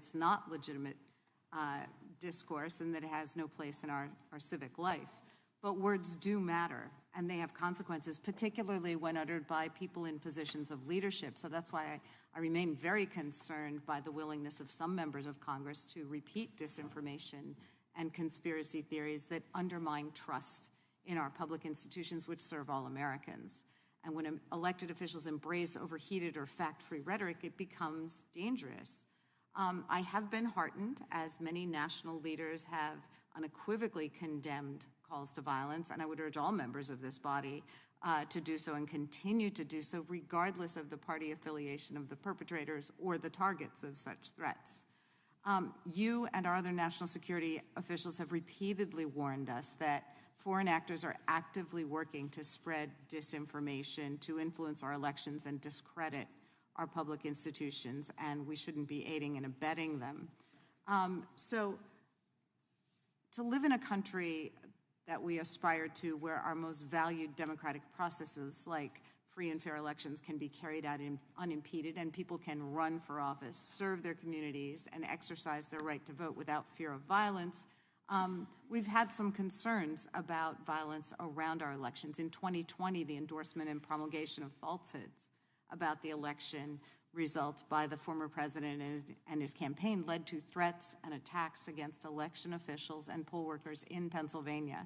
it's not legitimate discourse and that it has no place in our civic life. But words do matter, and they have consequences, particularly when uttered by people in positions of leadership. So that's why I remain very concerned by the willingness of some members of Congress to repeat disinformation and conspiracy theories that undermine trust in our public institutions, which serve all Americans. And when elected officials embrace overheated or fact-free rhetoric, it becomes dangerous. I have been heartened, as many national leaders have unequivocally condemned calls to violence, and I would urge all members of this body to do so and continue to do so, regardless of the party affiliation of the perpetrators or the targets of such threats. You and our other national security officials have repeatedly warned us that foreign actors are actively working to spread disinformation, to influence our elections and discredit our public institutions, and we shouldn't be aiding and abetting them. So to live in a country that we aspire to, where our most valued democratic processes like free and fair elections can be carried out unimpeded, and people can run for office, serve their communities, and exercise their right to vote without fear of violence, we've had some concerns about violence around our elections. In 2020, the endorsement and promulgation of falsehoods about the election results by the former president and his campaign led to threats and attacks against election officials and poll workers in Pennsylvania.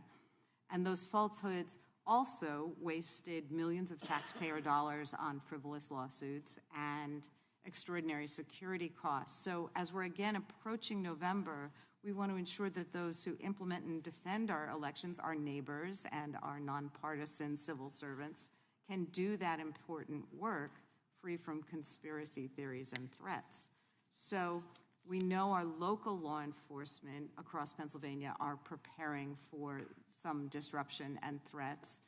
And those falsehoods also wasted millions of taxpayer dollars on frivolous lawsuits and extraordinary security costs. So as we're again approaching November, we want to ensure that those who implement and defend our elections, our neighbors and our nonpartisan civil servants, can do that important work free from conspiracy theories and threats. So we know our local law enforcement across Pennsylvania are preparing for some disruption and threats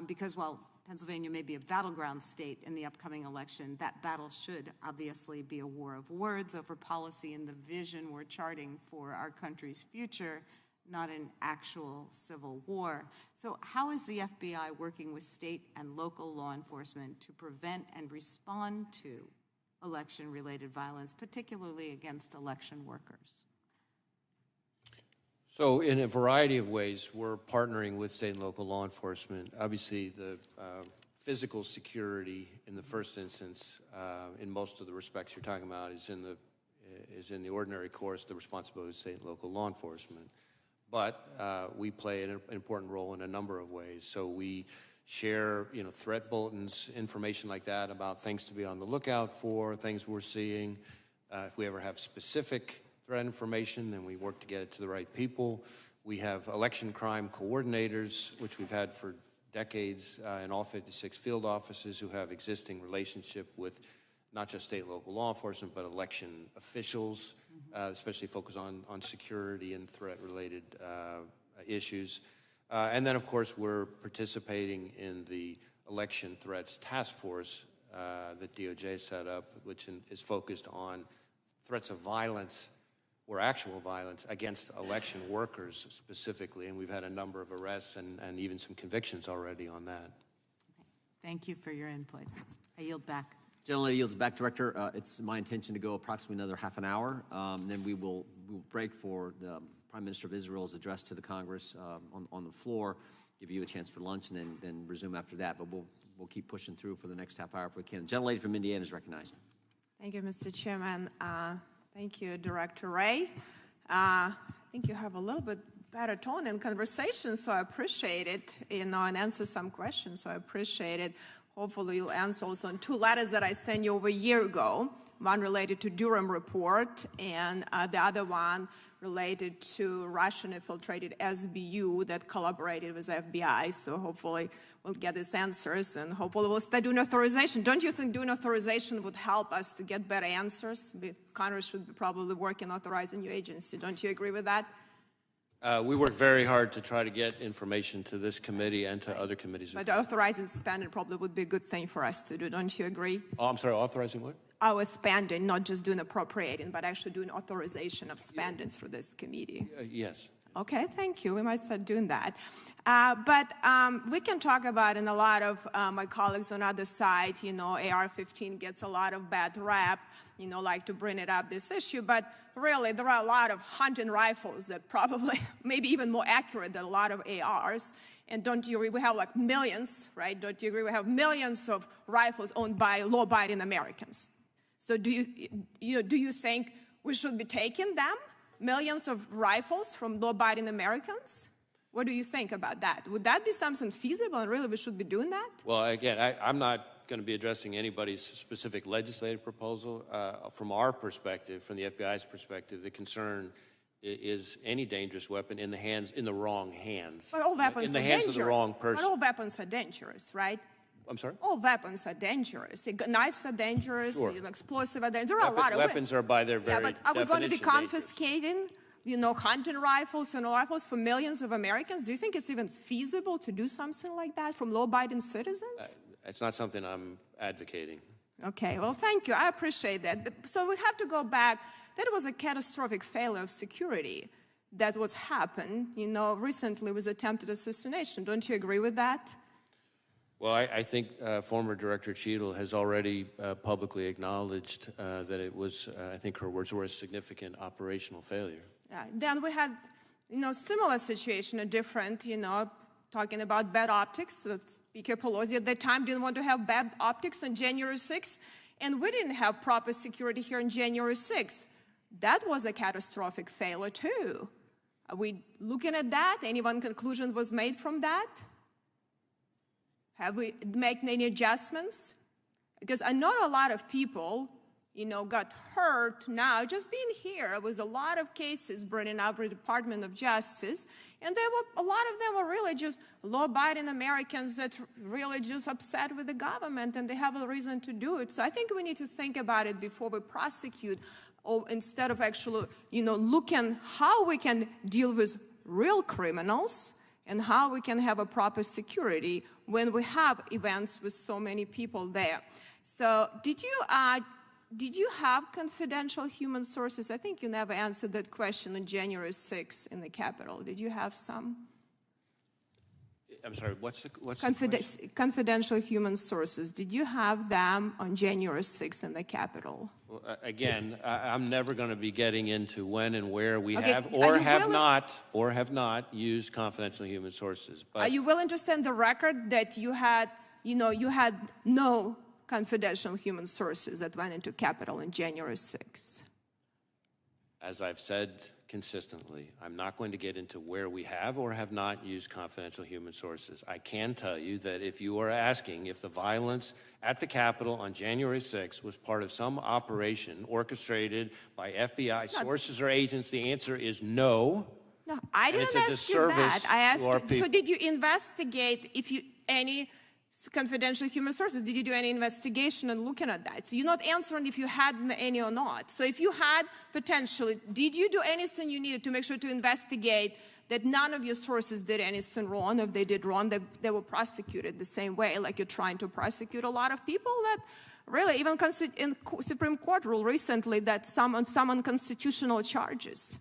because while Pennsylvania may be a battleground state in the upcoming election, that battle should obviously be a war of words over policy and the vision we're charting for our country's future, not an actual civil war. So how is the FBI working with state and local law enforcement to prevent and respond to election-related violence, particularly against election workers? So in a variety of ways, we're partnering with state and local law enforcement. Obviously, the physical security in the first instance, in most of the respects you're talking about, is in the ordinary course, the responsibility of state and local law enforcement. But we play an important role in a number of ways. So we share, threat bulletins, information like that about things to be on the lookout for, things we're seeing. If we ever have specific threat information, then we work to get it to the right people. We have election crime coordinators, which we've had for decades in all 56 field offices, who have existing relationship with not just state and local law enforcement, but election officials, especially focused on security and threat-related issues. And then, of course, we're participating in the Election Threats Task Force that DOJ set up, which is focused on threats of violence or actual violence against election workers specifically. And we've had a number of arrests and even some convictions already on that. Okay. Thank you for your input. I yield back. Gentleman yields back, Director. It's my intention to go approximately another half an hour. Then we will break for the Prime Minister of Israel's address to the Congress on the floor, give you a chance for lunch, and then resume after that. But we'll keep pushing through for the next half hour if we can. The gentlelady from Indiana is recognized. Thank you, Mr. Chairman. Thank you, Director Wray. I think you have a little bit better tone in conversation, so I appreciate it, and answer some questions, so I appreciate it. Hopefully you'll answer also on 2 letters that I sent you over a year ago, one related to Durham report and the other one related to Russian-infiltrated SBU that collaborated with FBI. So hopefully we'll get these answers, and hopefully we'll start doing authorization. Don't you think doing authorization would help us to get better answers? Congress should be probably working on authorizing new agency. Don't you agree with that? We work very hard to try to get information to this committee and to other committees. But authorizing spending probably would be a good thing for us to do. Don't you agree? Oh, I'm sorry, authorizing what? Our spending, not just doing appropriating, but actually doing authorization of spending through this committee. Yes. Okay, thank you. We might start doing that. But we can talk about, and a lot of my colleagues on the other side, AR-15 gets a lot of bad rap. like to bring it up, this issue, but really there are a lot of hunting rifles that probably maybe even more accurate than a lot of ARs. And don't you agree, we have like millions, right? Don't you agree, we have millions of rifles owned by law-abiding Americans. So do you think we should be taking them, millions of rifles from law-abiding Americans? What do you think about that? Would that be something feasible, and really we should be doing that? Well, again, I'm not going to be addressing anybody's specific legislative proposal. From our perspective, from the FBI's perspective, the concern is any dangerous weapon in the wrong hands. But all weapons in the are hands dangerous. of the wrong person. But all weapons are dangerous, right? I'm sorry? All weapons are dangerous. Knives are dangerous, Sure. Explosive are dangerous. There are a lot of weapons are by their very but are we going to be definition confiscating, hunting rifles and rifles for millions of Americans? Do you think it's even feasible to do something like that from law-abiding citizens? It's not something I'm advocating. Okay, well, thank you. I appreciate that. So we have to go back. That was a catastrophic failure of security. That's what's happened, recently with attempted assassination. Don't you agree with that? Well, I think former Director Cheatle has already publicly acknowledged that it was, I think her words were, a significant operational failure. Yeah. Then we had, similar situation, a different, talking about bad optics. Speaker Pelosi at that time didn't want to have bad optics on January 6th, and we didn't have proper security here on January 6th. That was a catastrophic failure too. Are we looking at that? Any one conclusion was made from that? Have we made any adjustments? Because I know a lot of people, got hurt now just being here. It was a lot of cases bringing up the Department of Justice, and a lot of them were really just law-abiding Americans that really just upset with the government, and they have a reason to do it. So I think we need to think about it before we prosecute, or instead of actually, looking how we can deal with real criminals and how we can have a proper security when we have events with so many people there. So did you have confidential human sources? I think you never answered that question on January 6th in the Capitol. Did you have some? I'm sorry, what's the question? Confidential human sources. Did you have them on January 6th in the Capitol? Well, again, I'm never going to be getting into when and where we Okay, have or have not used confidential human sources. But are you willing to stand the record that you had no confidential human sources that went into Capitol on January 6th? As I've said consistently, I'm not going to get into where we have or have not used confidential human sources. I can tell you that if you are asking if the violence at the Capitol on January 6th was part of some operation orchestrated by FBI sources or agents, the answer is no. No, I didn't ask you that. I asked, so did you investigate any confidential human sources? Did you do any investigation and looking at that? So you're not answering if you had any or not. So if you had potentially, did you do anything you needed to make sure to investigate that none of your sources did anything wrong? If they did wrong, they were prosecuted the same way, like you're trying to prosecute a lot of people that really, even in Supreme Court ruled recently that some unconstitutional charges.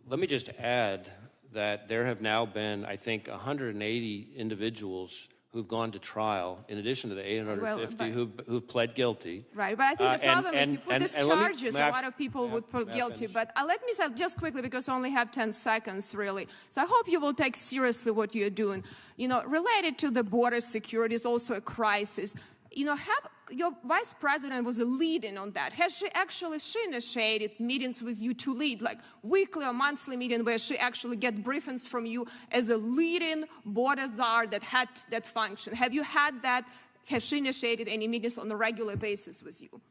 Let me just add that there have now been, I think, 180 individuals who've gone to trial, in addition to the 850 who've pled guilty. Right, but I think the problem is you put these charges, a lot of people would put guilty. But let me say just quickly, because I only have 10 seconds, really. So I hope you will take seriously what you're doing. Related to the border security is also a crisis. Your vice president was a lead-in on that. Has she initiated meetings with you to lead, like weekly or monthly meeting where she actually get briefings from you as a leading border czar that had that function? Have you had that? Has she initiated any meetings on a regular basis with you?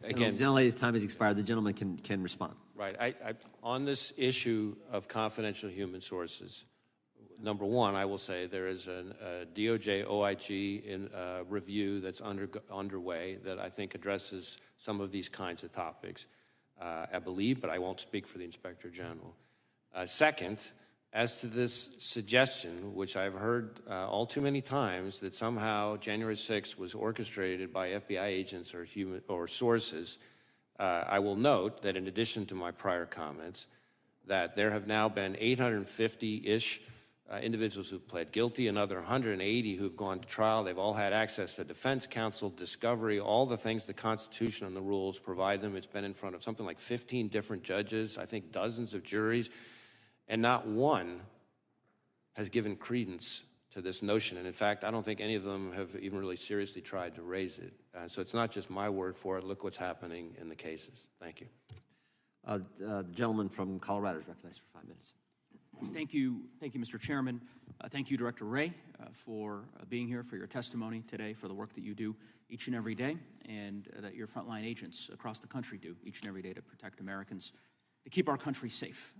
Again, the gentlelady's time has expired. The gentleman can respond. Right. On this issue of confidential human sources, number one, I will say there is a DOJ OIG review that's underway that I think addresses some of these kinds of topics, I believe, but I won't speak for the Inspector General. Second, as to this suggestion, which I've heard all too many times, that somehow January 6th was orchestrated by FBI agents or sources, I will note that in addition to my prior comments, that there have now been 850-ish individuals who've pled guilty, another 180 who've gone to trial. They've all had access to defense counsel, discovery, all the things the Constitution and the rules provide them. It's been in front of something like 15 different judges, I think dozens of juries, and not one has given credence to this notion. And in fact, I don't think any of them have even really seriously tried to raise it. So it's not just my word for it. Look what's happening in the cases. Thank you. The gentleman from Colorado is recognized for 5 minutes. Thank you, Mr. Chairman. Thank you, Director Wray, for being here, for your testimony today, for the work that you do each and every day, and that your frontline agents across the country do each and every day to protect Americans, to keep our country safe.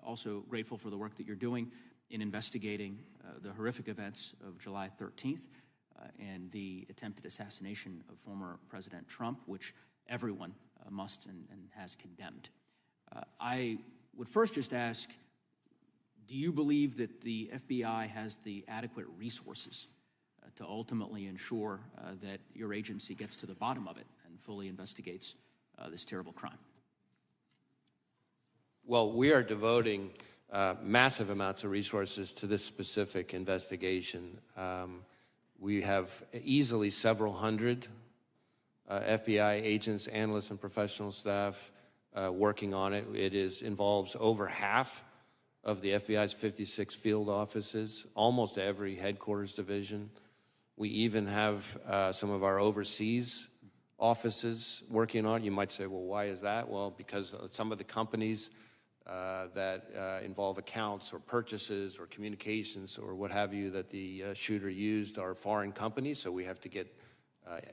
Also grateful for the work that you're doing in investigating the horrific events of July 13th and the attempted assassination of former President Trump, which everyone must and has condemned. I would first just ask, do you believe that the FBI has the adequate resources to ultimately ensure that your agency gets to the bottom of it and fully investigates this terrible crime? Well, we are devoting massive amounts of resources to this specific investigation. We have easily several hundred FBI agents, analysts, and professional staff working on it. It involves over half of the FBI's 56 field offices, almost every headquarters division. We even have some of our overseas offices working on it. You might say, well, why is that? Well, because some of the companies that involve accounts or purchases or communications or what have you that the shooter used are foreign companies, so we have to get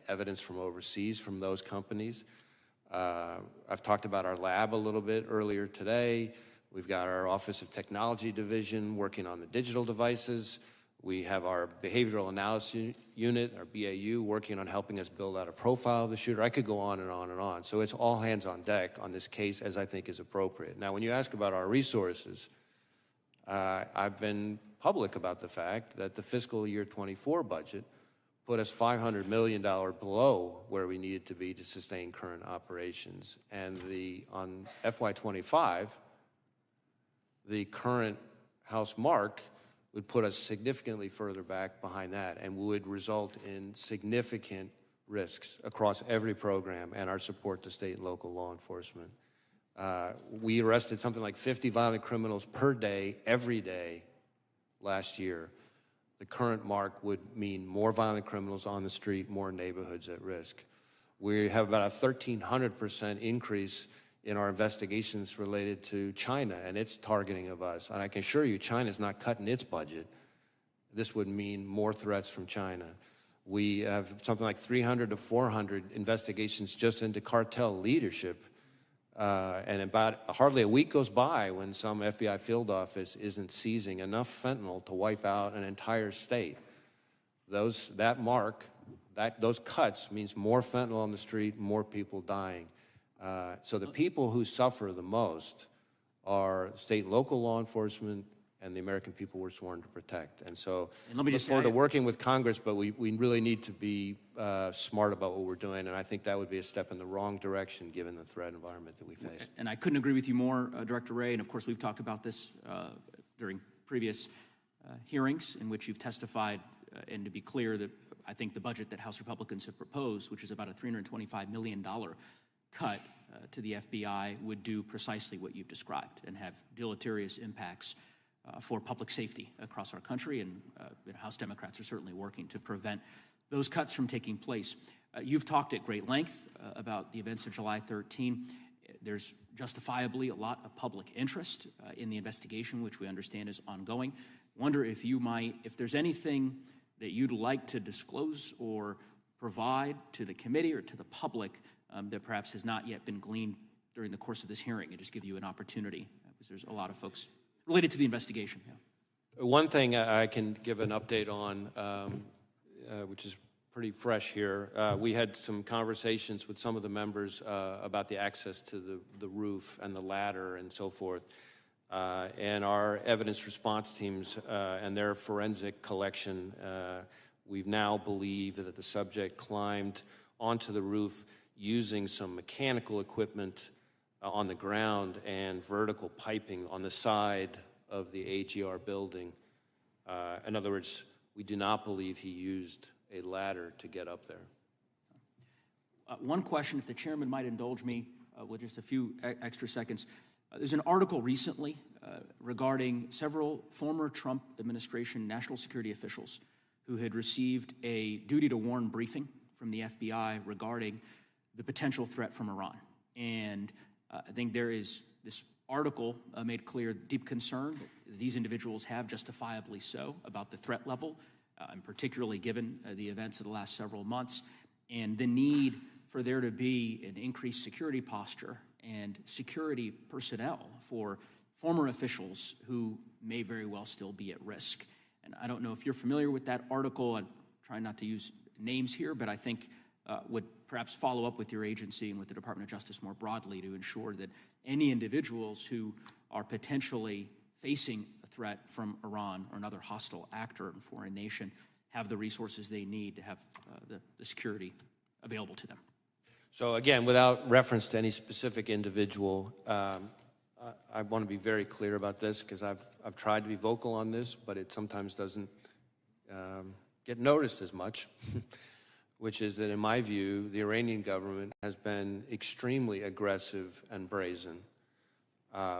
evidence from overseas from those companies. I've talked about our lab a little bit earlier today. We've got our Office of Technology Division working on the digital devices. We have our Behavioral Analysis Unit, our BAU, working on helping us build out a profile of the shooter. I could go on and on and on. So it's all hands on deck on this case, as I think is appropriate. Now, when you ask about our resources, I've been public about the fact that the fiscal year 24 budget put us $500 million below where we needed to be to sustain current operations. And on FY25, the current House mark would put us significantly further back behind that and would result in significant risks across every program and our support to state and local law enforcement. We arrested something like 50 violent criminals per day, every day, last year. The current mark would mean more violent criminals on the street, more neighborhoods at risk. We have about a 1,300% increase in our investigations related to China and its targeting of us. And I can assure you, China's not cutting its budget. This would mean more threats from China. We have something like 300 to 400 investigations just into cartel leadership. And about hardly a week goes by when some FBI field office isn't seizing enough fentanyl to wipe out an entire state. Those cuts means more fentanyl on the street, more people dying. So the people who suffer the most are state and local law enforcement and the American people we're sworn to protect. And so I look forward to working with Congress, but we really need to be smart about what we're doing, and I think that would be a step in the wrong direction given the threat environment that we face. And I couldn't agree with you more, Director Wray, and of course we've talked about this during previous hearings in which you've testified, and to be clear that I think the budget that House Republicans have proposed, which is about a $325 million cut to the FBI, would do precisely what you've described and have deleterious impacts for public safety across our country, and House Democrats are certainly working to prevent those cuts from taking place. You've talked at great length about the events of July 13. There's justifiably a lot of public interest in the investigation, which we understand is ongoing. Wonder if there's anything that you'd like to disclose or provide to the committee or to the public that perhaps has not yet been gleaned during the course of this hearing, and just give you an opportunity, because there's a lot of folks related to the investigation. Yeah. One thing I can give an update on, which is pretty fresh here, we had some conversations with some of the members about the access to the roof and the ladder and so forth. And our evidence response teams and their forensic collection, we've now believed that the subject climbed onto the roof using some mechanical equipment on the ground and vertical piping on the side of the AGR building. In other words, we do not believe he used a ladder to get up there. One question, if the chairman might indulge me with just a few extra seconds. There's an article recently regarding several former Trump administration national security officials who had received a duty to warn briefing from the FBI regarding the potential threat from Iran. And I think there is this article made clear deep concern that these individuals have, justifiably so, about the threat level, and particularly given the events of the last several months, and the need for there to be an increased security posture and security personnel for former officials who may very well still be at risk. And I don't know if you're familiar with that article. I'm trying not to use names here, but I think would perhaps follow up with your agency and with the Department of Justice more broadly to ensure that any individuals who are potentially facing a threat from Iran or another hostile actor in a foreign nation have the resources they need to have the security available to them. So again, without reference to any specific individual, I want to be very clear about this because I've tried to be vocal on this, but it sometimes doesn't get noticed as much, which is that in my view, the Iranian government has been extremely aggressive and brazen.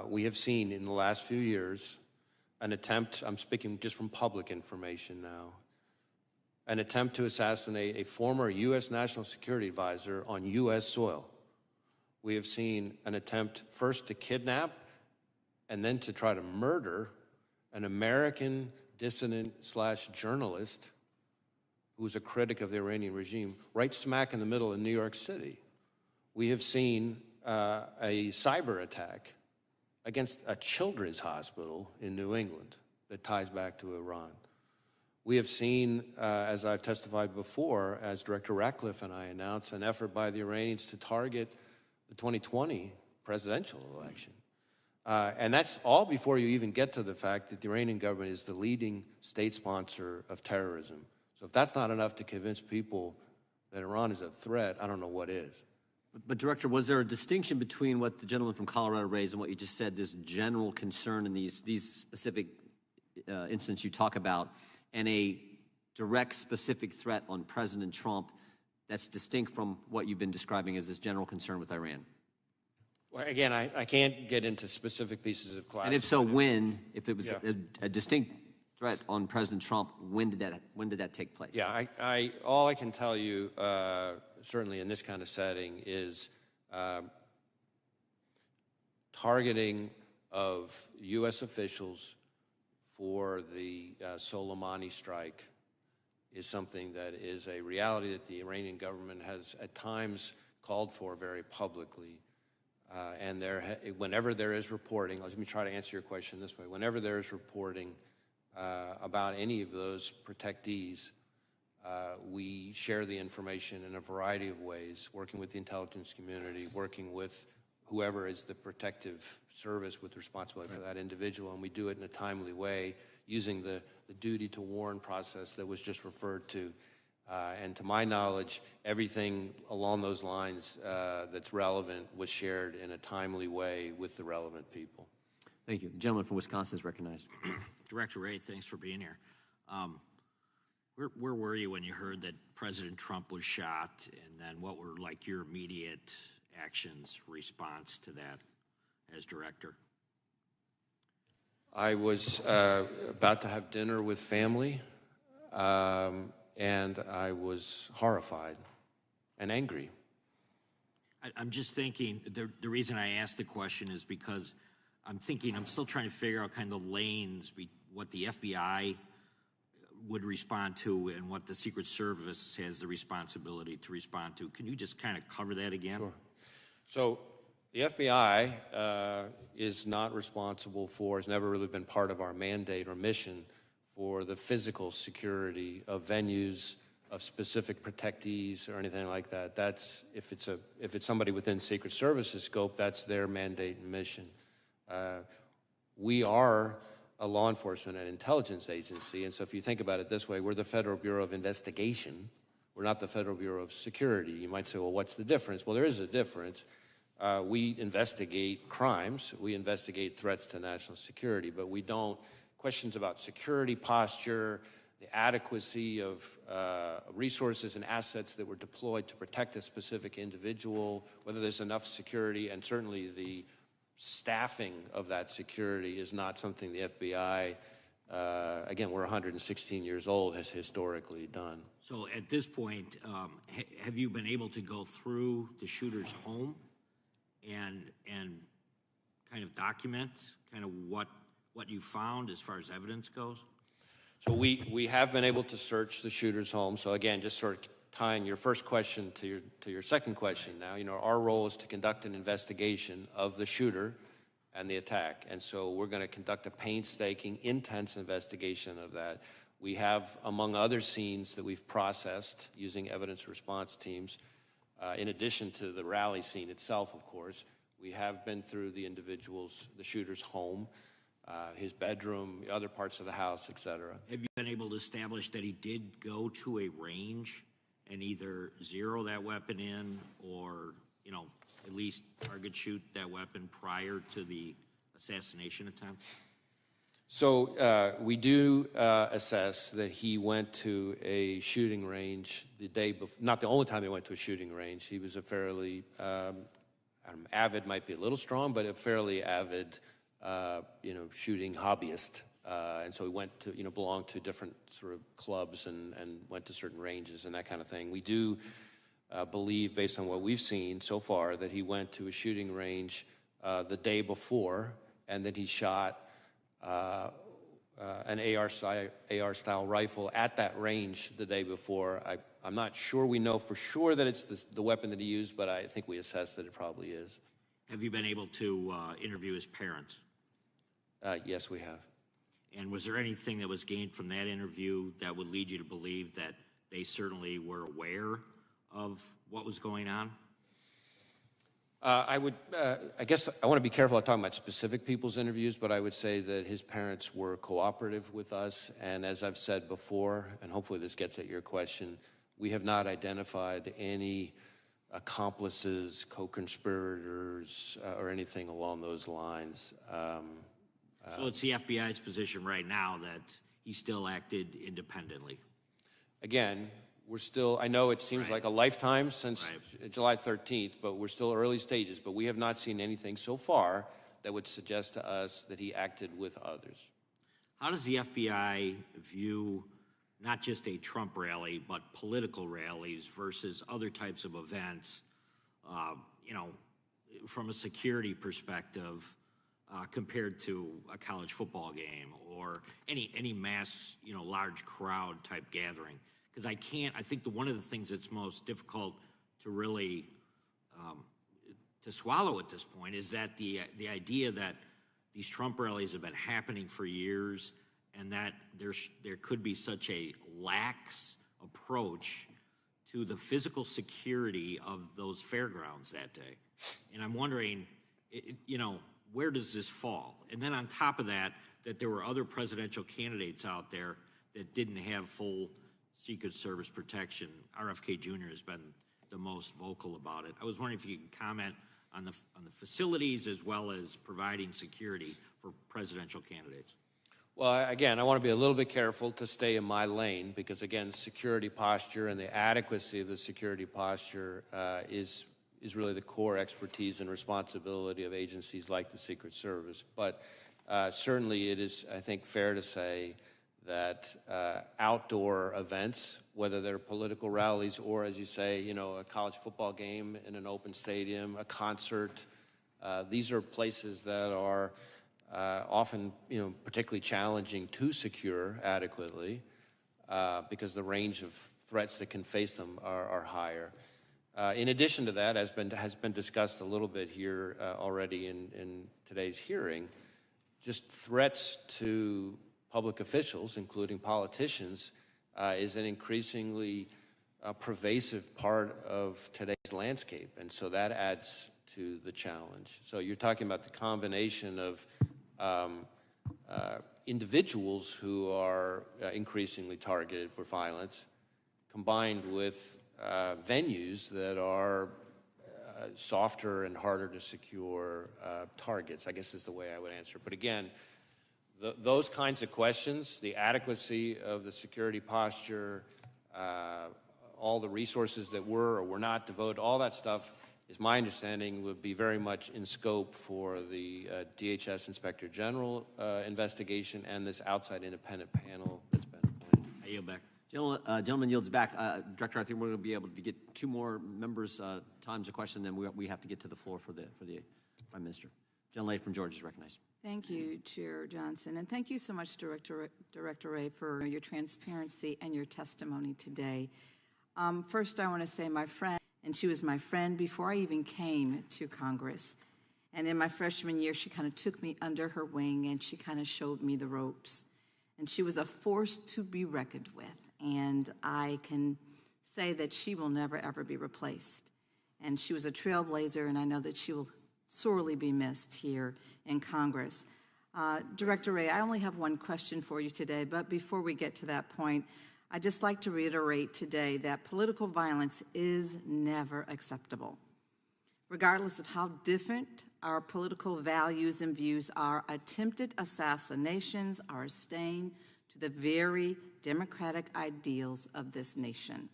We have seen in the last few years an attempt, I'm speaking just from public information now, an attempt to assassinate a former U.S. National Security Advisor on U.S. soil. We have seen an attempt first to kidnap and then to try to murder an American dissident/journalist who was a critic of the Iranian regime right smack in the middle of New York City. We have seen a cyber attack against a children's hospital in New England that ties back to Iran. We have seen, as I've testified before, as Director Ratcliffe and I announced, an effort by the Iranians to target the 2020 presidential election. And that's all before you even get to the fact that the Iranian government is the leading state sponsor of terrorism. So if that's not enough to convince people that Iran is a threat, I don't know what is. But Director, was there a distinction between what the gentleman from Colorado raised and what you just said, this general concern in these specific instances you talk about, and a direct, specific threat on President Trump that's distinct from what you've been describing as this general concern with Iran? Well, again, I can't get into specific pieces of class. And if so, when? If it was a distinct threat on President Trump, when did that take place? Yeah, all I can tell you, certainly in this kind of setting, is targeting of U.S. officials for the Soleimani strike is something that is a reality that the Iranian government has at times called for very publicly. And whenever there is reporting, let me try to answer your question this way. Whenever there is reporting about any of those protectees, we share the information in a variety of ways, working with the intelligence community, working with whoever is the protective service with responsibility for that individual, and we do it in a timely way using the duty to warn process that was just referred to. And to my knowledge, everything along those lines that's relevant was shared in a timely way with the relevant people. Thank you. The gentleman from Wisconsin is recognized. Director Ray, thanks for being here. Where were you when you heard that President Trump was shot, and then what were like your immediate actions, response to that as director? I was about to have dinner with family, and I was horrified and angry. I'm just thinking, the reason I asked the question is because I'm still trying to figure out kind of the lanes, what the FBI would respond to and what the Secret Service has the responsibility to respond to. Can you just kind of cover that again? Sure. So the FBI is not responsible for, has never really been part of our mandate or mission for the physical security of venues, of specific protectees or anything like that. That's, if it's somebody within Secret Service's scope, that's their mandate and mission. We are a law enforcement and intelligence agency, and so if you think about it this way, we're the Federal Bureau of Investigation. We're not the Federal Bureau of Security. You might say, well, what's the difference? Well, there is a difference. We investigate crimes. We investigate threats to national security, but we don't questions about security posture, the adequacy of resources and assets that were deployed to protect a specific individual, whether there's enough security, and certainly the staffing of that security is not something the FBI, again, we're 116 years old, has historically done. So at this point, have you been able to go through the shooter's home and kind of document kind of what you found as far as evidence goes? So we have been able to search the shooter's home. So again, just sort of tying your first question to your second question now, our role is to conduct an investigation of the shooter and the attack. And so we're going to conduct a painstaking, intense investigation of that. We have, among other scenes that we've processed using evidence response teams, in addition to the rally scene itself, of course, we have been through the shooter's home, his bedroom, other parts of the house, et cetera. Have you been able to establish that he did go to a range and either zero that weapon in or, at least target shoot that weapon prior to the assassination attempt? So we do assess that he went to a shooting range the day before, not the only time he went to a shooting range. He was a fairly, avid might be a little strong, but a fairly avid, shooting hobbyist. And so he went to, belonged to different sort of clubs and went to certain ranges and that kind of thing. We do believe, based on what we've seen so far, that he went to a shooting range the day before and that he shot an AR-style rifle at that range the day before. I'm not sure we know for sure that it's the weapon that he used, but I think we assess that it probably is. Have you been able to interview his parents? Yes, we have. And was there anything that was gained from that interview that would lead you to believe that they certainly were aware of what was going on? I guess I want to be careful about talking about specific people's interviews, but I would say that his parents were cooperative with us. And as I've said before, and hopefully this gets at your question, we have not identified any accomplices, co-conspirators, or anything along those lines. So it's the FBI's position right now that he still acted independently. Again, we're still, I know it seems like a lifetime since July 13th, but we're still early stages. But we have not seen anything so far that would suggest to us that he acted with others. How does the FBI view not just a Trump rally, but political rallies versus other types of events, from a security perspective, compared to a college football game or any mass, large crowd type gathering? Because I think one of the things that's most difficult to really to swallow at this point is that the idea that these Trump rallies have been happening for years and that there could be such a lax approach to the physical security of those fairgrounds that day. And I'm wondering, where does this fall? And then on top of that there were other presidential candidates out there that didn't have full Secret Service protection. RFK Jr. has been the most vocal about it. I was wondering if you could comment on the facilities as well as providing security for presidential candidates. Well, again, I want to be a little bit careful to stay in my lane because, again, security posture and the adequacy of the security posture is really the core expertise and responsibility of agencies like the Secret Service. But certainly it is, I think, fair to say that outdoor events, whether they're political rallies or, as you say, a college football game in an open stadium, a concert, these are places that are often, particularly challenging to secure adequately because the range of threats that can face them are higher. In addition to that, as has been discussed a little bit here already in today's hearing, just threats to public officials, including politicians, is an increasingly pervasive part of today's landscape. And so that adds to the challenge. So you're talking about the combination of individuals who are increasingly targeted for violence, combined with venues that are softer and harder to secure targets, I guess is the way I would answer. But again, those kinds of questions, the adequacy of the security posture, all the resources that were or were not devoted, all that stuff, is my understanding, would be very much in scope for the DHS Inspector General investigation and this outside independent panel that's been appointed. I yield back. Gentleman yields back. Director, I think we're going to be able to get 2 more members' times of question, then we have to get to the floor for the Prime Minister. Gentlelady from Georgia is recognized. Thank you, Chair Johnson, and thank you so much, Director Ray, for your transparency and your testimony today. First, I want to say my friend, and she was my friend before I even came to Congress. And in my freshman year, she kind of took me under her wing and she kind of showed me the ropes. And she was a force to be reckoned with. And I can say that she will never, ever be replaced. And she was a trailblazer, and I know that she will sorely be missed here in Congress. Director Ray, I only have one question for you today, but before we get to that point, I'd just like to reiterate today that political violence is never acceptable. Regardless of how different our political values and views are, attempted assassinations are a stain to the very democratic ideals of this nation.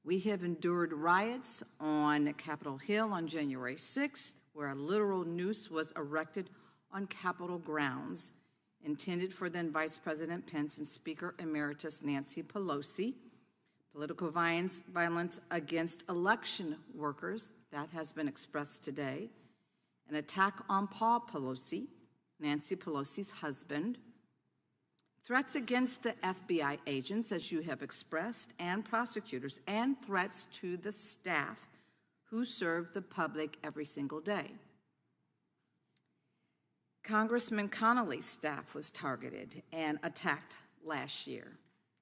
We have endured riots on Capitol Hill on January 6th, where a literal noose was erected on Capitol grounds, intended for then Vice President Pence and Speaker Emeritus Nancy Pelosi. Political violence against election workers, that has been expressed today. An attack on Paul Pelosi, Nancy Pelosi's husband. Threats against the FBI agents, as you have expressed, and prosecutors, and threats to the staff who serve the public every single day. Congressman Connolly's staff was targeted and attacked last year.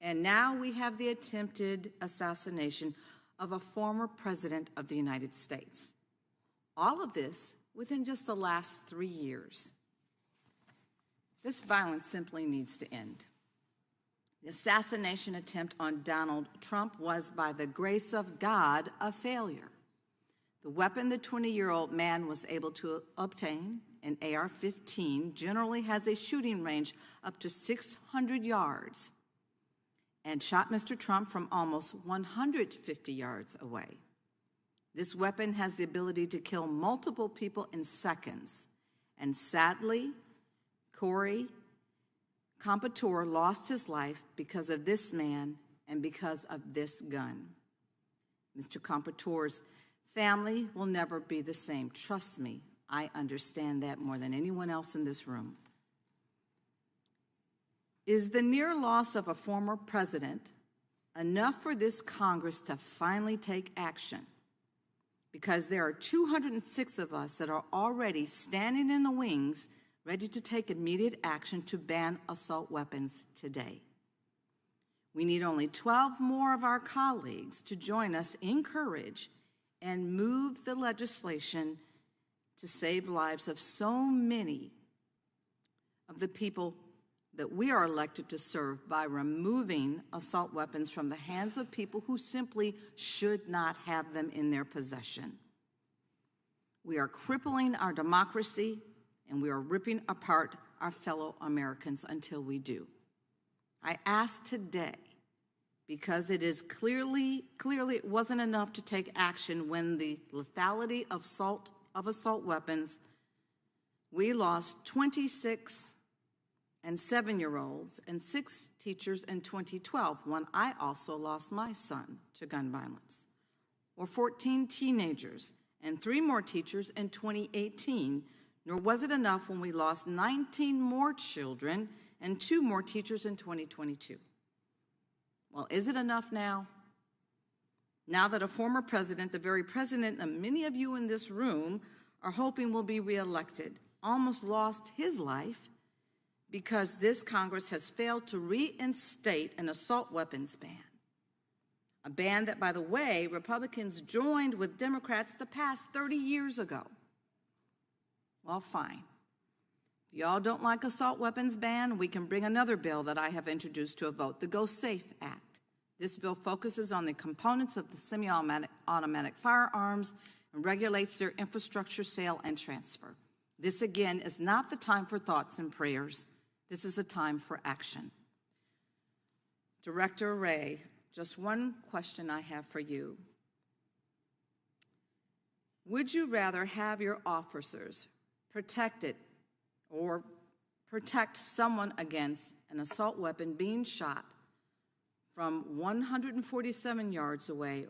And now we have the attempted assassination of a former president of the United States. All of this within just the last 3 years. This violence simply needs to end. The assassination attempt on Donald Trump was, by the grace of God, a failure. The weapon the 20-year-old man was able to obtain, an AR-15, generally has a shooting range up to 600 yards and shot Mr. Trump from almost 150 yards away. This weapon has the ability to kill multiple people in seconds. And sadly, Corey Compouture lost his life because of this man and because of this gun. Mr. Compouture's family will never be the same. Trust me, I understand that more than anyone else in this room. Is the near loss of a former president enough for this Congress to finally take action? Because there are 206 of us that are already standing in the wings, ready to take immediate action to ban assault weapons today. We need only 12 more of our colleagues to join us in courage and move the legislation to save lives of so many of the people that we are elected to serve by removing assault weapons from the hands of people who simply should not have them in their possession. We are crippling our democracy, and we are ripping apart our fellow Americans until we do. I ask today, because it is clearly it wasn't enough to take action when the lethality of assault weapons, we lost 26 and 7-year-olds and 6 teachers in 2012, when I also lost my son to gun violence, or 14 teenagers and 3 more teachers in 2018, nor was it enough when we lost 19 more children and 2 more teachers in 2022. Well, is it enough now? Now that a former president, the very president that many of you in this room are hoping will be reelected, almost lost his life because this Congress has failed to reinstate an assault weapons ban. A ban that, by the way, Republicans joined with Democrats to pass 30 years ago. Well, fine. If y'all don't like assault weapons ban, we can bring another bill that I have introduced to a vote, the Go Safe Act. This bill focuses on the components of the semi-automatic firearms and regulates their infrastructure, sale, and transfer. This, again, is not the time for thoughts and prayers. This is a time for action. Director Wray, just one question I have for you. Would you rather have your officers protected or protect someone against an assault weapon being shot from 147 yards away,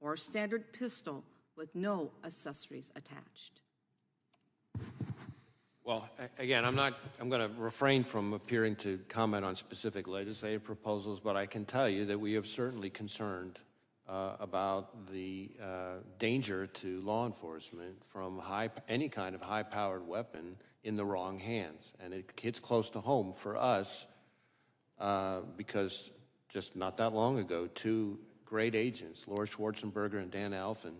or a standard pistol with no accessories attached? Well, again, I'm going to refrain from appearing to comment on specific legislative proposals, but I can tell you that we have certainly concerned about the danger to law enforcement from any kind of high-powered weapon in the wrong hands. And it hits close to home for us because just not that long ago, two great agents, Laura Schwarzenberger and Dan Alphen,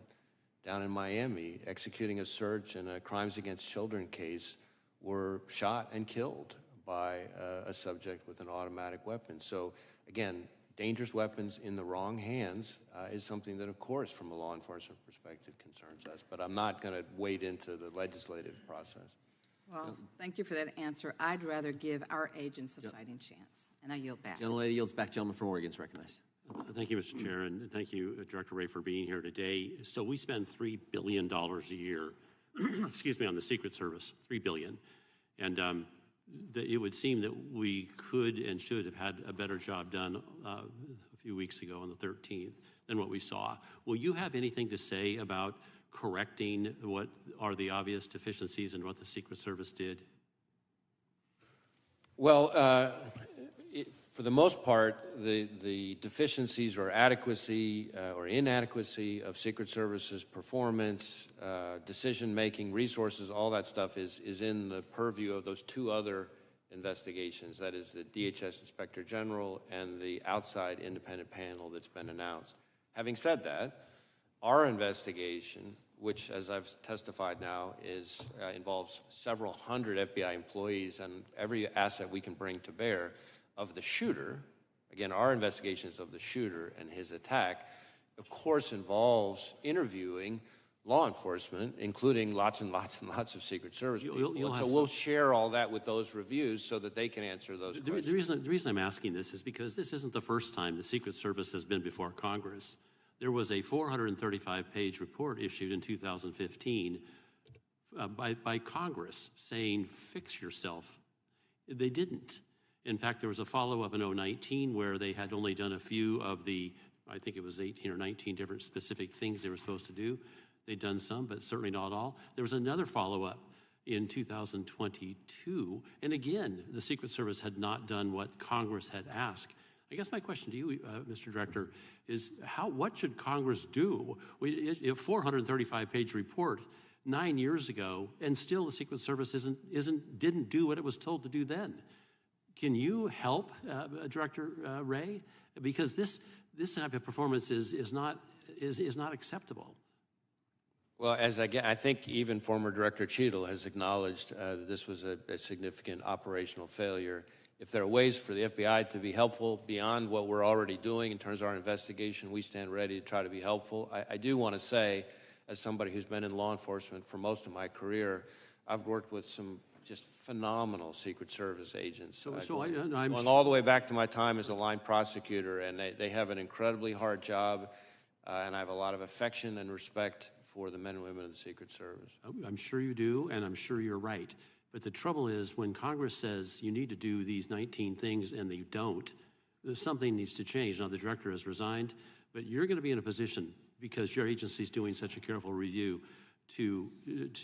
down in Miami, executing a search in a crimes against children case, were shot and killed by a subject with an automatic weapon. So again, dangerous weapons in the wrong hands is something that, of course, from a law enforcement perspective concerns us, but I'm not going to wade into the legislative process. Well, thank you for that answer. I'd rather give our agents a fighting chance, and I yield back. Gentlelady yields back. Gentleman from Oregon is recognized. Thank you, Mr. Chair, and thank you, Director Wray, for being here today. So we spend $3 billion a year, excuse me, on the Secret Service, $3 billion. And it would seem that we could and should have had a better job done a few weeks ago on the 13th than what we saw. Will you have anything to say about correcting what are the obvious deficiencies in what the Secret Service did? Well, for the most part, the deficiencies or adequacy or inadequacy of Secret Service's performance, decision-making, resources, all that stuff is in the purview of those two other investigations. That is the DHS Inspector General and the outside independent panel that's been announced. Having said that, our investigation, which, as I've testified now, involves several hundred FBI employees and every asset we can bring to bear, of the shooter, again, our investigations of the shooter and his attack, of course, involves interviewing law enforcement, including lots and lots and lots of Secret Service people. So we'll share all that with those reviews so that they can answer those questions. The reason I'm asking this is because this isn't the first time the Secret Service has been before Congress. There was a 435-page report issued in 2015 by Congress saying, fix yourself. They didn't. In fact, there was a follow-up in 2019 where they had only done a few of the, I think it was 18 or 19 different specific things they were supposed to do. They'd done some, but certainly not all. There was another follow-up in 2022, and again, the Secret Service had not done what Congress had asked. I guess my question to you, Mr. Director, is what should Congress do? A 435-page report 9 years ago, and still the Secret Service didn't do what it was told to do then. Can you help, Director Wray? Because this type of performance is not acceptable. Well, I think even former Director Cheatle has acknowledged that this was a significant operational failure. If there are ways for the FBI to be helpful beyond what we're already doing in terms of our investigation, we stand ready to try to be helpful. I do want to say, as somebody who's been in law enforcement for most of my career, I've worked with some just phenomenal Secret Service agents. Going all the way back to my time as a line prosecutor, and they have an incredibly hard job, and I have a lot of affection and respect for the men and women of the Secret Service. I'm sure you do, and I'm sure you're right. But the trouble is, when Congress says you need to do these 19 things and they don't, something needs to change. Now, the director has resigned, but you're going to be in a position, because your agency is doing such a careful review, to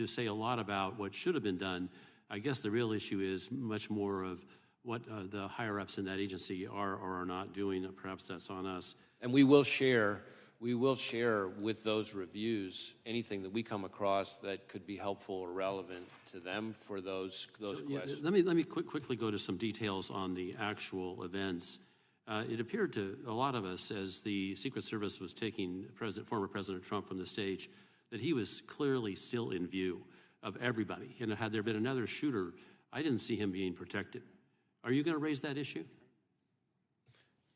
say a lot about what should have been done. I guess the real issue is much more of what the higher-ups in that agency are or are not doing. Perhaps that's on us. And we will share with those reviews anything that we come across that could be helpful or relevant to them for those questions. Yeah, let me quickly go to some details on the actual events. It appeared to a lot of us, as the Secret Service was taking former President Trump from the stage, that he was clearly still in view of everybody. And had there been another shooter, I didn't see him being protected. Are you going to raise that issue?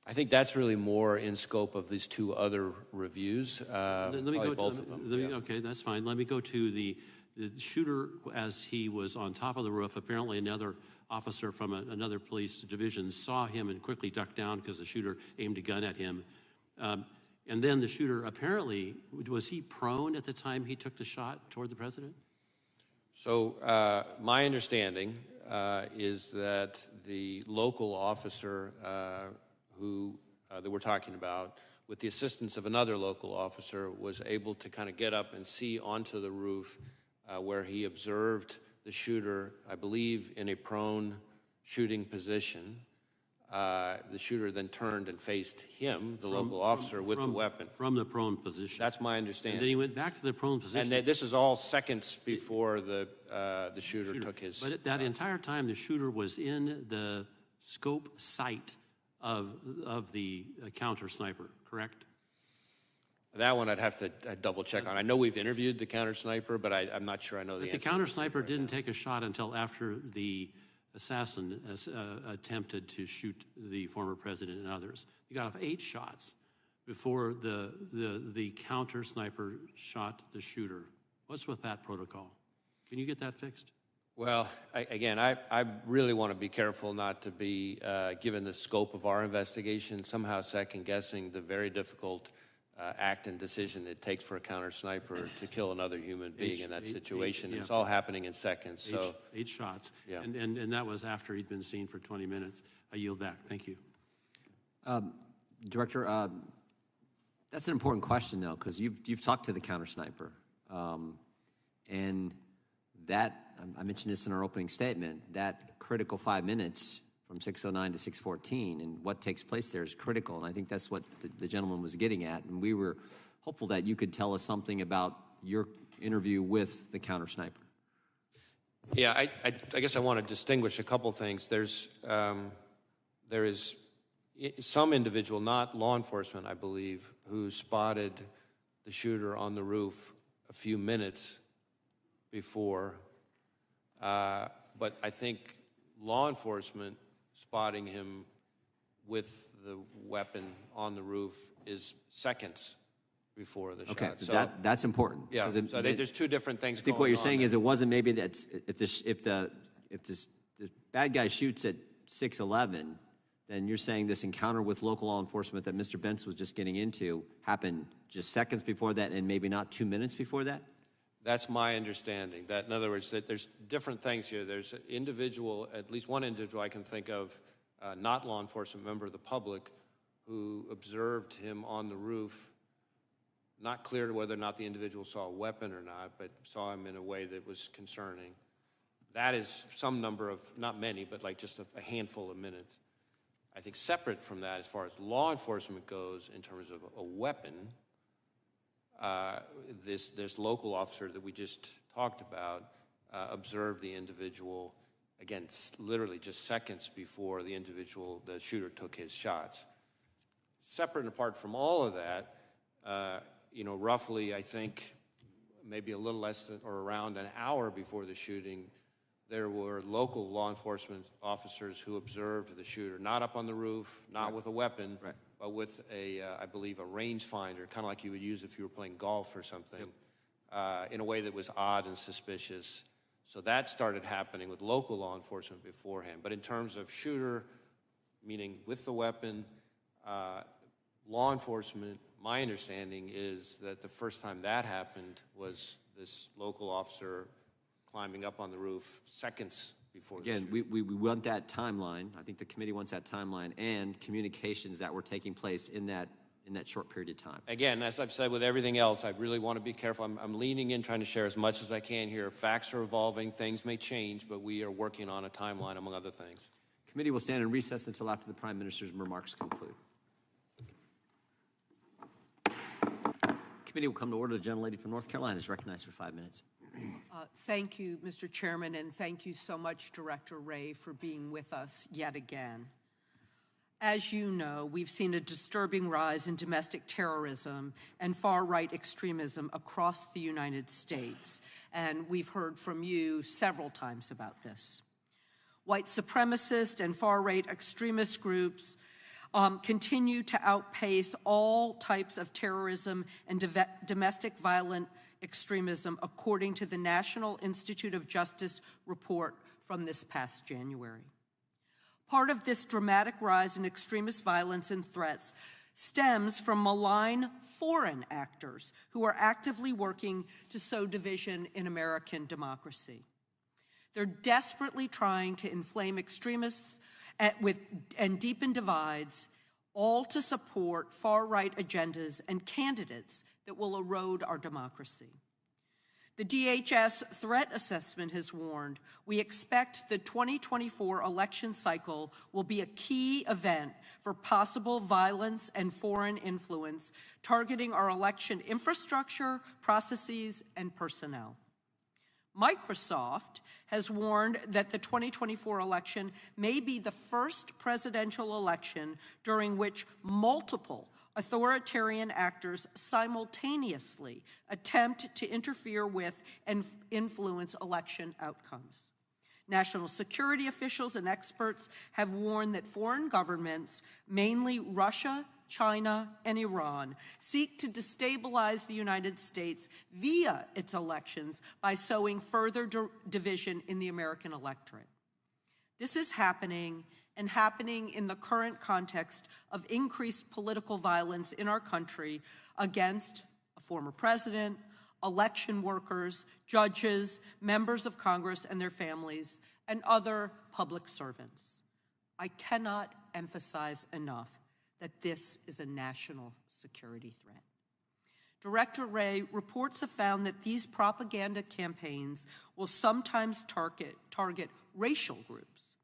I think that's really more in scope of these two other reviews. Let me go both of them. Okay, that's fine. Let me go to the the shooter, as he was on top of the roof, apparently another officer from another police division saw him and quickly ducked down because the shooter aimed a gun at him. And then the shooter apparently, was he prone at the time he took the shot toward the president? So my understanding is that the local officer that we're talking about, with the assistance of another local officer, was able to kind of get up and see onto the roof where he observed the shooter, I believe, in a prone shooting position. The shooter then turned and faced him, the local officer, with the weapon. From the prone position. That's my understanding. And then he went back to the prone position. And this is all seconds before the shooter took his But that entire time, the shooter was in the scope sight of the counter sniper, correct? That one I'd have to double check on. I know we've interviewed the counter sniper, but I'm not sure I know the answer. But the counter sniper didn't take a shot until after the assassin attempted to shoot the former president and others. He got off 8 shots before the counter sniper shot the shooter. What's with that protocol? Can you get that fixed? Well, I really want to be careful not to be, given the scope of our investigation, somehow second-guessing the very difficult act and decision it takes for a counter sniper to kill another human being in that situation. Yeah. It's all happening in seconds. So 8 shots. Yeah. And that was after he'd been seen for 20 minutes. I yield back. Thank you. Director, that's an important question, though, because you've talked to the counter sniper. And that, I mentioned this in our opening statement, that critical 5 minutes from 6:09 to 6:14 and what takes place there is critical. And I think that's what the gentleman was getting at. And we were hopeful that you could tell us something about your interview with the counter sniper. yeah, I guess I want to distinguish a couple things. There is some individual, not law enforcement, I believe, who spotted the shooter on the roof a few minutes before. But I think law enforcement spotting him with the weapon on the roof is seconds before the shot. Okay, So, that's important. yeah, so there's two different things I think going what you're on saying there. is it wasn't maybe that if the bad guy shoots at 6:11, then you're saying this encounter with local law enforcement that Mr. Bentz was just getting into happened just seconds before that and maybe not 2 minutes before that? That's my understanding. That, in other words, that there's different things here. There's an individual, at least one individual I can think of, not law enforcement, member of the public, who observed him on the roof. Not clear whether or not the individual saw a weapon or not, but saw him in a way that was concerning. That is some number of, not many, but like just a handful of minutes. I think separate from that, as far as law enforcement goes, in terms of a weapon, this local officer that we just talked about observed the individual, again, literally just seconds before the shooter took his shots. Separate and apart from all of that, roughly, I think, maybe a little less than or around an hour before the shooting, there were local law enforcement officers who observed the shooter, not up on the roof, not with a weapon, but with I believe, a rangefinder, kind of like you would use if you were playing golf or something, in a way that was odd and suspicious. So that started happening with local law enforcement beforehand. But in terms of shooter, meaning with the weapon, law enforcement, my understanding is that the first time that happened was this local officer climbing up on the roof seconds before the shooting. We want that timeline. I think the committee wants that timeline and communications that were taking place in that short period of time. Again, as I've said with everything else, I really want to be careful. I'm leaning in, trying to share as much as I can here. Facts are evolving, things may change, but we are working on a timeline, among other things. Committee will stand in recess until after the Prime Minister's remarks conclude. Committee will come to order. The gentlelady from North Carolina is recognized for 5 minutes. Thank you, Mr. Chairman, and thank you so much, Director Ray, for being with us yet again. As you know, we've seen a disturbing rise in domestic terrorism and far-right extremism across the United States, and we've heard from you several times about this. White supremacist and far-right extremist groups continue to outpace all types of terrorism and domestic violent extremism, according to the National Institute of Justice report from this past January. Part of this dramatic rise in extremist violence and threats stems from malign foreign actors who are actively working to sow division in American democracy. They're desperately trying to inflame extremists and deepen divides, all to support far-right agendas and candidates that will erode our democracy. The DHS threat assessment has warned we expect the 2024 election cycle will be a key event for possible violence and foreign influence targeting our election infrastructure, processes, and personnel. Microsoft has warned that the 2024 election may be the first presidential election during which multiple authoritarian actors simultaneously attempt to interfere with and influence election outcomes. National security officials and experts have warned that foreign governments, mainly Russia, China, and Iran, seek to destabilize the United States via its elections by sowing further division in the American electorate. This is happening in the current context of increased political violence in our country against a former president, election workers, judges, members of Congress and their families, and other public servants. I cannot emphasize enough that this is a national security threat. Director Wray, reports have found that these propaganda campaigns will sometimes target racial groups.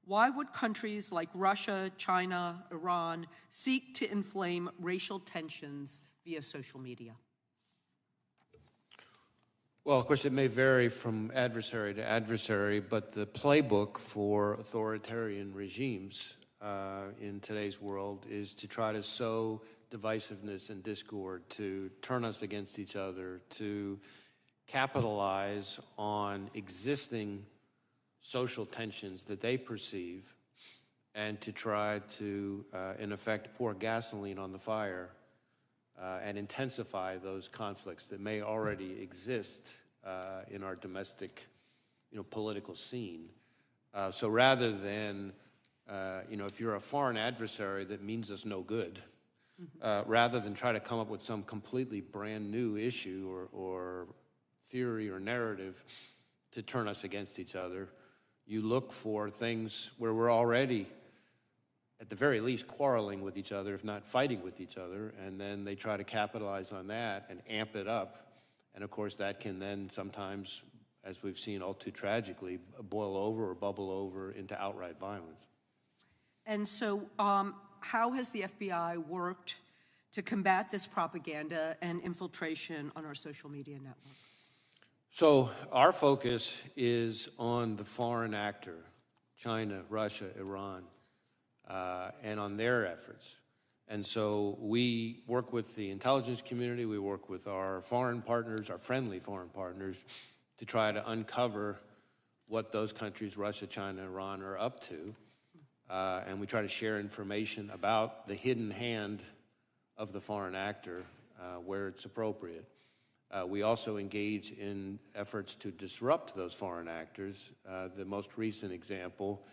Why would countries like Russia, China, Iran seek to inflame racial tensions via social media? Well, of course, it may vary from adversary to adversary, but the playbook for authoritarian regimes in today's world is to try to sow divisiveness and discord, to turn us against each other, to capitalize on existing social tensions that they perceive, and to try to, in effect, pour gasoline on the fire and intensify those conflicts that may already exist in our domestic, political scene. So rather than, if you're a foreign adversary that means us no good, rather than try to come up with some completely brand new issue or theory or narrative to turn us against each other, you look for things where we're already, at the very least, quarreling with each other, if not fighting with each other, and then they try to capitalize on that and amp it up. And of course, that can then sometimes, as we've seen all too tragically, boil over or bubble over into outright violence. And so how has the FBI worked to combat this propaganda and infiltration on our social media networks? So our focus is on the foreign actor, China, Russia, Iran, and on their efforts. And so we work with the intelligence community, we work with our foreign partners, our friendly foreign partners, to try to uncover what those countries, Russia, China, Iran, are up to. And we try to share information about the hidden hand of the foreign actor where it's appropriate. We also engage in efforts to disrupt those foreign actors. The most recent example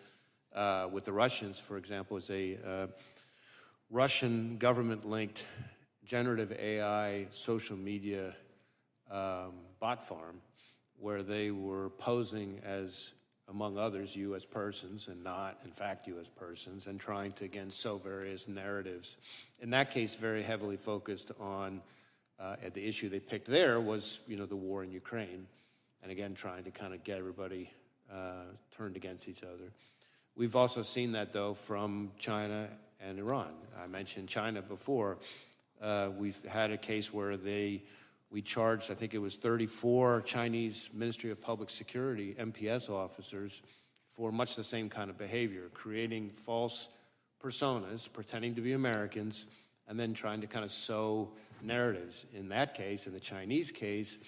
with the Russians, for example, is a Russian government-linked generative AI social media bot farm where they were posing as, among others, U.S. persons and not, in fact, U.S. persons, and trying to, again, sow various narratives. In that case, very heavily focused on the issue they picked there was, the war in Ukraine, and again, trying to kind of get everybody turned against each other. We've also seen that, though, from China and Iran. I mentioned China before. We've had a case where we charged, I think it was 34 Chinese Ministry of Public Security, MPS officers, for much the same kind of behavior, creating false personas, pretending to be Americans, and then trying to kind of sow narratives. In that case, in the Chinese case,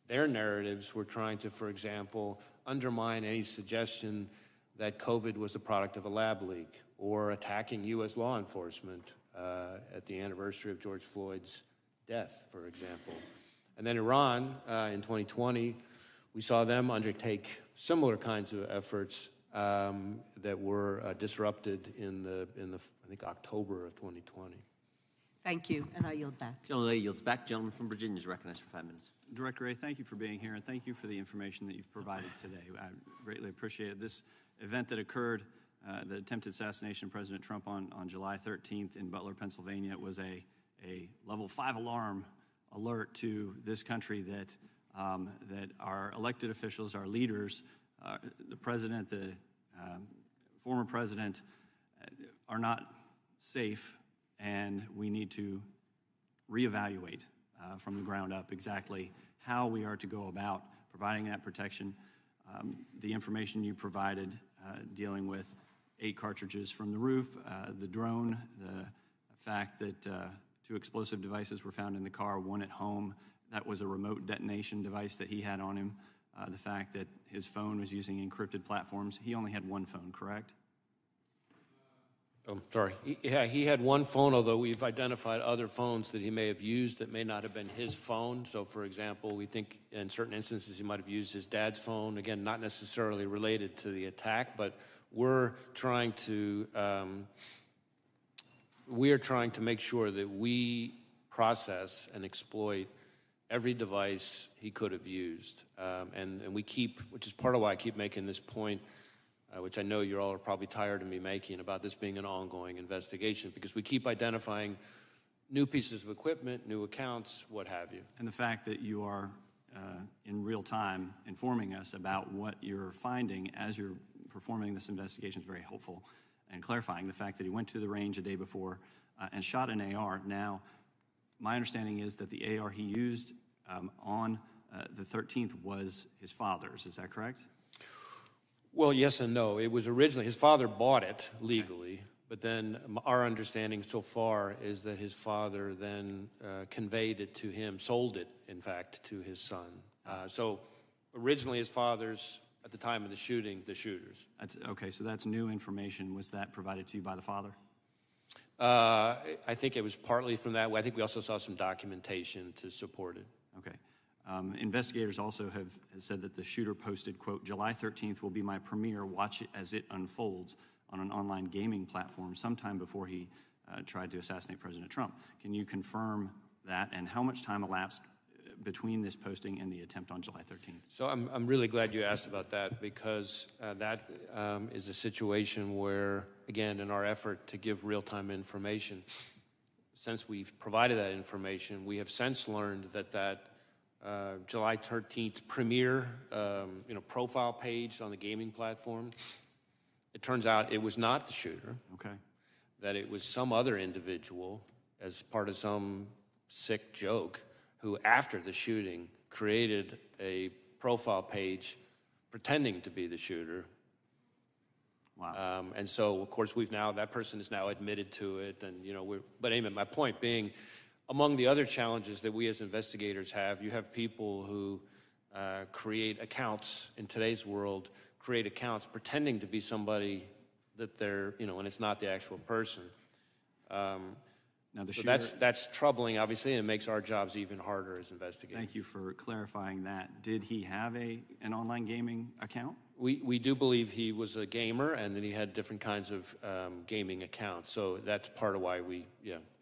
their narratives were trying to, for example, undermine any suggestion that COVID was the product of a lab leak, or attacking U.S. law enforcement at the anniversary of George Floyd's death, for example. And then Iran, in 2020, we saw them undertake similar kinds of efforts that were disrupted in the I think October of 2020. Thank you, and I yield back. Gentleman yields back. Gentleman from Virginia is recognized for 5 minutes. Director Ray, thank you for being here, and thank you for the information that you've provided today. I greatly appreciate it. This event that occurred, the attempted assassination of President Trump on July 13th in Butler, Pennsylvania, was a level 5 alarm alert to this country that that our elected officials, our leaders, the president, the former president, are not safe, and we need to reevaluate from the ground up exactly how we are to go about providing that protection. The information you provided dealing with 8 cartridges from the roof, the drone, the fact that 2 explosive devices were found in the car, 1 at home, that was a remote detonation device that he had on him, the fact that his phone was using encrypted platforms. He only had 1 phone, correct? Oh, sorry. He had 1 phone, although we've identified other phones that he may have used that may not have been his phone. So, for example, we think in certain instances he might have used his dad's phone. Again, not necessarily related to the attack, but we're trying to make sure that we process and exploit every device he could have used. And we keep, which is part of why I keep making this point, which I know you all are probably tired of me making, about this being an ongoing investigation, because we keep identifying new pieces of equipment, new accounts, what have you. And the fact that you are in real time informing us about what you're finding as you're performing this investigation is very helpful, and clarifying the fact that he went to the range a day before and shot an AR. Now, my understanding is that the AR he used on the 13th was his father's. Is that correct? Well, yes and no. It was originally, his father bought it legally, but then our understanding so far is that his father then conveyed it to him, sold it, in fact, to his son. So originally his father's, at the time of the shooting, the shooter's. Okay, so that's new information. Was that provided to you by the father? I think it was partly from that. I think we also saw some documentation to support it. Okay. Investigators also have said that the shooter posted, quote, "July 13th will be my premiere. Watch it as it unfolds," on an online gaming platform sometime before he tried to assassinate President Trump. Can you confirm that, and how much time elapsed between this posting and the attempt on July 13th? So I'm really glad you asked about that, because that is a situation where, again, in our effort to give real-time information, since we've provided that information, we have since learned that July 13th premiere profile page on the gaming platform, it turns out it was not the shooter. Okay. That it was some other individual as part of some sick joke who, after the shooting, created a profile page pretending to be the shooter. Wow. And so, of course, that person is now admitted to it, and but anyway, my point being, among the other challenges that we as investigators have, you have people who create accounts in today's world, pretending to be somebody that they're, and it's not the actual person. Now the so shooter, that's troubling, obviously, and it makes our jobs even harder as investigators. Thank you for clarifying that. Did he have an online gaming account? We do believe he was a gamer, and that he had different kinds of gaming accounts. So that's part of why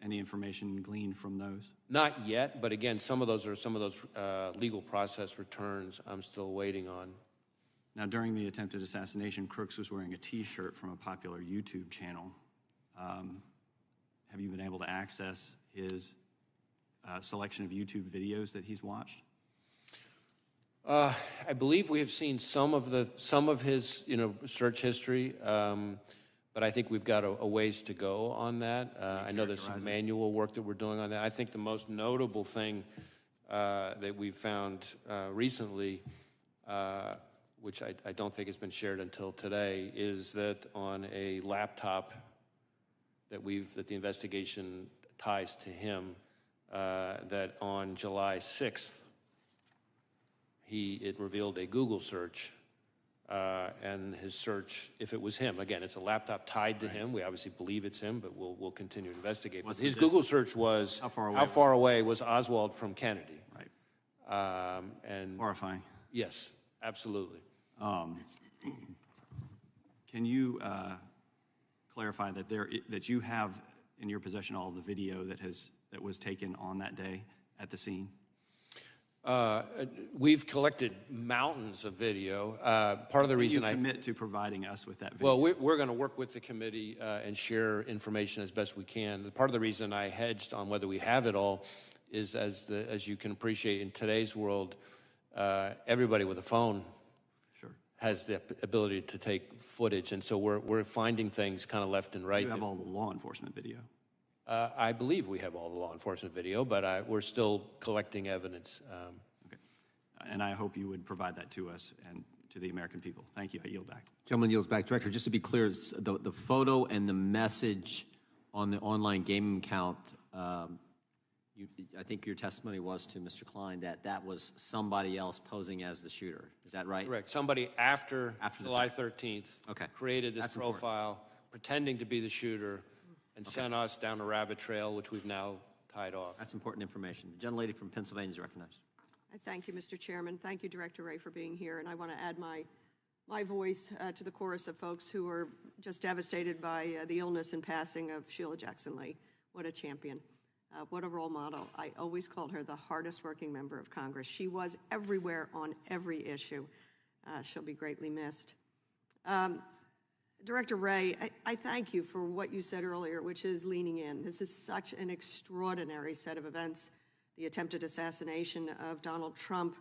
Any information gleaned from those? Not yet, but again, some of those legal process returns I'm still waiting on. Now, during the attempted assassination, Crooks was wearing a T-shirt from a popular YouTube channel. Have you been able to access his selection of YouTube videos that he's watched? I believe we have seen some of his search history, but I think we've got a ways to go on that. I know there's some manual work that we're doing on that. I think the most notable thing that we've found recently, which I don't think has been shared until today, is that on a laptop that the investigation ties to him, that on July 6th, it revealed a Google search, and his search, if it was him, again, it's a laptop tied to him. We obviously believe it's him, but we'll continue to investigate. But his Google search was, how far away was Oswald from Kennedy? Right. And Horrifying. yes, absolutely. Can you clarify that that you have in your possession all of the video that was taken on that day at the scene? We've collected mountains of video. Part of the reason you commit to providing us with that video? Well, we're going to work with the committee and share information as best we can. Part of the reason I hedged on whether we have it all is, as you can appreciate, in today's world, everybody with a phone has the ability to take footage, and so we're finding things kind of left and right. You have all the law enforcement video. I believe we have all the law enforcement video, but we're still collecting evidence. Okay. And I hope you would provide that to us and to the American people. Thank you. I yield back. Gentleman yields back. Director, just to be clear, the photo and the message on the online gaming account, I think your testimony was to Mr. Klein that was somebody else posing as the shooter. Is that right? Correct. Somebody after July 13th created this profile, pretending to be the shooter, and sent us down a rabbit trail, which we've now tied off. That's important information. The gentlelady from Pennsylvania is recognized. I thank you, Mr. Chairman. Thank you, Director Ray, for being here. And I want to add my voice to the chorus of folks who are just devastated by the illness and passing of Sheila Jackson Lee. What a champion. What a role model. I always called her the hardest working member of Congress. She was everywhere on every issue. She'll be greatly missed. Director Ray, I thank you for what you said earlier, which is leaning in. This is such an extraordinary set of events. The attempted assassination of Donald Trump,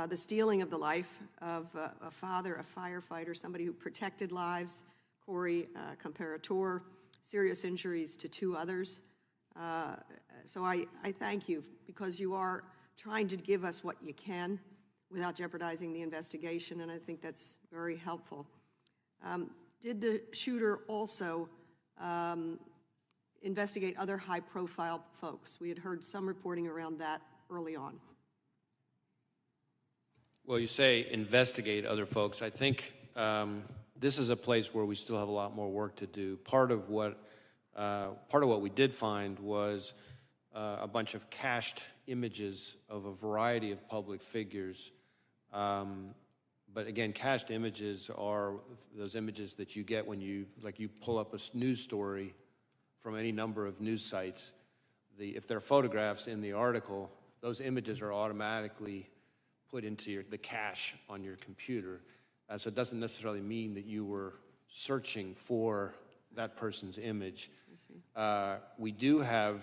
the stealing of the life of a father, a firefighter, somebody who protected lives, Corey Comparator, serious injuries to 2 others. So I thank you because you are trying to give us what you can without jeopardizing the investigation, and I think that's very helpful. Did the shooter also investigate other high-profile folks? We had heard some reporting around that early on. Well, you say investigate other folks. I think this is a place where we still have a lot more work to do. Part of what we did find was a bunch of cached images of a variety of public figures. But again, cached images are those images that you get when you pull up a news story from any number of news sites. If there are photographs in the article, those images are automatically put into the cache on your computer. So it doesn't necessarily mean that you were searching for that person's image. We do have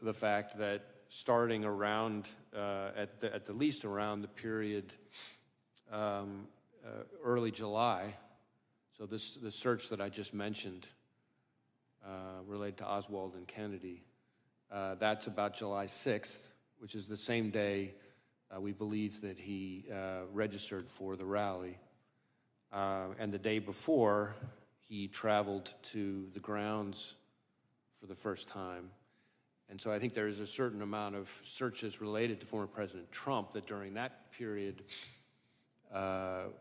the fact that starting around, at the least around the period early July, so the search that I just mentioned related to Oswald and Kennedy, that's about July 6th, which is the same day we believe that he registered for the rally. And the day before, he traveled to the grounds for the first time. And so I think there is a certain amount of searches related to former President Trump that during that period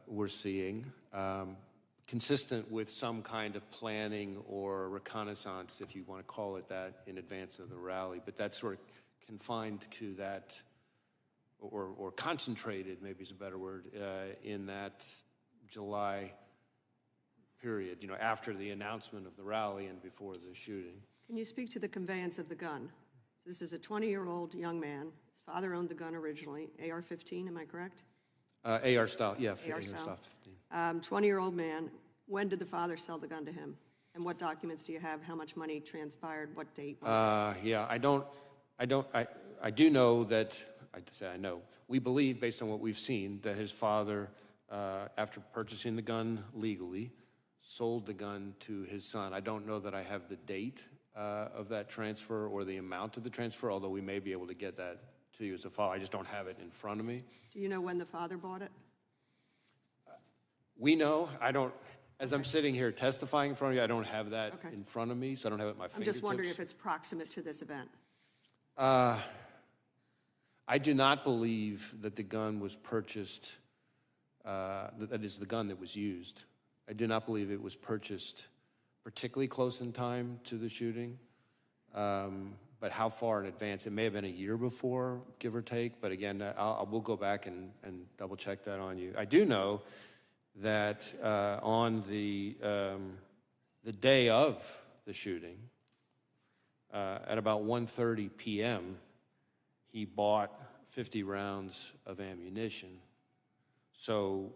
we're seeing, consistent with some kind of planning or reconnaissance, if you want to call it that, in advance of the rally. But that's sort of confined to that, or concentrated, maybe is a better word, in that July period, after the announcement of the rally and before the shooting. Can you speak to the conveyance of the gun? So this is a 20-year-old young man. His father owned the gun originally, AR-15, am I correct? AR style, yeah. AR style. 20-year-old man. When did the father sell the gun to him? And what documents do you have? How much money transpired? What date was it? Yeah, I do know that, I know, we believe, based on what we've seen, that his father, after purchasing the gun legally, sold the gun to his son. I don't know that I have the date of that transfer or the amount of the transfer, although we may be able to get that to you as a follow. I just don't have it in front of me. Do you know when the father bought it? We know. I don't, as I'm sitting here testifying in front of you, I don't have that in front of me, so I don't have it at my fingertips. I'm just wondering if it's proximate to this event. I do not believe that the gun was purchased, that is the gun that was used. I do not believe it was purchased particularly close in time to the shooting, but but how far in advance? It may have been a year before, give or take, but again, we'll go back and double check that on you. I do know that on the day of the shooting, at about 1:30 p.m., he bought 50 rounds of ammunition. So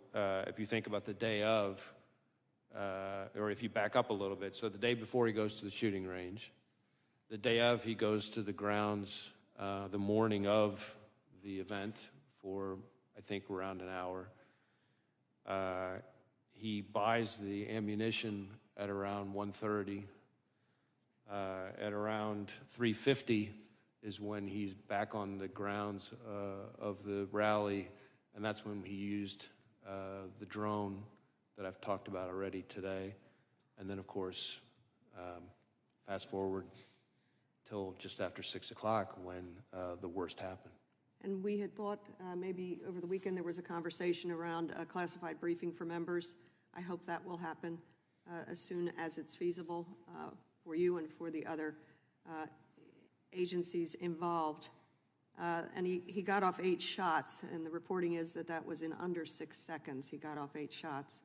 if you think about the day of, or if you back up a little bit, so the day before he goes to the shooting range, the day of he goes to the grounds the morning of the event for, I think, around an hour. He buys the ammunition at around 1:30. At around 3:50 is when he's back on the grounds of the rally, and that's when he used the drone that I've talked about already today. And then, of course, fast forward till just after 6 o'clock when the worst happened. And we had thought maybe over the weekend there was a conversation around a classified briefing for members. I hope that will happen as soon as it's feasible for you and for the other agencies involved. And he got off 8 shots, and the reporting is that that was in under 6 seconds. He got off 8 shots,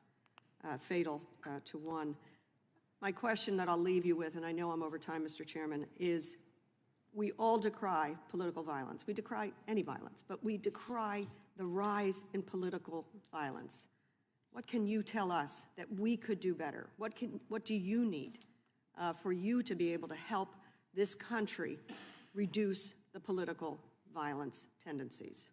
fatal to one. My question that I'll leave you with, and I know I'm over time, Mr. Chairman, is we all decry political violence. We decry any violence, but we decry the rise in political violence. What can you tell us that we could do better? What do you need for you to be able to help this country reduce the political violence tendencies?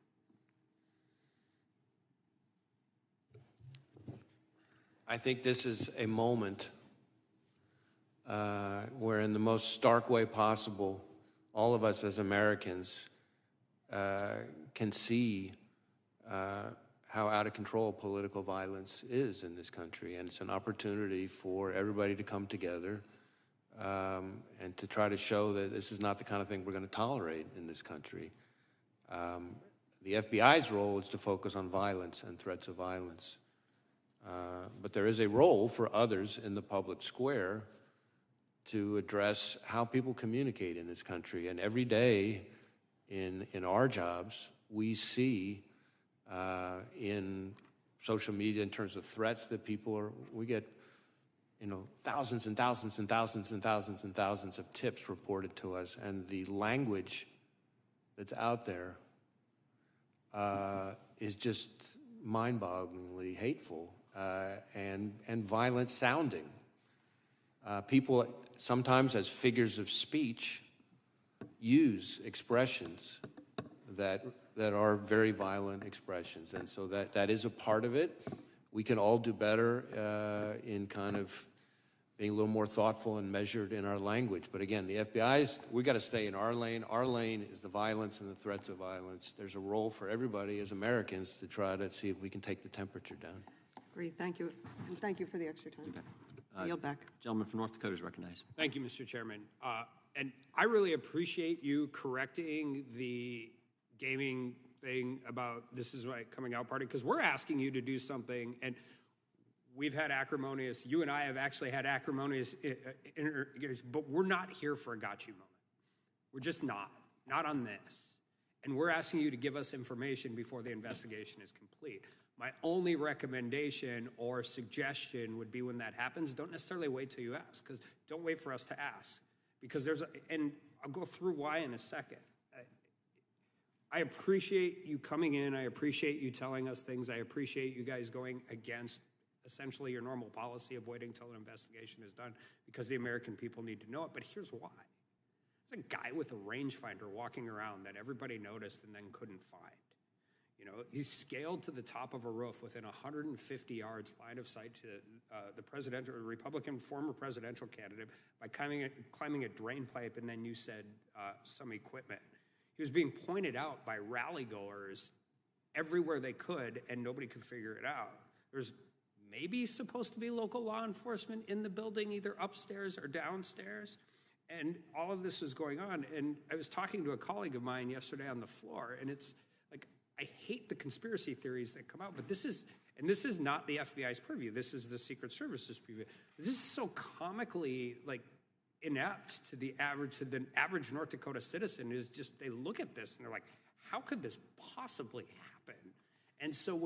I think this is a moment where, in the most stark way possible, all of us as Americans can see how out of control political violence is in this country. And it's an opportunity for everybody to come together and to try to show that this is not the kind of thing we're going to tolerate in this country. The FBI's role is to focus on violence and threats of violence. But there is a role for others in the public square to address how people communicate in this country. And every day in our jobs, we see in social media, in terms of threats that we get, thousands and thousands and thousands and thousands and thousands of tips reported to us, and the language that's out there is just mind-bogglingly hateful and violent sounding. People sometimes, as figures of speech, use expressions that are very violent expressions, and so that is a part of it. We can all do better in kind of being a little more thoughtful and measured in our language. But again, the FBI's, we got to stay in our lane. Our lane is the violence and the threats of violence. There's a role for everybody as Americans to try to see if we can take the temperature down. Great, thank you. And thank you for the extra time. I yield back. Gentleman from North Dakota is recognized. Thank you, Mr. Chairman. And I really appreciate you correcting the gaming thing about this is my coming out party, because we're asking you to do something, and we've had acrimonious, you and I have actually had acrimonious, but we're not here for a got you moment. We're just not on this. And we're asking you to give us information before the investigation is complete. My only recommendation or suggestion would be when that happens, don't necessarily wait till you ask, because don't wait for us to ask. Because and I'll go through why in a second. I appreciate you coming in. I appreciate you telling us things. I appreciate you guys going against essentially your normal policy of waiting until an investigation is done, because the American people need to know it. But here's why. There's a guy with a rangefinder walking around that everybody noticed and then couldn't find. He's scaled to the top of a roof within 150 yards line of sight to the Republican former presidential candidate by climbing a drain pipe, and then you said some equipment. He was being pointed out by rally goers everywhere they could, and nobody could figure it out. There's maybe supposed to be local law enforcement in the building, either upstairs or downstairs, and all of this is going on. And I was talking to a colleague of mine yesterday on the floor, and it's like, I hate the conspiracy theories that come out, but this is not the FBI's purview. This is the Secret Service's purview. This is so comically, inept to the average North Dakota citizen is just, they look at this and they're like, how could this possibly happen? And so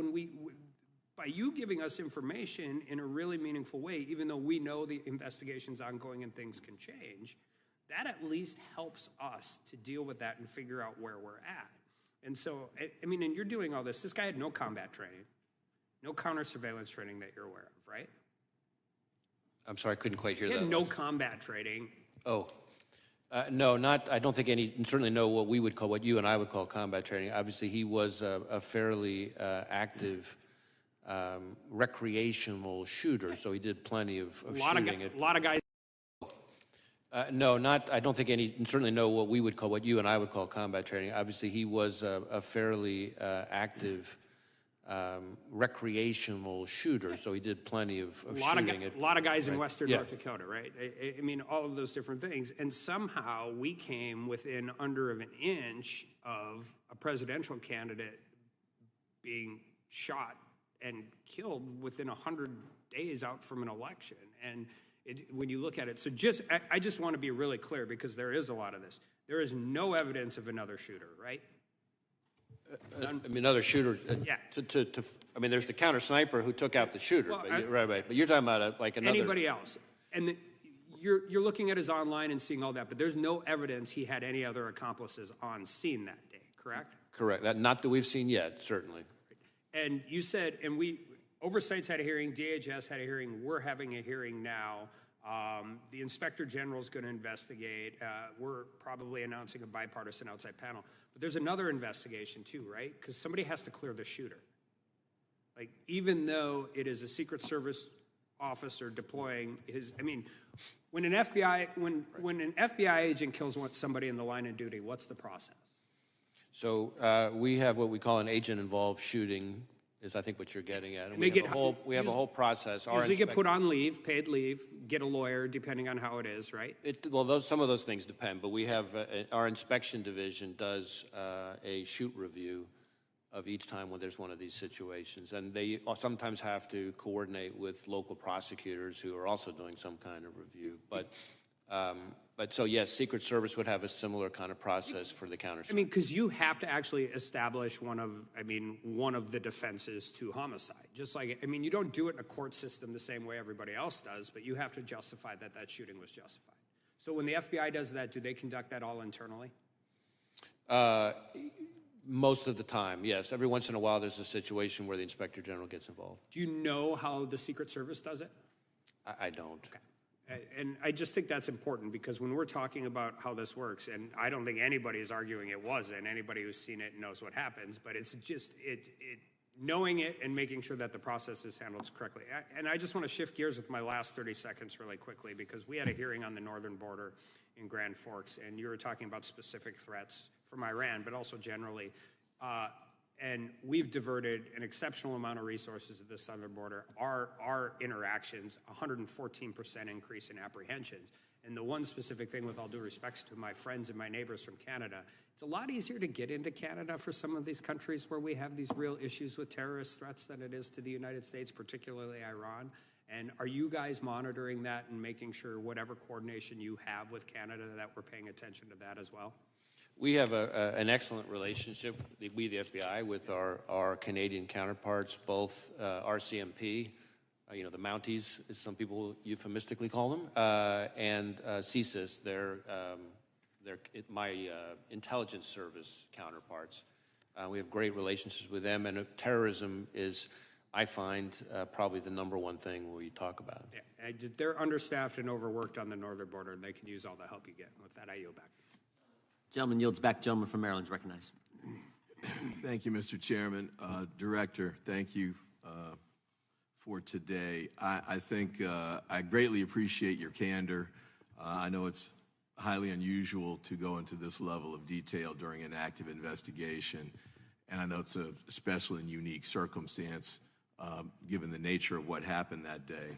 by you giving us information in a really meaningful way, even though we know the investigation's ongoing and things can change, that at least helps us to deal with that and figure out where we're at. And so, I mean, and you're doing all this. This guy had no combat training, no counter surveillance training that you're aware of, right? I'm sorry, I couldn't quite hear He that. had no combat training. Oh, no, I don't think any, certainly no what you and I would call combat training. Obviously, he was a fairly active recreational shooter, so he did plenty of shooting. A lot of guys. No, I don't think any, certainly no what you and I would call combat training. Obviously, he was a fairly active recreational shooter, so he did plenty of shooting. A lot of guys in Western North Dakota, right? I mean, all of those different things. And somehow we came within under of an inch of a presidential candidate being shot and killed within 100 days out from an election. And when you look at it, so I just want to be really clear, because there is a lot of this. There is no evidence of another shooter, right? I mean, another shooter. Yeah. I mean, there's the counter sniper who took out the shooter. Well, right. But you're talking about like another. Anybody else? And you're looking at his online and seeing all that, but there's no evidence he had any other accomplices on scene that day, correct? Correct. Not that we've seen yet, certainly. And you said, and Oversight's had a hearing, DHS had a hearing, we're having a hearing now. The Inspector General's going to investigate. We're probably announcing a bipartisan outside panel. But there's another investigation too, right? Because somebody has to clear the shooter. Like, even though it is a Secret Service officer deploying when an FBI agent kills somebody in the line of duty, what's the process? So we have what we call an agent-involved shooting, is I think what you're getting at. And we have a whole process. Usually get put on leave, paid leave, get a lawyer, depending on how it is, right? Some of those things depend, but we have, our inspection division does a shoot review of each time when there's one of these situations. And they sometimes have to coordinate with local prosecutors who are also doing some kind of review. But so yes, Secret Service would have a similar kind of process for the counter. I mean, because you have to actually establish one of the defenses to homicide. Just like, I mean, you don't do it in a court system the same way everybody else does, but you have to justify that shooting was justified. So when the FBI does that, do they conduct that all internally? Most of the time, yes. Every once in a while, there's a situation where the Inspector General gets involved. Do you know how the Secret Service does it? I don't. Okay. And I just think that's important, because when we're talking about how this works, and I don't think anybody is arguing it wasn't, anybody who's seen it knows what happens, but it's just knowing it and making sure that the process is handled correctly. And I just want to shift gears with my last 30 seconds really quickly, because we had a hearing on the northern border in Grand Forks, and you were talking about specific threats from Iran, but also generally. And we've diverted an exceptional amount of resources at the southern border. Our interactions, 114% increase in apprehensions. And the one specific thing, with all due respect to my friends and my neighbors from Canada, it's a lot easier to get into Canada for some of these countries where we have these real issues with terrorist threats than it is to the United States, particularly Iran. And are you guys monitoring that and making sure whatever coordination you have with Canada that we're paying attention to that as well? We have an excellent relationship, we the FBI, with our Canadian counterparts, both RCMP, the Mounties, as some people euphemistically call them, and CSIS, they're my intelligence service counterparts. We have great relationships with them, and terrorism is, I find, probably the #1 thing we talk about. Yeah, they're understaffed and overworked on the northern border, and they can use all the help you get. With that, I yield back. Gentleman yields back. Gentleman from Maryland is recognized. Thank you, Mr. Chairman. Director, thank you for today. I think I greatly appreciate your candor. I know it's highly unusual to go into this level of detail during an active investigation, and I know it's a special and unique circumstance given the nature of what happened that day.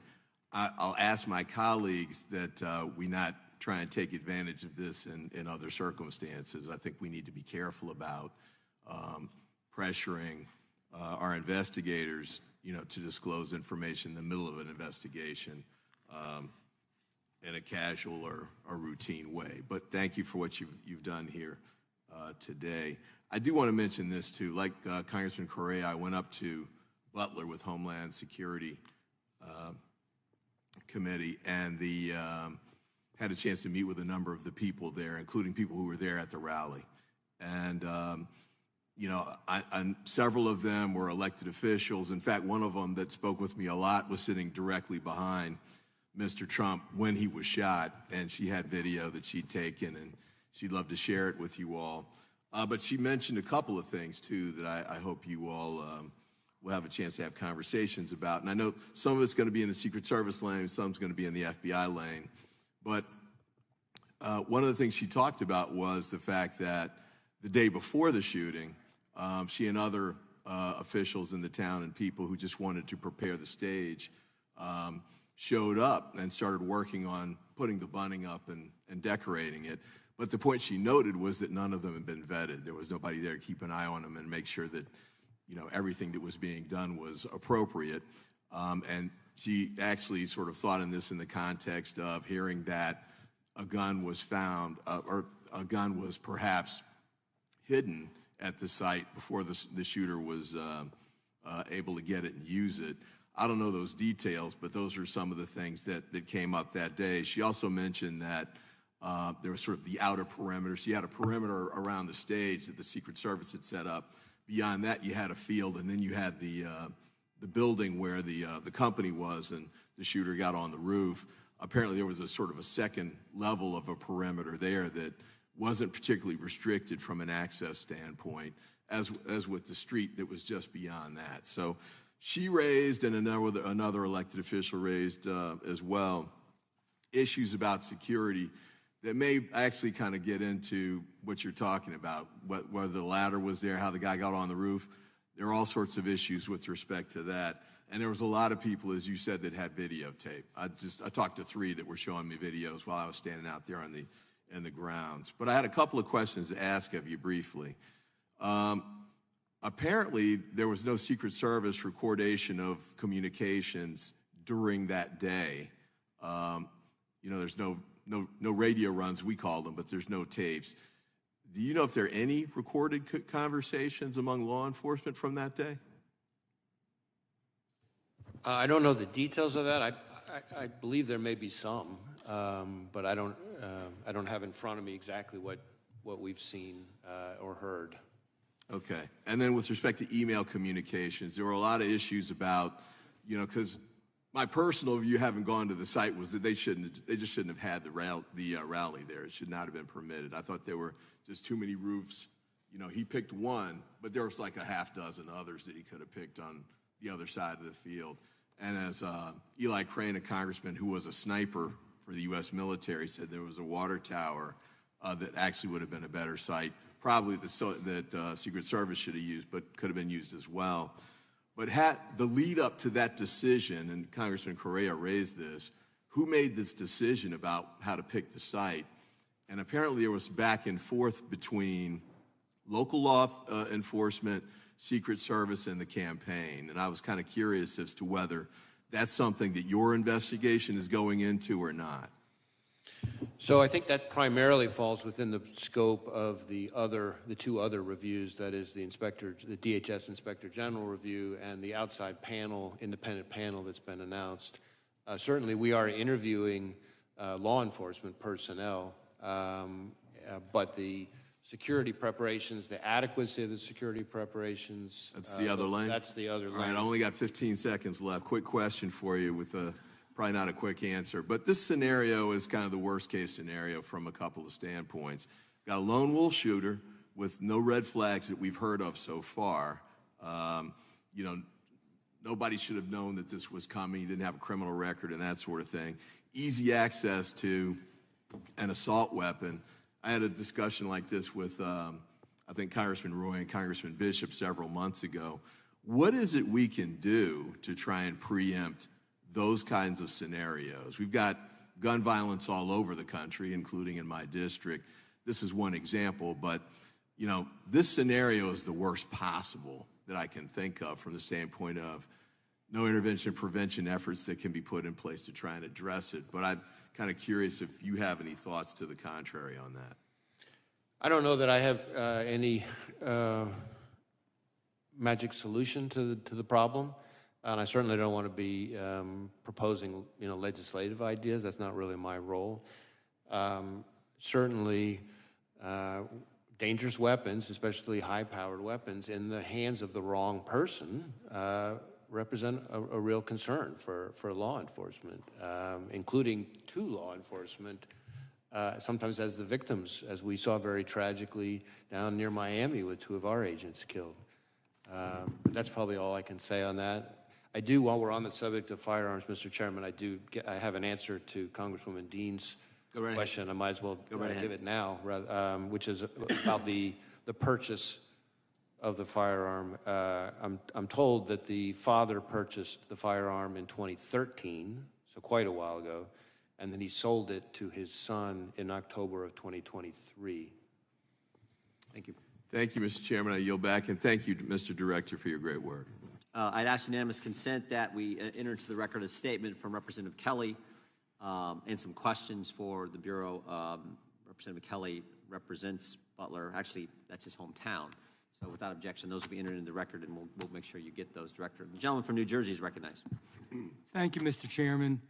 I'll ask my colleagues that we not try and take advantage of this in other circumstances. I think we need to be careful about pressuring our investigators, to disclose information in the middle of an investigation. in a casual or routine way. But thank you for what you've done here today. I do want to mention this too. Like Congressman Correa, I went up to Butler with Homeland Security Committee, and had a chance to meet with a number of the people there, including people who were there at the rally. And you know, several of them were elected officials. In fact, one of them that spoke with me a lot was sitting directly behind Mr. Trump when he was shot, and she had video that she'd taken, and she'd love to share it with you all. But she mentioned a couple of things, too, that I hope you all will have a chance to have conversations about. And I know some of it's going to be in the Secret Service lane, some's going to be in the FBI lane. But one of the things she talked about was the fact that the day before the shooting, she and other officials in the town and people who just wanted to prepare the stage showed up and started working on putting the bunting up and decorating it. But the point she noted was that none of them had been vetted. There was nobody there to keep an eye on them and make sure that, you know, everything that was being done was appropriate. And she actually sort of thought in this in the context of hearing that a gun was found, or a gun was perhaps hidden at the site before the shooter was able to get it and use it. I don't know those details, but those are some of the things that came up that day. She also mentioned that there was sort of the outer perimeter. She had a perimeter around the stage that the Secret Service had set up. Beyond that, you had a field, and then you had the building where the company was, and the shooter got on the roof. Apparently, there was a sort of a second level of a perimeter there that wasn't particularly restricted from an access standpoint, as with the street that was just beyond that. So she raised, and another elected official raised as well, issues about security that may actually kind of get into what you're talking about, whether the ladder was there, how the guy got on the roof. There are all sorts of issues with respect to that. And there was a lot of people, as you said, that had videotape. I talked to 3 that were showing me videos while I was standing out there in the grounds. But I had a couple of questions to ask of you briefly. Apparently, there was no Secret Service recordation of communications during that day. You know, there's no radio runs, we call them, but there's no tapes. Do you know if there are any recorded conversations among law enforcement from that day? I don't know the details of that. I believe there may be some, but I don't have in front of me exactly what we've seen or heard. Okay. And then with respect to email communications, there were a lot of issues about, you know, because my personal view, having gone to the site, was that they just shouldn't have had the rally there. It should not have been permitted. I thought there were just too many roofs. You know, he picked one, but there was like a half dozen others that he could have picked on the other side of the field. And as Eli Crane, a congressman who was a sniper for the U.S. military, said, there was a water tower that actually would have been a better site, probably that Secret Service should have used, but could have been used as well. But had the lead up to that decision, and Congressman Correa raised this, who made this decision about how to pick the site? And apparently there was back and forth between local law enforcement, Secret Service, and the campaign. And I was kind of curious as to whether that's something that your investigation is going into or not. So I think that primarily falls within the scope of the 2 other reviews, that is the DHS Inspector General review and the outside panel, independent panel that's been announced. Certainly we are interviewing law enforcement personnel, but the security preparations, the adequacy of the security preparations. That's the other lane? That's the other lane. All right, I only got 15 seconds left. Quick question for you with probably not a quick answer, but this scenario is kind of the worst case scenario from a couple of standpoints. Got a lone wolf shooter with no red flags that we've heard of so far. You know, nobody should have known that this was coming. He didn't have a criminal record and that sort of thing. Easy access to an assault weapon. I had a discussion like this with, I think, Congressman Roy and Congressman Bishop several months ago. What is it we can do to try and preempt those kinds of scenarios? We've got gun violence all over the country, including in my district. This is one example, but you know, this scenario is the worst possible that I can think of from the standpoint of no intervention prevention efforts that can be put in place to try and address it. But I'm kind of curious if you have any thoughts to the contrary on that. I don't know that I have any magic solution to the problem, and I certainly don't want to be proposing, legislative ideas. That's not really my role. Certainly, dangerous weapons, especially high-powered weapons, in the hands of the wrong person represent a real concern for law enforcement, including to law enforcement, sometimes as the victims, as we saw very tragically down near Miami with 2 of our agents killed. But that's probably all I can say on that. I do, while we're on the subject of firearms, Mr. Chairman, I have an answer to Congresswoman Dean's question. I might as well give it now, which is about the purchase of the firearm. I'm told that the father purchased the firearm in 2013, so quite a while ago, and then he sold it to his son in October of 2023. Thank you. Thank you, Mr. Chairman. I yield back, and thank you, Mr. Director, for your great work. I'd ask unanimous consent that we enter into the record a statement from Representative Kelly and some questions for the Bureau. Representative Kelly represents Butler. Actually, that's his hometown. So without objection, those will be entered into the record, and we'll make sure you get those, Director. The gentleman from New Jersey is recognized. Thank you, Mr. Chairman.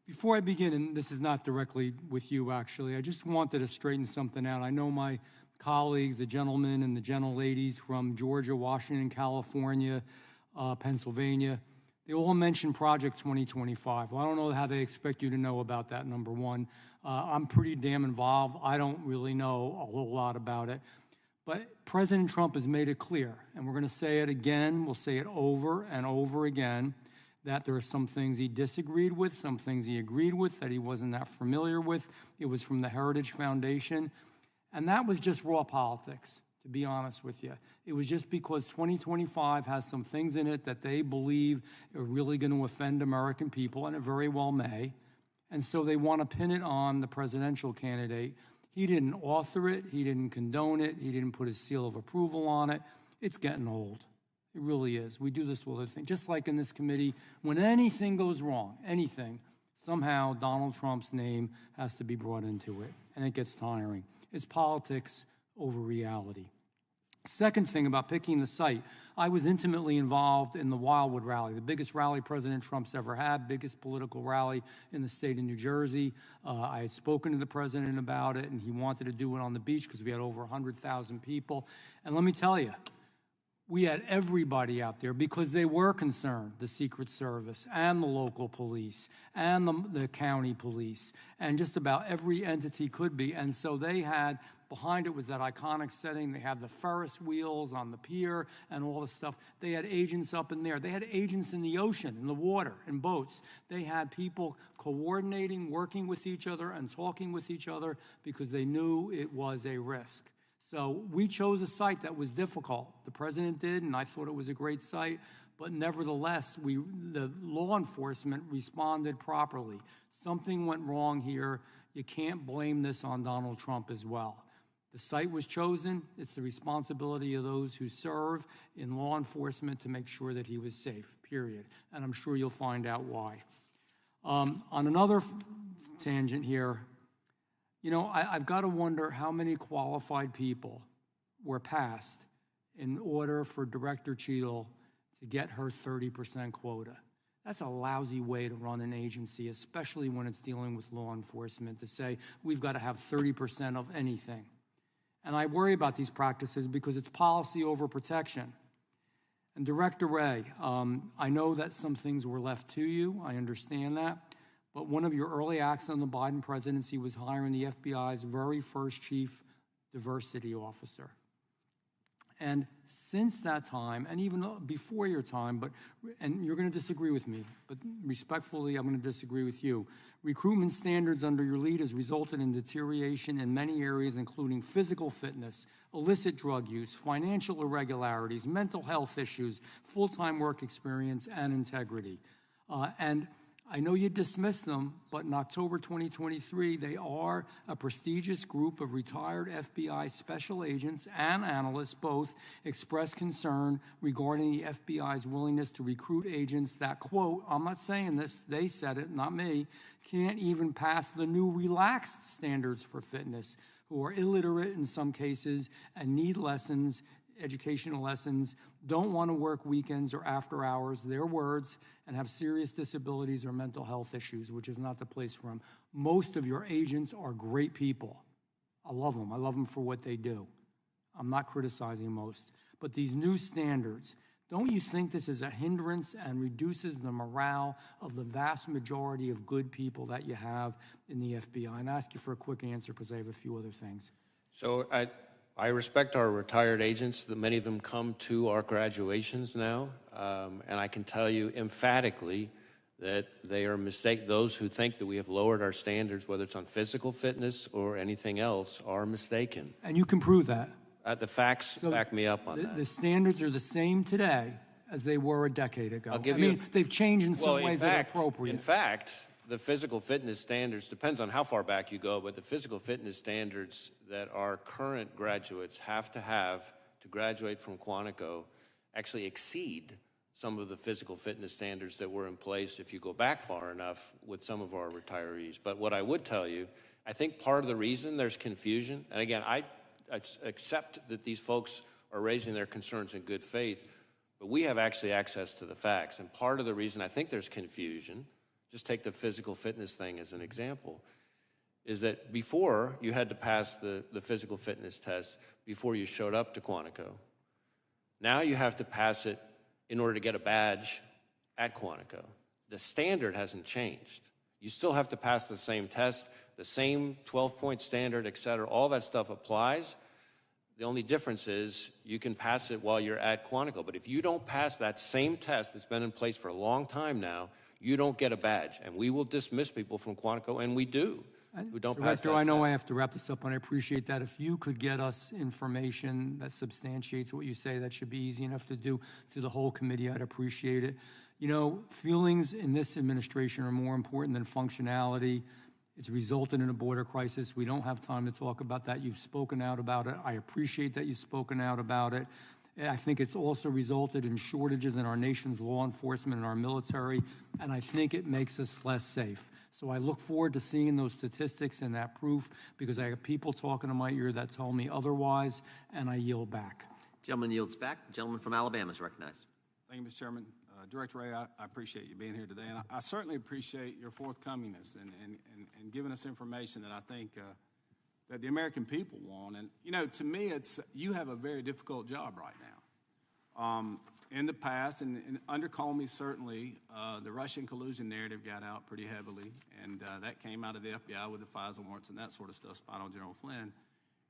Before I begin, and this is not directly with you, actually, I just wanted to straighten something out. I know my colleagues, the gentlemen and the gentleladies from Georgia, Washington, California, Pennsylvania, they all mentioned Project 2025. Well, I don't know how they expect you to know about that, number one. I'm pretty damn involved. I don't really know a whole lot about it. But President Trump has made it clear, and we're going to say it again, we'll say it over and over again, that there are some things he disagreed with, some things he agreed with that he wasn't that familiar with. It was from the Heritage Foundation. And that was just raw politics, to be honest with you. It was just because 2025 has some things in it that they believe are really going to offend American people, and it very well may. And so they want to pin it on the presidential candidate. He didn't author it. He didn't condone it. He didn't put his seal of approval on it. It's getting old. It really is. We do this with other things. Just like in this committee, when anything goes wrong, anything, somehow Donald Trump's name has to be brought into it, and it gets tiring. It's politics over reality. Second thing about picking the site, I was intimately involved in the Wildwood rally, the biggest rally President Trump's ever had, biggest political rally in the state of New Jersey. I had spoken to the president about it, and he wanted to do it on the beach because we had over 100,000 people. And let me tell you, we had everybody out there because they were concerned, the Secret Service and the local police and the county police, and just about every entity could be. And so they had, behind it was that iconic setting. They had the Ferris wheels on the pier and all the stuff. They had agents up in there. They had agents in the ocean, in the water, in boats. They had people coordinating, working with each other and talking with each other because they knew it was a risk. So we chose a site that was difficult. The president did, and I thought it was a great site. But nevertheless, the law enforcement responded properly. Something went wrong here. You can't blame this on Donald Trump as well. The site was chosen. It's the responsibility of those who serve in law enforcement to make sure that he was safe, period. And I'm sure you'll find out why. On another tangent here, you know, I've got to wonder how many qualified people were passed in order for Director Cheatle to get her 30% quota. That's a lousy way to run an agency, especially when it's dealing with law enforcement, to say we've got to have 30% of anything. And I worry about these practices because it's policy over protection. And Director Wray, I know that some things were left to you. I understand that. But one of your early acts on the Biden presidency was hiring the FBI's very first chief diversity officer. And since that time, and even before your time, and you're going to disagree with me, but respectfully, I'm going to disagree with you. Recruitment standards under your lead has resulted in deterioration in many areas, including physical fitness, illicit drug use, financial irregularities, mental health issues, full-time work experience, and integrity. And I know you dismissed them, but in October 2023, they are a prestigious group of retired FBI special agents and analysts both expressed concern regarding the FBI's willingness to recruit agents that, quote, I'm not saying this, they said it, not me, can't even pass the new relaxed standards for fitness, who are illiterate in some cases and need lessons, educational lessons, don't want to work weekends or after hours, their words, and have serious disabilities or mental health issues, which is not the place for them. Most of your agents are great people. I love them. I love them for what they do. I'm not criticizing most. But these new standards, don't you think this is a hindrance and reduces the morale of the vast majority of good people that you have in the FBI? And I ask you for a quick answer because I have a few other things. So I respect our retired agents, that many of them come to our graduations now, and I can tell you emphatically that they are those who think that we have lowered our standards, whether it's on physical fitness or anything else, are mistaken. And you can prove that. The facts back me up on that. The standards are the same today as they were a decade ago. I'll give you they've changed in some ways that are appropriate. In fact, the physical fitness standards, depends on how far back you go, but the physical fitness standards that our current graduates have to graduate from Quantico actually exceed some of the physical fitness standards that were in place if you go back far enough with some of our retirees. But what I would tell you, I think part of the reason there's confusion, and again, I accept that these folks are raising their concerns in good faith, but we have actually access to the facts. And part of the reason I think there's confusion, just take the physical fitness thing as an example, is that before you had to pass the physical fitness test before you showed up to Quantico. Now you have to pass it in order to get a badge at Quantico. The standard hasn't changed. You still have to pass the same test, the same 12-point standard, et cetera. All that stuff applies. The only difference is you can pass it while you're at Quantico. But if you don't pass that same test that's been in place for a long time now, you don't get a badge. And we will dismiss people from Quantico, and we do, who don't pass that Director, I know test. I have to wrap this up, and I appreciate that. If you could get us information that substantiates what you say, that should be easy enough to do to the whole committee, I'd appreciate it. You know, feelings in this administration are more important than functionality. It's resulted in a border crisis. We don't have time to talk about that. You've spoken out about it. I appreciate that you've spoken out about it. I think it's also resulted in shortages in our nation's law enforcement and our military, and I think it makes us less safe. So I look forward to seeing those statistics and that proof, because I have people talking to my ear that tell me otherwise, and I yield back. Gentleman yields back. The gentleman from Alabama is recognized. Thank you, Mr. Chairman. Director Ray, I appreciate you being here today, and I certainly appreciate your forthcomingness and giving us information that I think that the American people want. And, you know, to me, you have a very difficult job right now. In the past, and under Comey, certainly, the Russian collusion narrative got out pretty heavily, and that came out of the FBI with the FISA warrants and that sort of stuff, spying on General Flynn.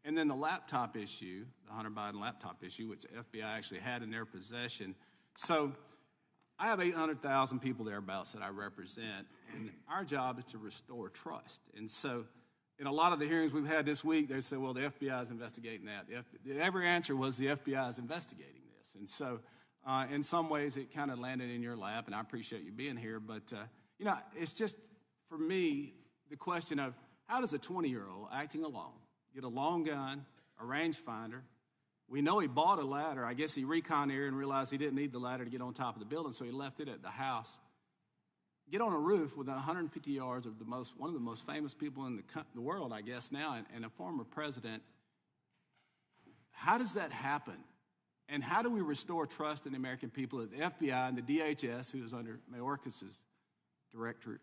And then the laptop issue, the Hunter Biden laptop issue, which the FBI actually had in their possession. So I have 800,000 people thereabouts that I represent, and our job is to restore trust. And so in a lot of the hearings we've had this week, they say, well, the FBI is investigating that. Every answer was the FBI is investigating this. And so in some ways it kind of landed in your lap, and I appreciate you being here. But, you know, it's just, for me, the question of how does a 20-year-old acting alone get a long gun, a rangefinder? We know he bought a ladder. I guess he reconned here and realized he didn't need the ladder to get on top of the building, so he left it at the house. Get on a roof within 150 yards of one of the most famous people in the world, I guess now, and a former president. How does that happen? And how do we restore trust in the American people that the FBI and the DHS, who is under Mayorkas's directorate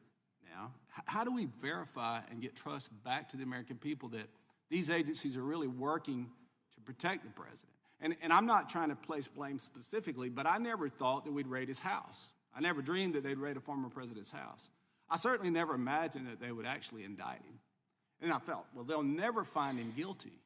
now, how do we verify and get trust back to the American people that these agencies are really working to protect the president? And I'm not trying to place blame specifically, but I never thought that we'd raid his house. I never dreamed that they'd raid a former president's house. I certainly never imagined that they would actually indict him. And I felt, well, they'll never find him guilty.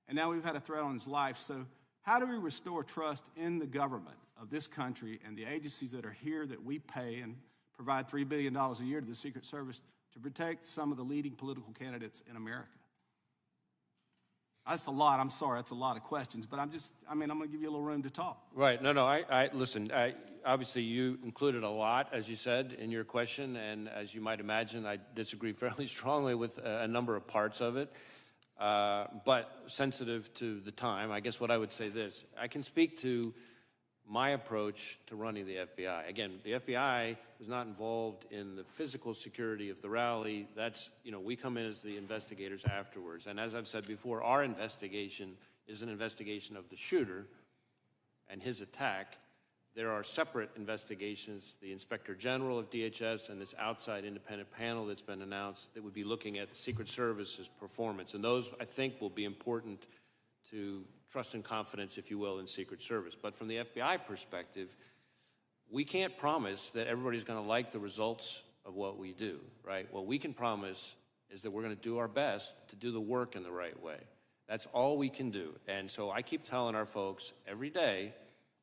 And now we've had a threat on his life. So how do we restore trust in the government of this country and the agencies that are here that we pay and provide $3 billion a year to the Secret Service to protect some of the leading political candidates in America? That's a lot. I'm sorry. That's a lot of questions. But I'm going to give you a little room to talk. Right. No, listen, obviously you included a lot, as you said, in your question. And as you might imagine, I disagree fairly strongly with a number of parts of it. But sensitive to the time, I guess what I would say this. I can speak to my approach to running the FBI. Again, the FBI was not involved in the physical security of the rally. That's, we come in as the investigators afterwards. And as I've said before, our investigation is an investigation of the shooter and his attack. There are separate investigations, the Inspector General of DHS and this outside independent panel that's been announced that would be looking at the Secret Service's performance. And those, I think, will be important to trust and confidence, if you will, in Secret Service. But from the FBI perspective, we can't promise that everybody's going to like the results of what we do, right? What we can promise is that we're going to do our best to do the work in the right way. That's all we can do. And so I keep telling our folks every day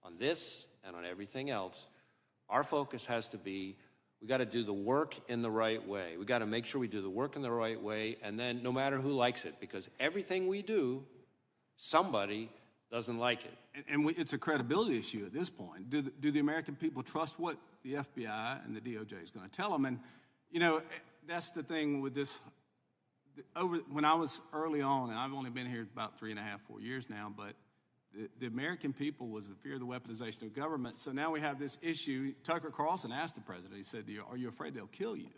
on this and on everything else, our focus has to be, we got to do the work in the right way. We got to make sure we do the work in the right way, and then no matter who likes it, because everything we do, somebody doesn't like it. And it's a credibility issue at this point. Do the American people trust what the FBI and the DOJ is going to tell them? And, that's the thing with this. When I was early on, and I've only been here about 3.5, 4 years now, but the American people was the fear of the weaponization of government. So now we have this issue. Tucker Carlson asked the president, he said, are you afraid they'll kill you?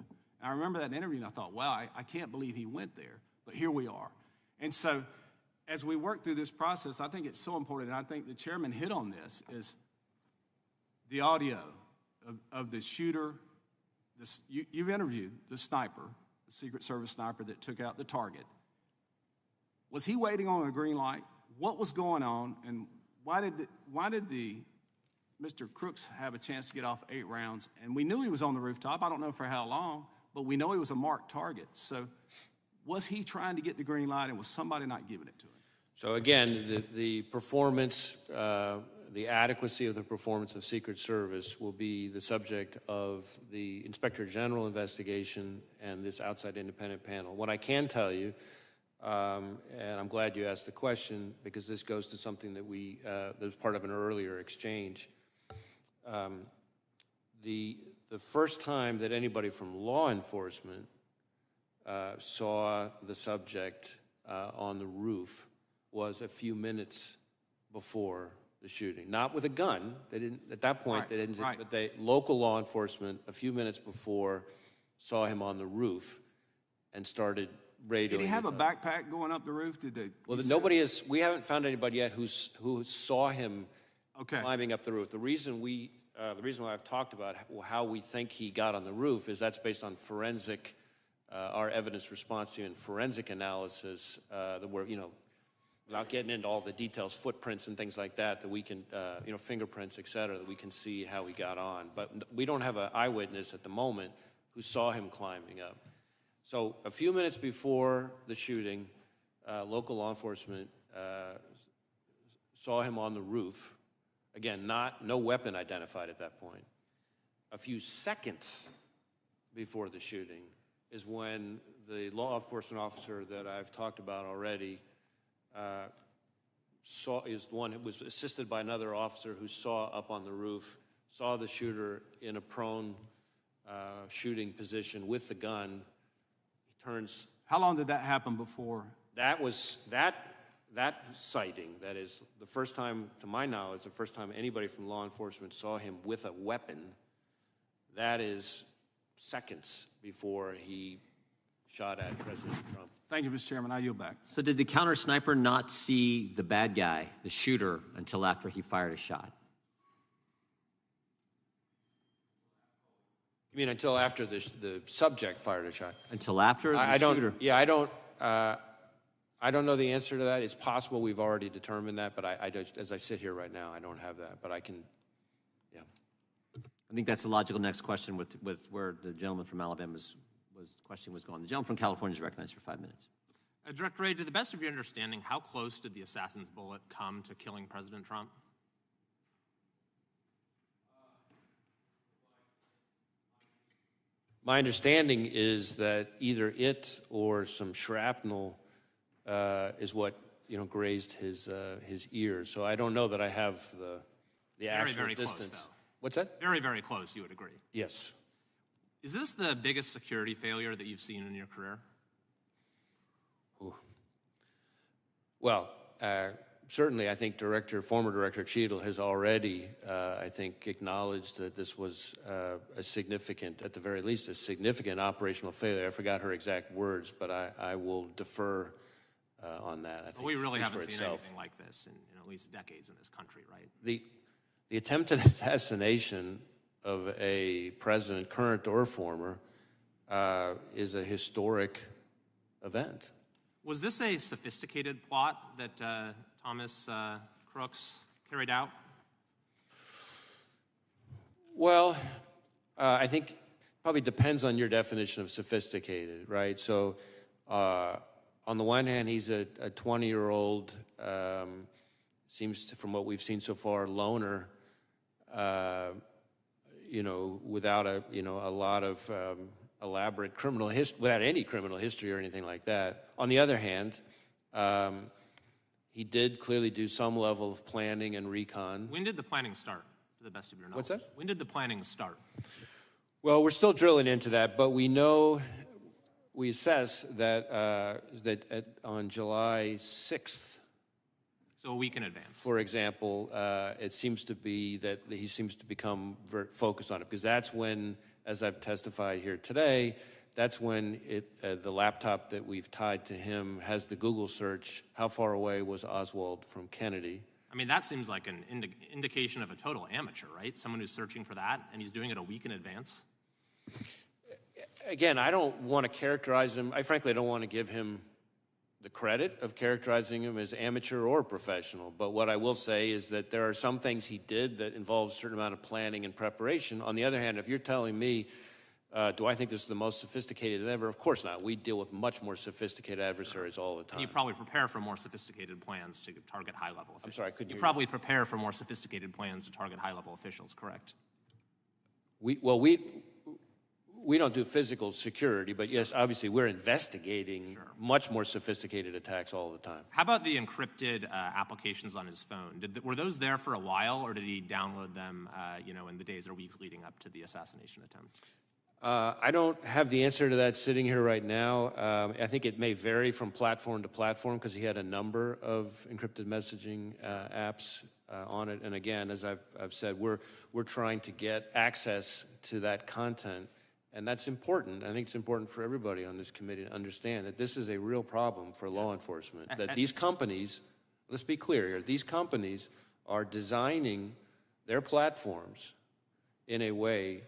And I remember that interview, and I thought, wow, I can't believe he went there. But here we are. And so as we work through this process, I think it's so important, and I think the chairman hit on this, is the audio of the shooter. You've interviewed the sniper, the Secret Service sniper that took out the target. Was he waiting on a green light? What was going on, and why did Mr. Crooks have a chance to get off 8 rounds? And we knew he was on the rooftop. I don't know for how long, but we know he was a marked target. So was he trying to get the green light, and was somebody not giving it to him? So again, the performance, the adequacy of the performance of Secret Service will be the subject of the Inspector General investigation and this outside independent panel. What I can tell you, and I'm glad you asked the question, because this goes to something that that was part of an earlier exchange. The first time that anybody from law enforcement saw the subject on the roof was a few minutes before the shooting. Not with a gun. They didn't, at that point, right, they didn't, right. But local law enforcement, a few minutes before, saw him on the roof and started radioing. Did he have a backpack going up the roof? Well, we haven't found anybody yet who saw him climbing up the roof. The reason why I've talked about how we think he got on the roof is that's based on forensic, our evidence response team and forensic analysis, without getting into all the details, footprints and things like that we can, fingerprints, et cetera, that we can see how he got on. But we don't have an eyewitness at the moment who saw him climbing up. So a few minutes before the shooting, local law enforcement saw him on the roof. Again, no weapon identified at that point. A few seconds before the shooting is when the law enforcement officer that I've talked about already is the one who was assisted by another officer who saw up on the roof, saw the shooter in a prone shooting position with the gun. He turns. How long did that happen before? That sighting, that is the first time, to my knowledge, the first time anybody from law enforcement saw him with a weapon. That is seconds before he shot at President Trump. Thank you, Mr. Chairman. I yield back. So did the counter sniper not see the bad guy, the shooter, until after he fired a shot? You mean until after the subject fired a shot? Until after the shooter? Yeah, I don't know the answer to that. It's possible we've already determined that, but I just, as I sit here right now, I don't have that. But I can, yeah. I think that's the logical next question with where the gentleman from Alabama's question was going. The gentleman from California is recognized for 5 minutes. Director Wray, to the best of your understanding, how close did the assassin's bullet come to killing President Trump? My understanding is that either it or some shrapnel is what grazed his ear. So I don't know that I have the actual very distance. close, though. What's that? Very, very close, you would agree. Yes. Is this the biggest security failure that you've seen in your career? Ooh. Well, certainly I think former Director Cheatle has already, I think, acknowledged that this was a significant, at the very least, a significant operational failure. I forgot her exact words, but I will defer on that. I think we really haven't seen itself. anything like this in at least decades in this country, right? The attempted assassination of a president, current or former, is a historic event. Was this a sophisticated plot that Thomas Crooks carried out? Well, I think probably depends on your definition of sophisticated, right? So on the one hand, he's a 20-year-old, seems to, from what we've seen so far, loner, without a lot of elaborate criminal history, without any criminal history or anything like that. On the other hand, he did clearly do some level of planning and recon. When did the planning start, to the best of your knowledge? What's that? When did the planning start? Well, we're still drilling into that, but we assess that on July 6th, so a week in advance. for example, it seems to be that he seems to become very focused on it, because that's when, as I've testified here today, that's when the laptop that we've tied to him has the Google search, how far away was Oswald from Kennedy? I mean, that seems like an indication of a total amateur, right? Someone who's searching for that, and he's doing it a week in advance. Again, I don't want to characterize him. I frankly don't want to give him the credit of characterizing him as amateur or professional. But what I will say is that there are some things he did that involve a certain amount of planning and preparation. On the other hand, if you're telling me, do I think this is the most sophisticated ever? Of course not. We deal with much more sophisticated adversaries all the time. And you probably prepare for more sophisticated plans to target high-level officials. I'm sorry, I couldn't hear you. Probably prepare for more sophisticated plans to target high-level officials, correct? We don't do physical security, but yes, obviously we're investigating much more sophisticated attacks all the time. How about the encrypted applications on his phone? Were those there for a while, or did he download them, in the days or weeks leading up to the assassination attempt? I don't have the answer to that sitting here right now. I think it may vary from platform to platform because he had a number of encrypted messaging apps on it. And again, as I've said, we're trying to get access to that content. And that's important. I think it's important for everybody on this committee to understand that this is a real problem for law enforcement. That these companies, let's be clear here, these companies are designing their platforms in a way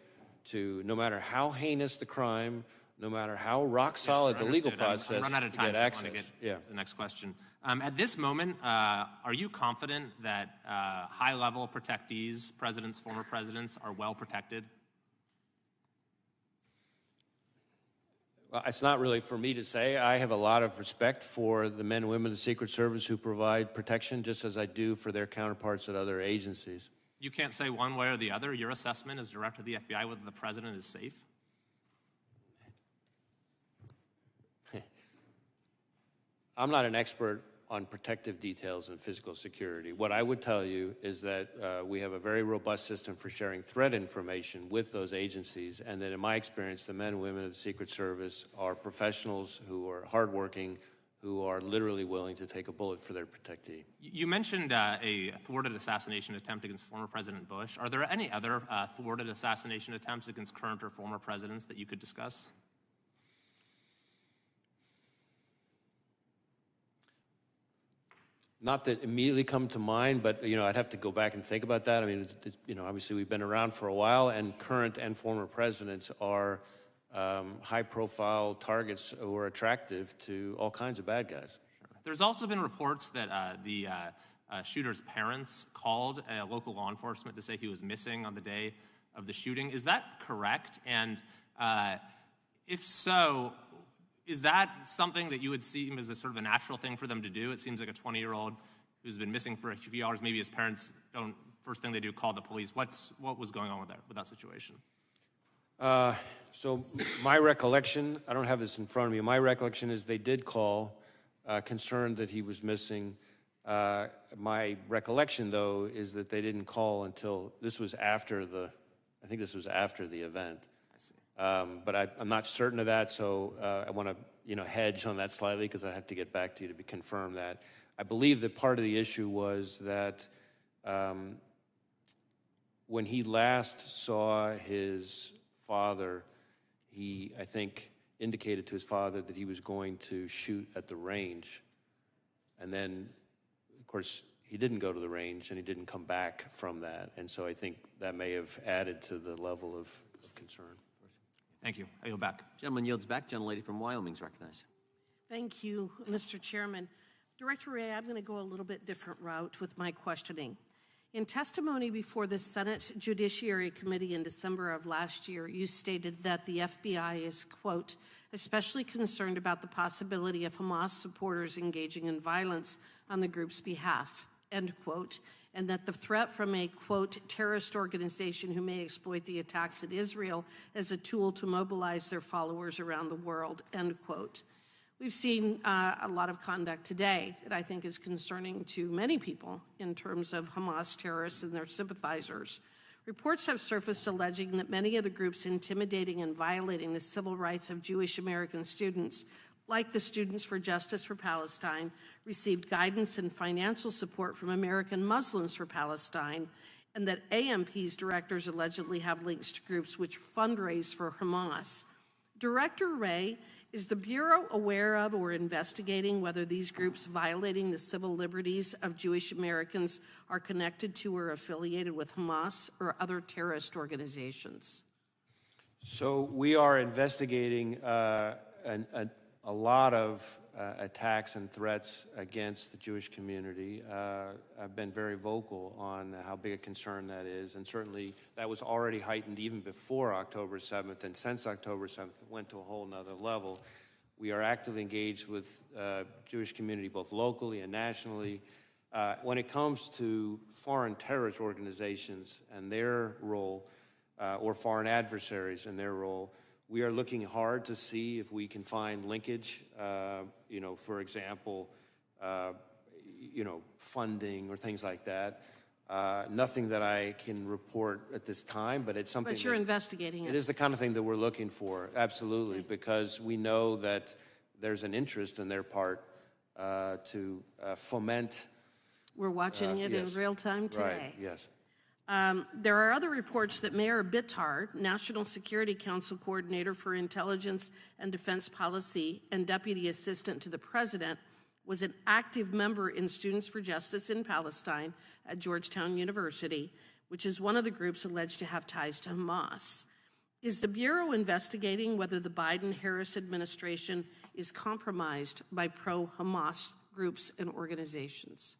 to, no matter how heinous the crime, no matter how rock solid the legal process, I'm run out of time, to get so access. I want to get the next question. At this moment, are you confident that high-level protectees, presidents, former presidents, are well protected? Well, it's not really for me to say. I have a lot of respect for the men and women of the Secret Service who provide protection, just as I do for their counterparts at other agencies. You can't say one way or the other. Your assessment as director of the FBI whether the president is safe? I'm not an expert on protective details and physical security. What I would tell you is that we have a very robust system for sharing threat information with those agencies, and that in my experience, the men and women of the Secret Service are professionals who are hardworking, who are literally willing to take a bullet for their protectee. You mentioned a thwarted assassination attempt against former President Bush. Are there any other thwarted assassination attempts against current or former presidents that you could discuss? Not that immediately come to mind, but I'd have to go back and think about that. I mean, obviously we've been around for a while, and current and former presidents are high-profile targets who are attractive to all kinds of bad guys. Sure. There's also been reports that the shooter's parents called local law enforcement to say he was missing on the day of the shooting. Is that correct? And if so, is that something that you would see as a sort of a natural thing for them to do? It seems like a 20-year-old who's been missing for a few hours. Maybe his parents don't, first thing they do, call the police. What was going on with that situation? So my recollection, I don't have this in front of me, my recollection is they did call concerned that he was missing. My recollection, though, is that they didn't call until this was after I think this was after the event. I see. But I'm not certain of that, so I want to, hedge on that slightly because I have to get back to you to confirm that. I believe that part of the issue was that when he last saw his father, he, I think, indicated to his father that he was going to shoot at the range. And then, of course, he didn't go to the range and he didn't come back from that. And so I think that may have added to the level of concern. Thank you. I yield back. Gentleman yields back. Gentlelady from Wyoming is recognized. Thank you, Mr. Chairman. Director Wray, I'm going to go a little bit different route with my questioning. In testimony before the Senate Judiciary Committee in December of last year, you stated that the FBI is, quote, especially concerned about the possibility of Hamas supporters engaging in violence on the group's behalf, end quote, and that the threat from a, quote, terrorist organization who may exploit the attacks at Israel as a tool to mobilize their followers around the world, end quote. We've seen a lot of conduct today that I think is concerning to many people in terms of Hamas terrorists and their sympathizers. Reports have surfaced alleging that many of the groups intimidating and violating the civil rights of Jewish American students, like the Students for Justice for Palestine, received guidance and financial support from American Muslims for Palestine, and that AMP's directors allegedly have links to groups which fundraise for Hamas. Director Wray, is the Bureau aware of or investigating whether these groups violating the civil liberties of Jewish Americans are connected to or affiliated with Hamas or other terrorist organizations? So we are investigating a lot of attacks and threats against the Jewish community. I've been very vocal on how big a concern that is, and certainly that was already heightened even before October 7th, and since October 7th, it went to a whole nother level. We are actively engaged with Jewish community, both locally and nationally. When it comes to foreign terrorist organizations and their role, or foreign adversaries and their role, we are looking hard to see if we can find linkage, for example, funding or things like that. Nothing that I can report at this time, but it's something. But you're investigating it. It is the kind of thing that we're looking for, absolutely, because we know that there's an interest in their part to foment. We're watching it yes. in real time today. Right, yes. There are other reports that Mayor Bitar, National Security Council Coordinator for Intelligence and Defense Policy and Deputy Assistant to the President, was an active member in Students for Justice in Palestine at Georgetown University, which is one of the groups alleged to have ties to Hamas. Is the Bureau investigating whether the Biden-Harris administration is compromised by pro-Hamas groups and organizations?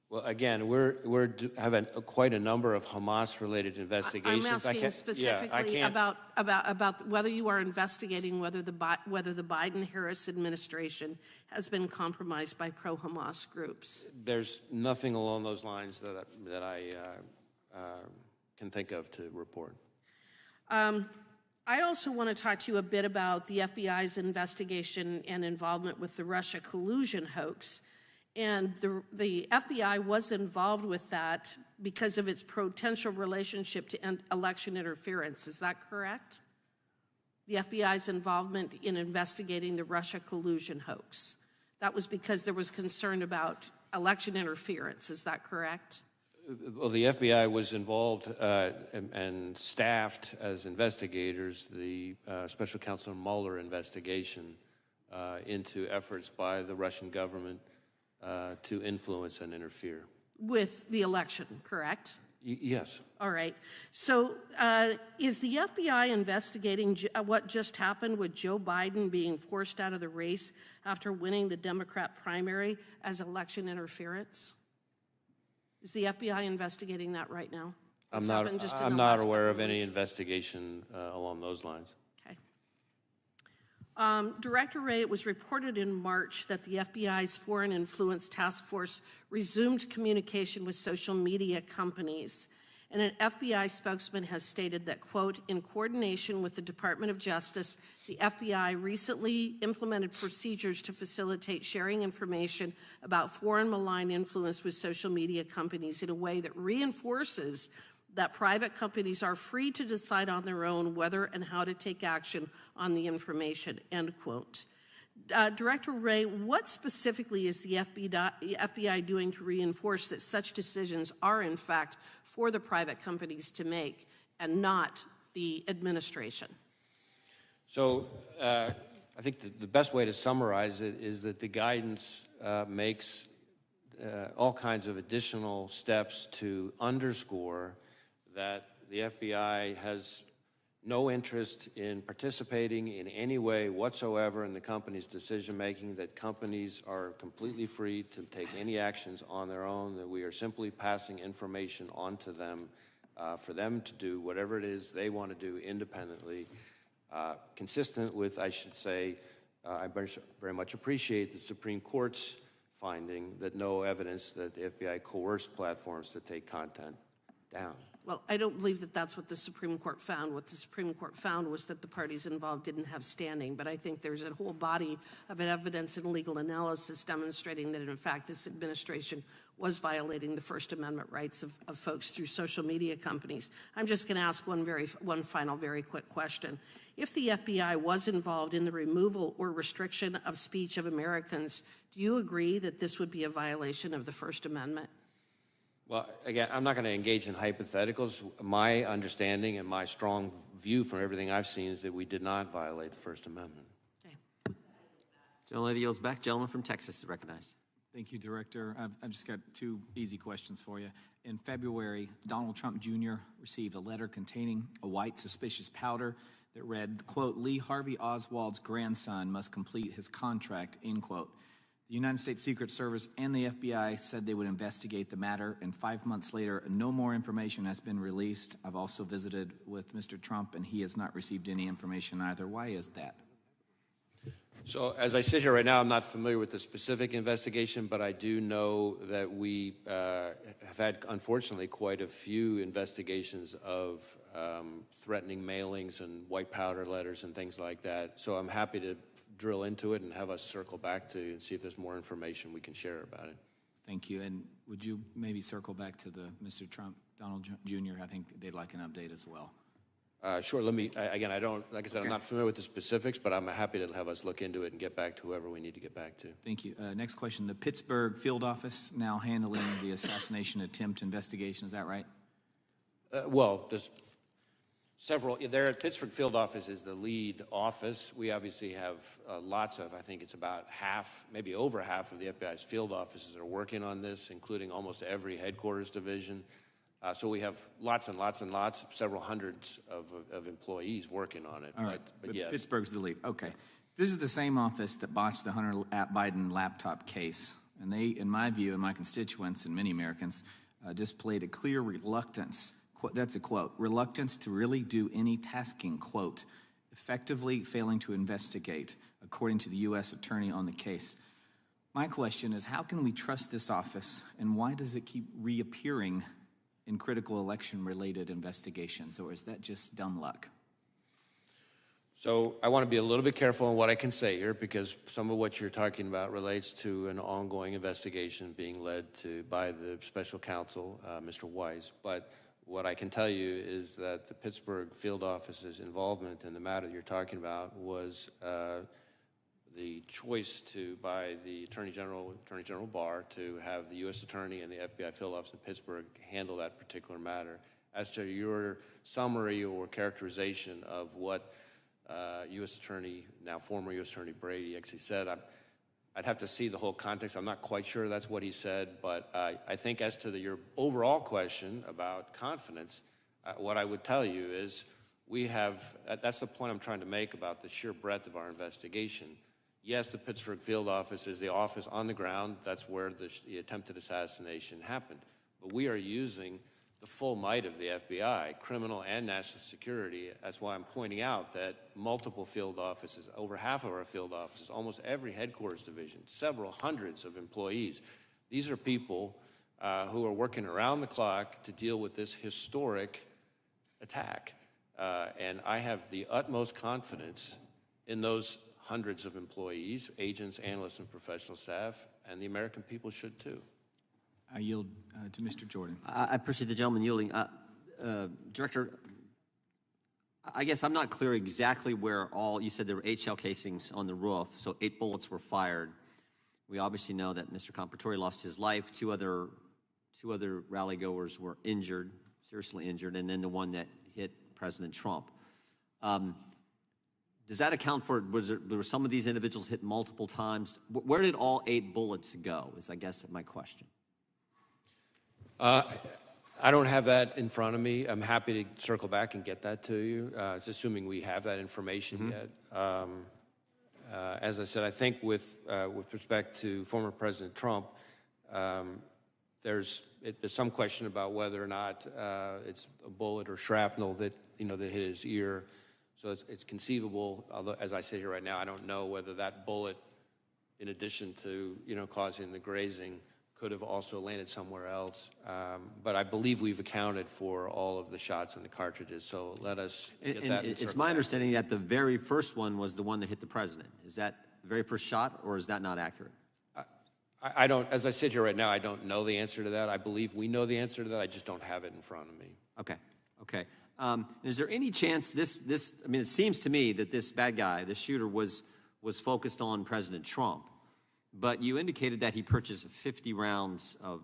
Well, again, we're having quite a number of Hamas-related investigations. I'm asking specifically about whether you are investigating whether the Biden-Harris administration has been compromised by pro-Hamas groups. There's nothing along those lines that I can think of to report. I also want to talk to you a bit about the FBI's investigation and involvement with the Russia collusion hoax. And the FBI was involved with that because of its potential relationship to election interference. Is that correct? The FBI's involvement in investigating the Russia collusion hoax. That was because there was concern about election interference. Is that correct? Well, the FBI was involved and staffed as investigators the Special Counsel Mueller investigation into efforts by the Russian government to influence and interfere. With the election, correct? Yes. All right. So is the FBI investigating what just happened with Joe Biden being forced out of the race after winning the Democrat primary as election interference? Is the FBI investigating that right now? I'm not aware of any investigation along those lines. Director Wray, it was reported in March that the FBI's Foreign Influence Task Force resumed communication with social media companies. And an FBI spokesman has stated that, quote, in coordination with the Department of Justice, the FBI recently implemented procedures to facilitate sharing information about foreign malign influence with social media companies in a way that reinforces that private companies are free to decide on their own whether and how to take action on the information, end quote. Director Wray, what specifically is the FBI doing to reinforce that such decisions are, in fact, for the private companies to make and not the administration? So I think the best way to summarize it is that the guidance makes all kinds of additional steps to underscore that the FBI has no interest in participating in any way whatsoever in the company's decision-making, that companies are completely free to take any actions on their own, that we are simply passing information on to them for them to do whatever it is they want to do independently, consistent with, I should say, I very much appreciate the Supreme Court's finding that no evidence that the FBI coerced platforms to take content down. Well, I don't believe that that's what the Supreme Court found. What the Supreme Court found was that the parties involved didn't have standing, but I think there's a whole body of evidence and legal analysis demonstrating that, in fact, this administration was violating the First Amendment rights of folks through social media companies. I'm just going to ask one final very quick question. If the FBI was involved in the removal or restriction of speech of Americans, do you agree that this would be a violation of the First Amendment? Well, again, I'm not going to engage in hypotheticals. My understanding and my strong view from everything I've seen is that we did not violate the First Amendment. Okay. Gentlelady yields back. Gentleman from Texas is recognized. Thank you, Director. I've just got two easy questions for you. In February, Donald Trump Jr. received a letter containing a white suspicious powder that read, quote, Lee Harvey Oswald's grandson must complete his contract, end quote. The United States Secret Service and the FBI said they would investigate the matter, and 5 months later, no more information has been released. I've also visited with Mr. Trump, and he has not received any information either. Why is that? So as I sit here right now, I'm not familiar with the specific investigation, but I do know that we have had, unfortunately, quite a few investigations of threatening mailings and white powder letters and things like that. So I'm happy to drill into it and have us circle back to and see if there's more information we can share about it. Thank you. And would you maybe circle back to the Mr. Trump, Donald Jr.? I think they'd like an update as well. Sure. Let me, again, I don't, like I said, I'm not familiar with the specifics, but I'm happy to have us look into it and get back to whoever we need to get back to. Thank you. Next question. The Pittsburgh field office now handling the assassination attempt investigation. Is that right? Well, there's several. Their Pittsburgh field office is the lead office. We obviously have lots of, I think it's about half, maybe over half of the FBI's field offices are working on this, including almost every headquarters division. So we have lots and lots and lots, several hundreds of employees working on it. All right. But yes. Pittsburgh's the lead. Okay. This is the same office that botched the Hunter Biden laptop case. And they, in my view, and my constituents and many Americans, displayed a clear reluctance, that's a quote, reluctance to really do any tasking, quote, effectively failing to investigate, according to the U.S. attorney on the case. My question is, how can we trust this office, and why does it keep reappearing in critical election-related investigations, or is that just dumb luck? So I want to be a little bit careful on what I can say here, because some of what you're talking about relates to an ongoing investigation being led by the special counsel, Mr. Weiss. But what I can tell you is that the Pittsburgh field office's involvement in the matter you're talking about was the choice by the Attorney General Barr to have the U.S. Attorney and the FBI field office in Pittsburgh handle that particular matter. As to your summary or characterization of what U.S. Attorney, now former U.S. Attorney Brady actually said, I'd have to see the whole context. I'm not quite sure that's what he said, but I think as to your overall question about confidence, what I would tell you is we have, that's the point I'm trying to make about the sheer breadth of our investigation. Yes, the Pittsburgh field office is the office on the ground. That's where the attempted assassination happened. But we are using the full might of the FBI, criminal and national security. That's why I'm pointing out that multiple field offices, over half of our field offices, almost every headquarters division, several hundreds of employees. These are people who are working around the clock to deal with this historic attack. And I have the utmost confidence in those hundreds of employees, agents, analysts, and professional staff, and the American people should too. I yield to Mr. Jordan. I appreciate the gentleman yielding. Director, I guess I'm not clear exactly where you said there were 8 shell casings on the roof, so 8 bullets were fired. We obviously know that Mr. Comparatori lost his life. Two other rally goers were injured, seriously injured, and then the one that hit President Trump. Does that account for, were some of these individuals hit multiple times? Where did all 8 bullets go, is I guess my question. I don't have that in front of me. I'm happy to circle back and get that to you. It's assuming we have that information yet. As I said, I think with respect to former President Trump, there's some question about whether or not it's a bullet or shrapnel that that hit his ear. So it's conceivable. Although, as I sit here right now, I don't know whether that bullet, in addition to causing the grazing, could have also landed somewhere else. But I believe we've accounted for all of the shots and the cartridges. So let us get that. It's my understanding that the very first one was the one that hit the president. Is that the very first shot, or is that not accurate? I don't, as I sit here right now, I don't know the answer to that. I believe we know the answer to that. I just don't have it in front of me. Okay. Is there any chance I mean, it seems to me that this bad guy, the shooter, was focused on President Trump, but you indicated that he purchased 50 rounds of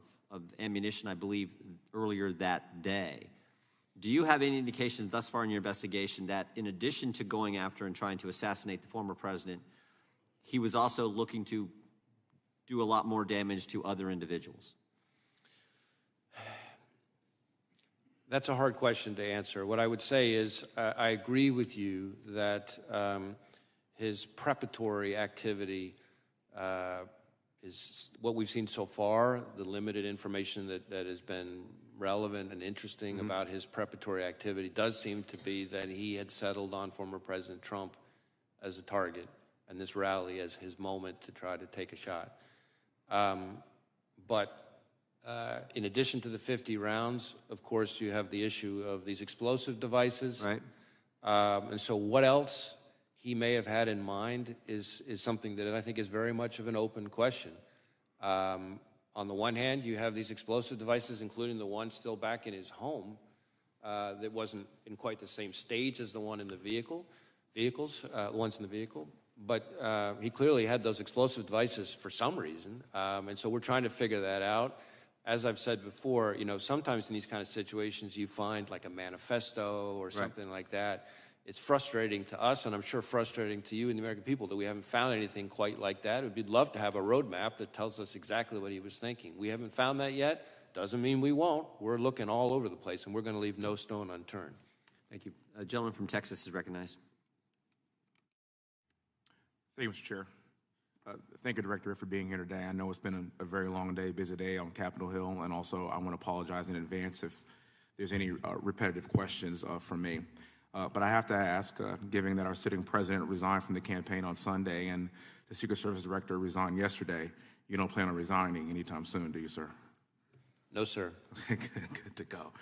ammunition, I believe, earlier that day. Do you have any indication thus far in your investigation that in addition to going after and trying to assassinate the former president, he was also looking to do a lot more damage to other individuals? That's a hard question to answer. What I would say is I agree with you that his preparatory activity is what we've seen so far, the limited information that has been relevant and interesting about his preparatory activity does seem to be that he had settled on former President Trump as a target and this rally as his moment to try to take a shot. But in addition to the 50 rounds, of course, you have the issue of these explosive devices. Right. And so what else he may have had in mind is something that I think is very much of an open question. On the one hand, you have these explosive devices, including the one still back in his home that wasn't in quite the same stage as the one in the ones in the vehicle. But he clearly had those explosive devices for some reason. And so we're trying to figure that out. As I've said before, sometimes in these kind of situations, you find like a manifesto or something like that. It's frustrating to us, and I'm sure frustrating to you and the American people, that we haven't found anything quite like that. We'd love to have a roadmap that tells us exactly what he was thinking. We haven't found that yet. Doesn't mean we won't. We're looking all over the place, and we're going to leave no stone unturned. Thank you. A gentleman from Texas is recognized. Thank you, Mr. Chair. Thank you, Director, for being here today. I know it's been a very long day, busy day on Capitol Hill, and also I want to apologize in advance if there's any repetitive questions from me. But I have to ask, given that our sitting president resigned from the campaign on Sunday and the Secret Service Director resigned yesterday, you don't plan on resigning anytime soon, do you, sir? No, sir. Good to go.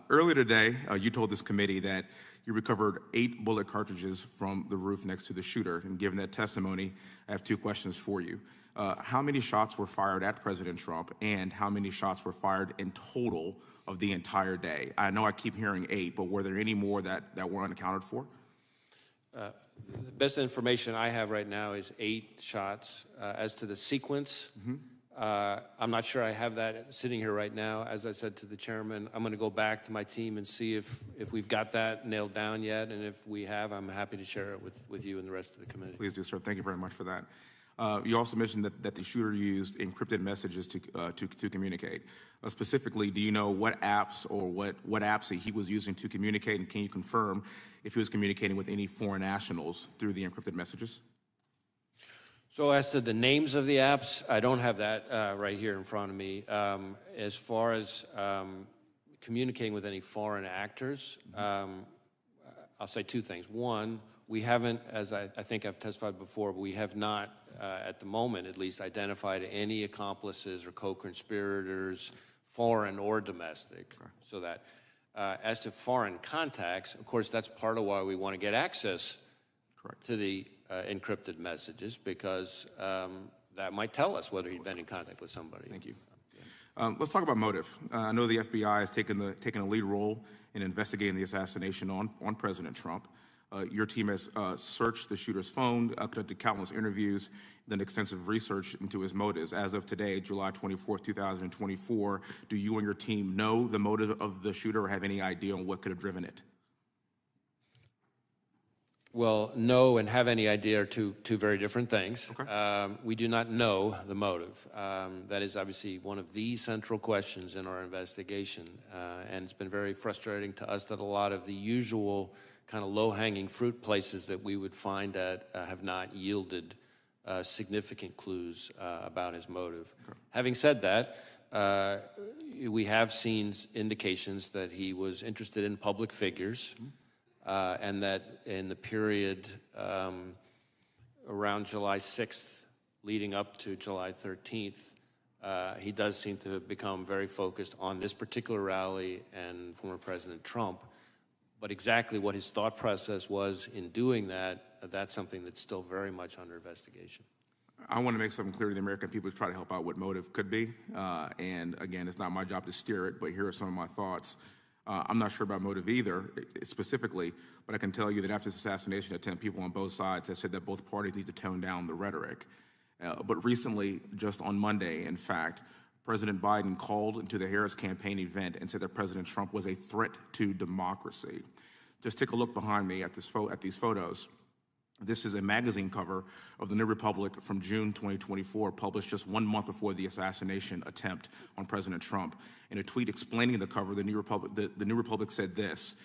Earlier today, you told this committee that you recovered 8 bullet cartridges from the roof next to the shooter. And given that testimony, I have 2 questions for you. How many shots were fired at President Trump, and how many shots were fired in total of the entire day? I know I keep hearing 8, but were there any more that were unaccounted for? The best information I have right now is 8 shots. As to the sequence, I'm not sure I have that sitting here right now. As I said to the chairman, I'm going to go back to my team and see if we've got that nailed down yet. And if we have, I'm happy to share it with you and the rest of the committee. Please do, sir. Thank you very much for that. You also mentioned that the shooter used encrypted messages to communicate. Specifically, do you know what apps or what apps he was using to communicate, and can you confirm if he was communicating with any foreign nationals through the encrypted messages? So as to the names of the apps, I don't have that right here in front of me. As far as communicating with any foreign actors, I'll say 2 things. One, We haven't, as I think I've testified before, but we have not, at the moment at least, identified any accomplices or co-conspirators, foreign or domestic. So that, as to foreign contacts, of course, that's part of why we want to get access to the encrypted messages, because that might tell us whether he'd been in contact with somebody. Thank you. Let's talk about motive. I know the FBI has taken a lead role in investigating the assassination on President Trump. Your team has searched the shooter's phone, conducted countless interviews, done extensive research into his motives. As of today, July 24th, 2024, do you and your team know the motive of the shooter or have any idea on what could have driven it? Well, know and have any idea are two very different things. Okay. We do not know the motive. That is obviously one of the central questions in our investigation, and it's been very frustrating to us that a lot of the usual kind of low-hanging fruit places that we would find at have not yielded significant clues about his motive. Okay. Having said that, we have seen indications that he was interested in public figures, and that in the period around July 6th leading up to July 13th, he does seem to have become very focused on this particular rally and former President Trump. But exactly what his thought process was in doing that, that's something that's still very much under investigation. I want to make something clear to the American people to try to help out what motive could be. And again, it's not my job to steer it, but here are some of my thoughts. I'm not sure about motive either, specifically, but I can tell you that after this assassination attempt, people on both sides have said that both parties need to tone down the rhetoric. But recently, just on Monday, in fact, President Biden called into the Harris campaign event and said that President Trump was a threat to democracy. Just take a look behind me at these photos. This is a magazine cover of the New Republic from June 2024, published just 1 month before the assassination attempt on President Trump. In a tweet explaining the cover, the New Republic said this: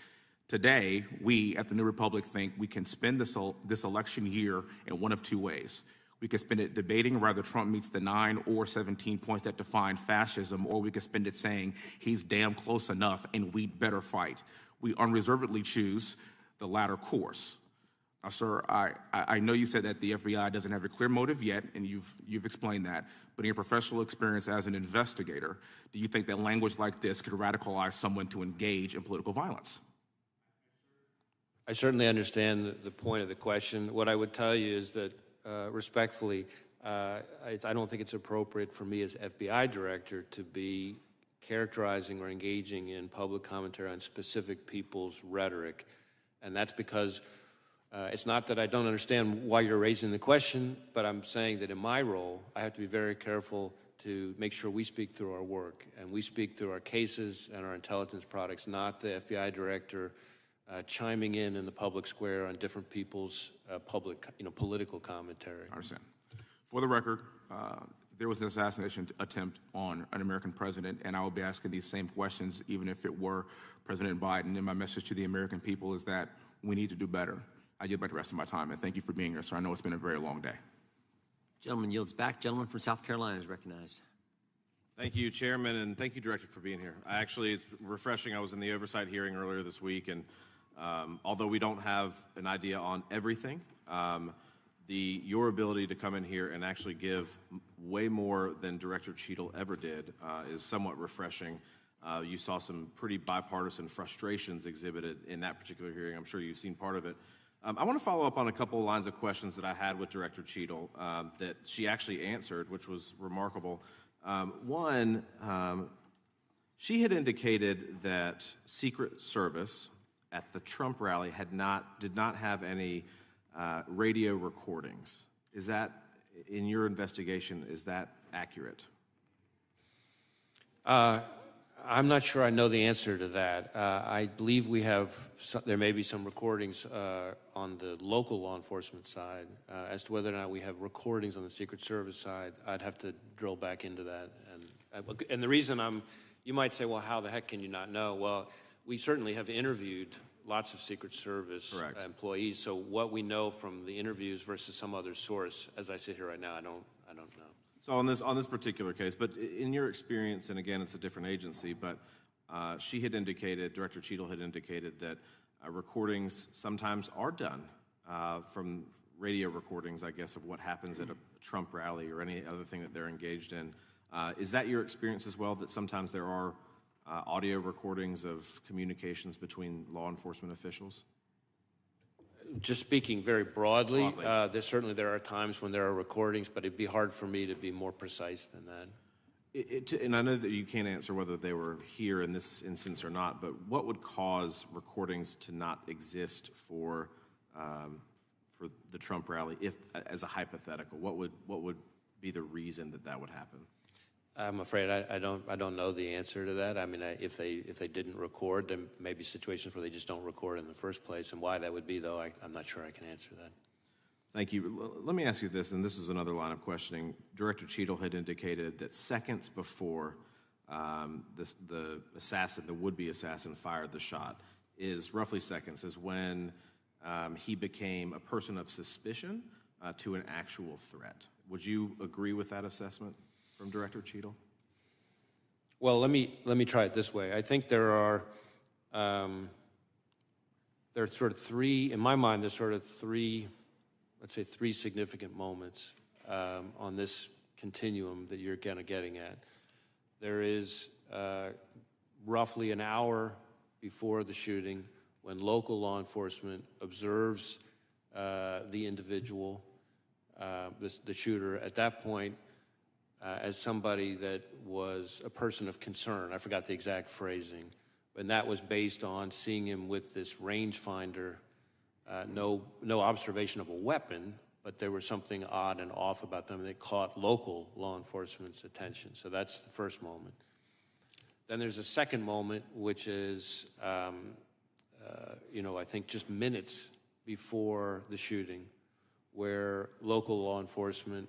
"Today, we at the New Republic think we can spend this election year in one of two ways. We could spend it debating whether Trump meets the 9 or 17 points that define fascism, or we could spend it saying he's damn close enough and we'd better fight. We unreservedly choose the latter course." Now, sir, I know you said that the FBI doesn't have a clear motive yet, and you've explained that, but in your professional experience as an investigator, do you think that language like this could radicalize someone to engage in political violence? I certainly understand the point of the question. What I would tell you is that, respectfully, I don't think it's appropriate for me as FBI director to be characterizing or engaging in public commentary on specific people's rhetoric. And that's because it's not that I don't understand why you're raising the question, but I'm saying that in my role, I have to be very careful to make sure we speak through our work, and we speak through our cases and our intelligence products, not the FBI director chiming in the public square on different people's political commentary. I understand. For the record, there was an assassination attempt on an American president, and I will be asking these same questions even if it were President Biden. And my message to the American people is that we need to do better. I yield back the rest of my time, and thank you for being here, sir. I know it's been a very long day. Gentleman yields back. Gentleman from South Carolina is recognized. Thank you, Chairman, and thank you, Director, for being here. It's refreshing. I was in the oversight hearing earlier this week, and although we don't have an idea on everything, your ability to come in here and actually give way more than Director Cheatle ever did is somewhat refreshing. You saw some pretty bipartisan frustrations exhibited in that particular hearing. I'm sure you've seen part of it. I want to follow up on a couple of lines of questions that I had with Director Cheatle that she actually answered, which was remarkable. One, she had indicated that Secret Service at the Trump rally did not have any radio recordings. Is that, in your investigation, is that accurate? I'm not sure I know the answer to that. I believe there may be some recordings on the local law enforcement side. As to whether or not we have recordings on the Secret Service side, I'd have to drill back into that. And the reason you might say, well, how the heck can you not know? Well, we certainly have interviewed lots of Secret Service employees, so what we know from the interviews versus some other source, as I sit here right now, I don't know. So on this particular case, but in your experience, and again, it's a different agency, but Director Cheatle had indicated that recordings sometimes are done from radio recordings, I guess, of what happens at a Trump rally or any other thing that they're engaged in. Is that your experience as well, that sometimes there are audio recordings of communications between law enforcement officials? Just speaking very broadly, there are times when there are recordings, but it'd be hard for me to be more precise than that. And I know that you can't answer whether they were here in this instance or not, but what would cause recordings to not exist for the Trump rally, if, as a hypothetical? What would be the reason that that would happen? I'm afraid I don't know the answer to that. I mean, if they didn't record, there may be situations where they just don't record in the first place, and why that would be, though, I'm not sure I can answer that. Thank you. Let me ask you this, and this is another line of questioning. Director Cheatle had indicated that seconds before the would-be assassin fired the shot, is roughly seconds, is when he became a person of suspicion to an actual threat. Would you agree with that assessment from Director Cheatle? Well, let me try it this way. I think there are sort of three, in my mind, there's sort of three, let's say three significant moments on this continuum that you're kind of getting at. There is roughly an hour before the shooting when local law enforcement observes the individual, the shooter. At that point, as somebody that was a person of concern. I forgot the exact phrasing, and that was based on seeing him with this rangefinder, no observation of a weapon, but there was something odd and off about them that caught local law enforcement's attention. So that's the first moment. Then there's a second moment, which is, I think just minutes before the shooting, where local law enforcement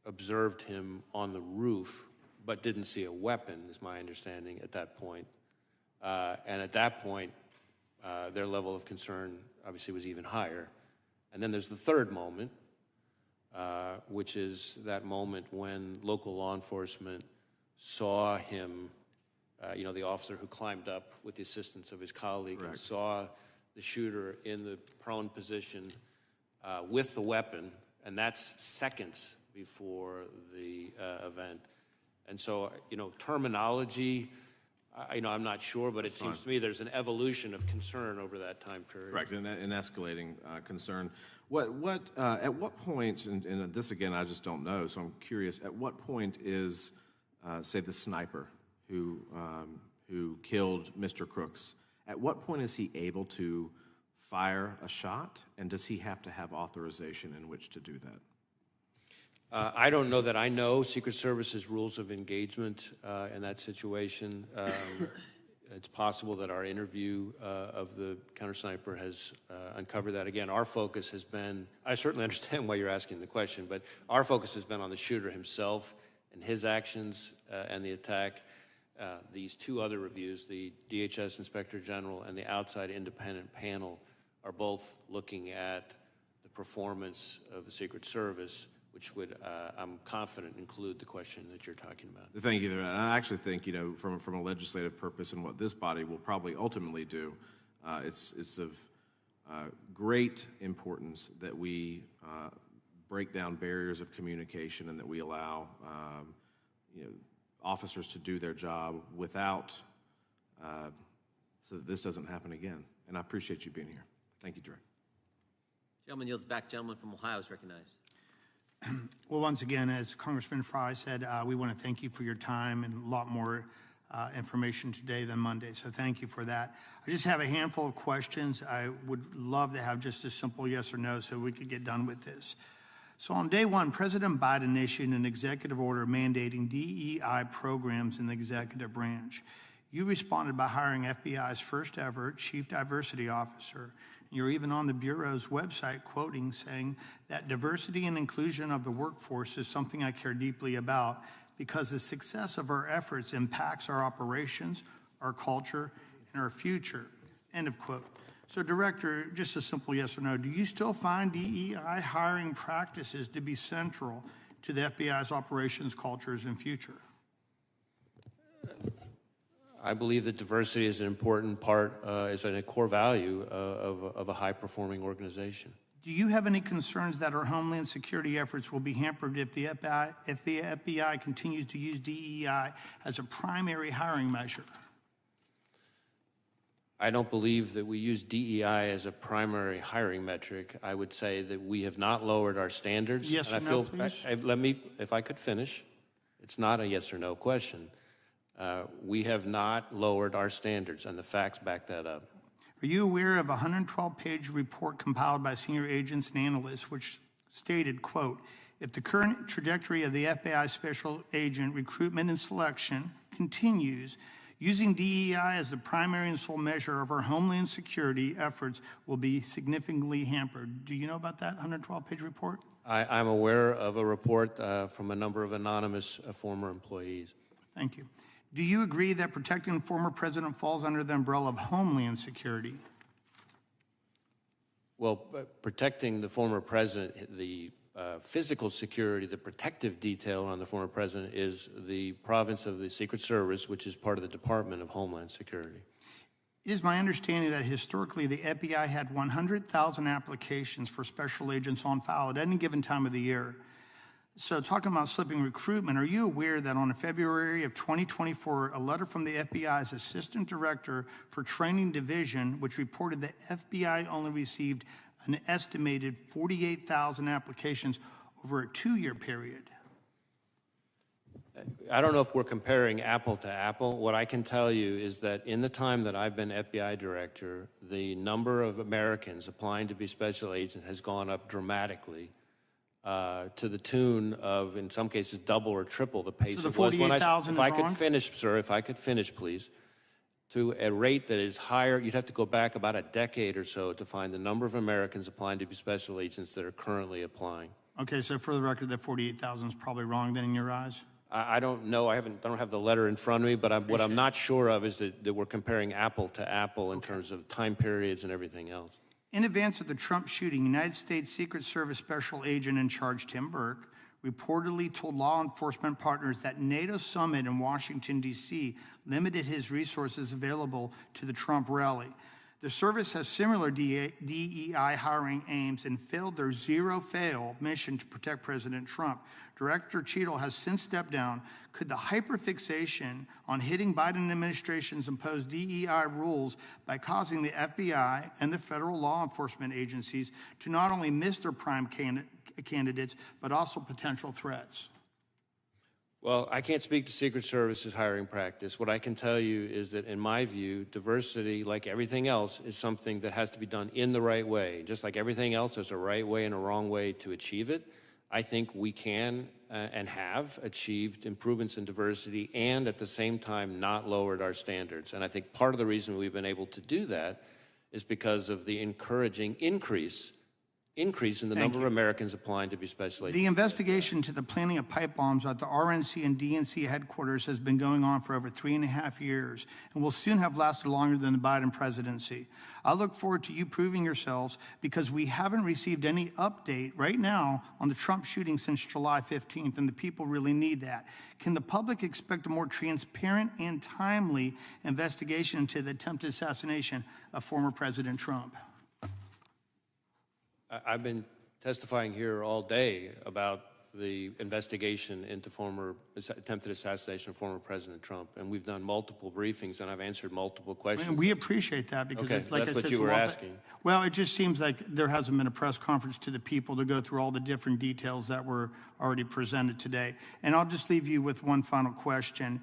observed him on the roof, but didn't see a weapon, is my understanding at that point. And at that point, their level of concern obviously was even higher. And then there's the third moment, which is that moment when local law enforcement saw him, the officer who climbed up with the assistance of his colleague, and saw the shooter in the prone position with the weapon, and that's seconds before the event. And so, terminology, I'm not sure, but it seems to me there's an evolution of concern over that time period. Correct, an escalating concern. At what point, and this again I just don't know, so I'm curious, at what point is, say, the sniper who killed Mr. Crooks, at what point is he able to fire a shot, and does he have to have authorization in which to do that? I don't know that I know Secret Service's rules of engagement in that situation. It's possible that our interview of the counter-sniper has uncovered that. Again, our focus has been, I certainly understand why you're asking the question, but our focus has been on the shooter himself and his actions and the attack. These two other reviews, the DHS Inspector General and the outside independent panel, are both looking at the performance of the Secret Service, which would, I'm confident, include the question that you're talking about. Thank you. And I actually think, from a legislative purpose and what this body will probably ultimately do, it's of great importance that we break down barriers of communication and that we allow, officers to do their job without, so that this doesn't happen again. And I appreciate you being here. Thank you, Director. Gentleman yields back. Gentleman from Ohio is recognized. Well, once again, as Congressman Fry said, we want to thank you for your time and a lot more information today than Monday. So thank you for that. I just have a handful of questions. I would love to have just a simple yes or no so we could get done with this. So on day one, President Biden issued an executive order mandating DEI programs in the executive branch. You responded by hiring FBI's first ever chief diversity officer. You're even on the Bureau's website quoting, saying that diversity and inclusion of the workforce is something I care deeply about because the success of our efforts impacts our operations, our culture, and our future. End of quote. So, Director, just a simple yes or no, do you still find DEI hiring practices to be central to the FBI's operations, cultures, and future? I believe that diversity is an important part, is a core value of a high-performing organization. Do you have any concerns that our homeland security efforts will be hampered if the FBI continues to use DEI as a primary hiring measure? I don't believe that we use DEI as a primary hiring metric. I would say that we have not lowered our standards. Yes or no, please? Let me, if I could finish. It's not a yes or no question. We have not lowered our standards, and the facts back that up. Are you aware of a 112-page report compiled by senior agents and analysts which stated, quote, if the current trajectory of the FBI special agent recruitment and selection continues, using DEI as the primary and sole measure of our homeland security efforts will be significantly hampered. Do you know about that 112-page report? I'm aware of a report from a number of anonymous former employees. Thank you. Do you agree that protecting the former president falls under the umbrella of homeland security? Well, protecting the former president, the physical security, the protective detail on the former president is the province of the Secret Service, which is part of the Department of Homeland Security. It is my understanding that historically the FBI had 100,000 applications for special agents on file at any given time of the year. So talking about slipping recruitment, are you aware that on February of 2024, a letter from the FBI's Assistant Director for Training Division, which reported that FBI only received an estimated 48,000 applications over a 2-year period? I don't know if we're comparing apple to apple. What I can tell you is that in the time that I've been FBI director, the number of Americans applying to be special agent has gone up dramatically. To the tune of, in some cases, double or triple the pace so it was when I. If I could wrong? finish, sir, if I could finish, please. To a rate that is higher, you'd have to go back about a decade or so to find the number of Americans applying to be special agents that are currently applying. Okay, so for the record, that 48,000 is probably wrong then in your eyes? I don't know. I don't have the letter in front of me, but what I'm not sure of is that we're comparing apple to apple in terms of time periods and everything else. In advance of the Trump shooting, United States Secret Service Special Agent in Charge Tim Burke reportedly told law enforcement partners that NATO summit in Washington, D.C. limited his resources available to the Trump rally. The service has similar DEI hiring aims and failed their zero-fail mission to protect President Trump. Director Cheatle has since stepped down. Could the hyperfixation on hitting Biden administration's imposed DEI rules by causing the FBI and the federal law enforcement agencies to not only miss their prime candidates, but also potential threats? Well, I can't speak to Secret Service's hiring practice. What I can tell you is that, in my view, diversity, like everything else, is something that has to be done in the right way. Just like everything else, there's a right way and a wrong way to achieve it. I think we can and have achieved improvements in diversity and, at the same time, not lowered our standards. And I think part of the reason we've been able to do that is because of the encouraging increase in the number of Americans applying to be special agents. The investigation to the planting of pipe bombs at the RNC and DNC headquarters has been going on for over 3.5 years and will soon have lasted longer than the Biden presidency. I look forward to you proving yourselves because we haven't received any update right now on the Trump shooting since July 15th, and the people really need that. Can the public expect a more transparent and timely investigation into the attempted assassination of former President Trump? I've been testifying here all day about the investigation into attempted assassination of former President Trump, and we've done multiple briefings, and I've answered multiple questions. And we appreciate that because, okay, like that's I what said, you were asking. Well, it just seems like there hasn't been a press conference to the people to go through all the different details that were already presented today. And I'll just leave you with one final question.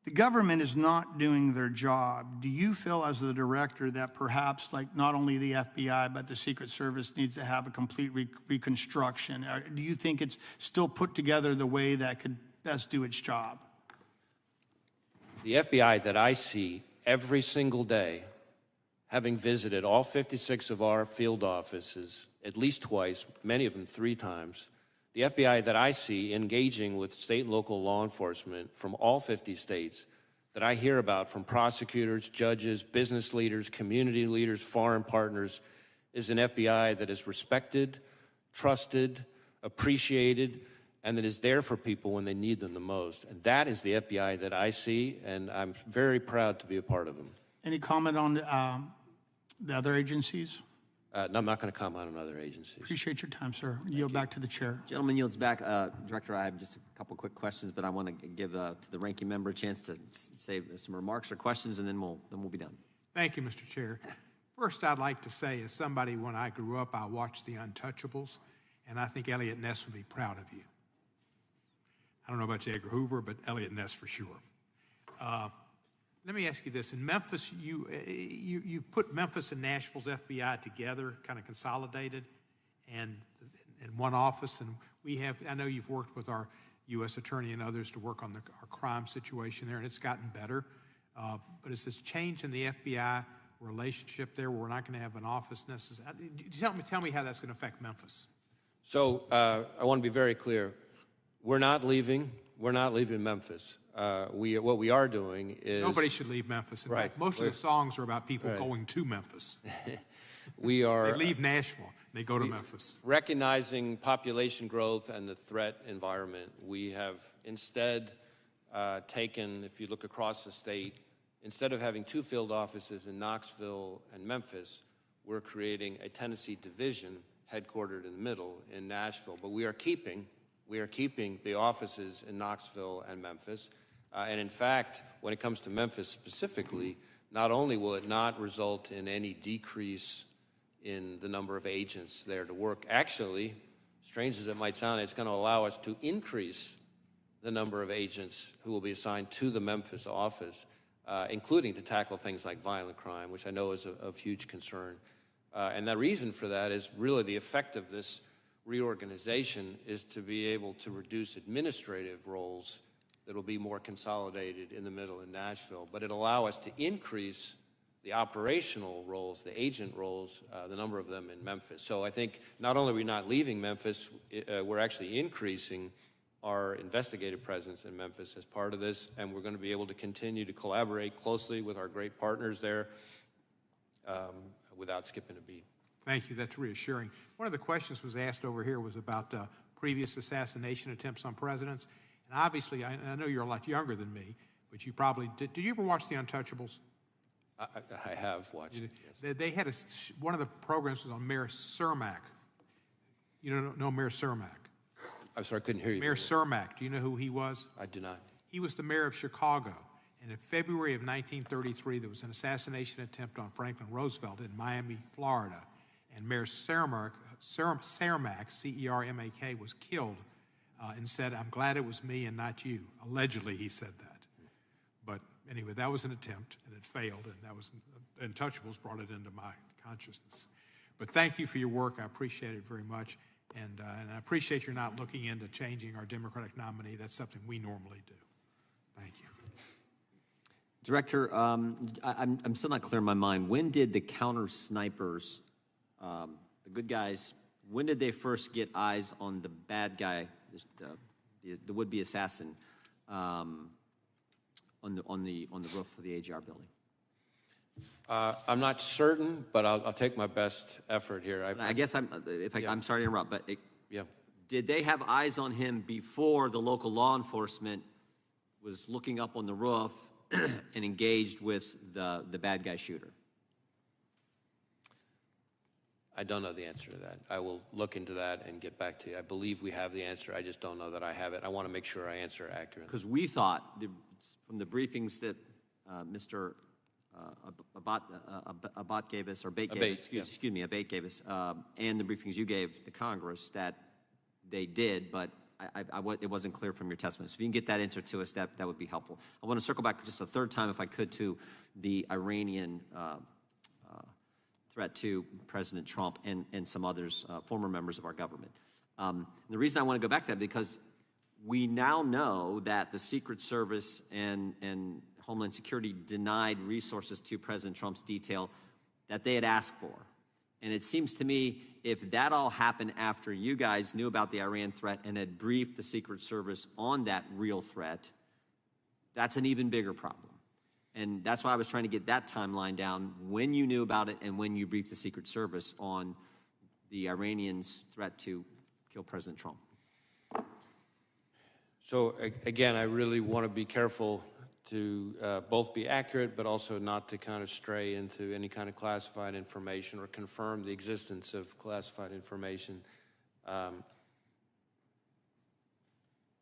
The government is not doing their job. Do you feel, as the director, that perhaps, like, not only the FBI, but the Secret Service needs to have a complete reconstruction? Do you think it's still put together the way that could best do its job? The FBI that I see every single day, having visited all 56 of our field offices at least twice, many of them 3 times, the FBI that I see engaging with state and local law enforcement from all 50 states, that I hear about from prosecutors, judges, business leaders, community leaders, foreign partners, is an FBI that is respected, trusted, appreciated, and that is there for people when they need them the most. And that is the FBI that I see, and I'm very proud to be a part of them. Any comment on the other agencies? No, I'm not going to comment on other agencies. Appreciate your time, sir. Yield back to the chair. Gentleman yields back. Director, I have just a couple quick questions, but I want to give to the ranking member a chance to say some remarks or questions, and then we'll be done. Thank you, Mr. Chair. First, I'd like to say, as somebody, when I grew up, I watched The Untouchables, and I think Elliot Ness would be proud of you. I don't know about J. Edgar Hoover, but Elliot Ness for sure. Let me ask you this. In Memphis, you put Memphis and Nashville's FBI together, kind of consolidated, and in one office. And I know you've worked with our U.S. Attorney and others to work on our crime situation there, and it's gotten better. But is this change in the FBI relationship there where we're not going to have an office necessarily? Tell me how that's going to affect Memphis. So I want to be very clear. We're not leaving Memphis. What we are doing is... Nobody should leave Memphis. In fact, most of the songs are about people going to Memphis. We are... They leave Nashville. They go to Memphis. Recognizing population growth and the threat environment, we have instead taken, if you look across the state, instead of having 2 field offices in Knoxville and Memphis, we're creating a Tennessee division headquartered in the middle in Nashville. But we are keeping the offices in Knoxville and Memphis. And in fact, when it comes to Memphis specifically, not only will it not result in any decrease in the number of agents there to work, actually, strange as it might sound, it's going to allow us to increase the number of agents who will be assigned to the Memphis office, including to tackle things like violent crime, which I know is of huge concern. And the reason for that is really the effect of this reorganization is to be able to reduce administrative roles that will be more consolidated in the middle in Nashville, but it'll allow us to increase the operational roles, the agent roles, the number of them in Memphis. So I think not only are we not leaving Memphis, we're actually increasing our investigative presence in Memphis as part of this, and we're going to be able to continue to collaborate closely with our great partners there without skipping a beat. Thank you. That's reassuring. One of the questions was asked over here was about previous assassination attempts on presidents. And obviously, I know you're a lot younger than me, but you probably did. Did you ever watch The Untouchables? I have watched it, yes. They had one of the programs was on Mayor Cermak. You know Mayor Cermak? I'm sorry, I couldn't hear you. Mayor Cermak, do you know who he was? I do not. He was the mayor of Chicago. And in February of 1933, there was an assassination attempt on Franklin Roosevelt in Miami, Florida. And Mayor Cermak, C-E-R-M-A-K, was killed and said, "I'm glad it was me and not you." Allegedly, he said that. But anyway, that was an attempt, and it failed, and that was Untouchables brought it into my consciousness. But thank you for your work. I appreciate it very much, and I appreciate you're not looking into changing our Democratic nominee. That's something we normally do. Thank you. Director, I'm still not clear in my mind. When did the counter snipers, the good guys, when did they first get eyes on the bad guy, the would-be assassin, on the roof of the AGR building? I'm not certain, but I'll take my best effort here. I'm sorry to interrupt, but yeah. Did they have eyes on him before the local law enforcement was looking up on the roof and engaged with the bad guy shooter? I don't know the answer to that. I will look into that and get back to you. I believe we have the answer. I just don't know that I have it. I want to make sure I answer accurately. Because we thought, from the briefings that Mr. Abate gave us, and the briefings you gave the Congress, that they did, but it wasn't clear from your testimony. So if you can get that answer to us, that would be helpful. I want to circle back just a third time, if I could, to the Iranian threat to President Trump and some others, former members of our government. The reason I want to go back to that, because we now know that the Secret Service and Homeland Security denied resources to President Trump's detail that they had asked for. And it seems to me, if that all happened after you guys knew about the Iran threat and had briefed the Secret Service on that real threat, that's an even bigger problem. And that's why I was trying to get that timeline down, when you knew about it and when you briefed the Secret Service on the Iranians' threat to kill President Trump. So again, I really want to be careful to both be accurate, but also not to kind of stray into any kind of classified information or confirm the existence of classified information.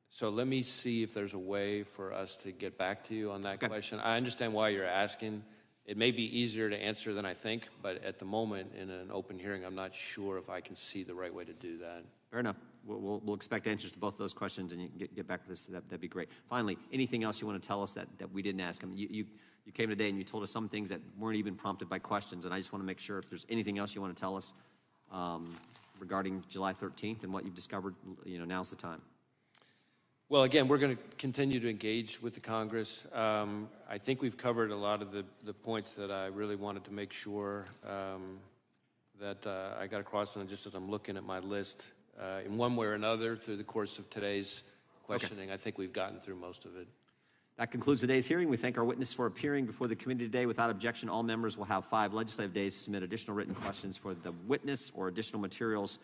So let me see if there's a way for us to get back to you on that question. I understand why you're asking. It may be easier to answer than I think, but at the moment in an open hearing, I'm not sure if I can see the right way to do that. Fair enough. We'll expect answers to both those questions, and you can get back to this. That'd be great. Finally, anything else you want to tell us that we didn't ask? I mean, you came today and you told us some things that weren't even prompted by questions, and I just want to make sure if there's anything else you want to tell us regarding July 13th and what you've discovered, now's the time. Well, again, we're going to continue to engage with the Congress. I think we've covered a lot of the points that I really wanted to make sure that I got across, and just as I'm looking at my list, in one way or another, through the course of today's questioning, I think we've gotten through most of it. That concludes today's hearing. We thank our witness for appearing before the committee today. Without objection, all members will have 5 legislative days to submit additional written questions for the witness or additional materials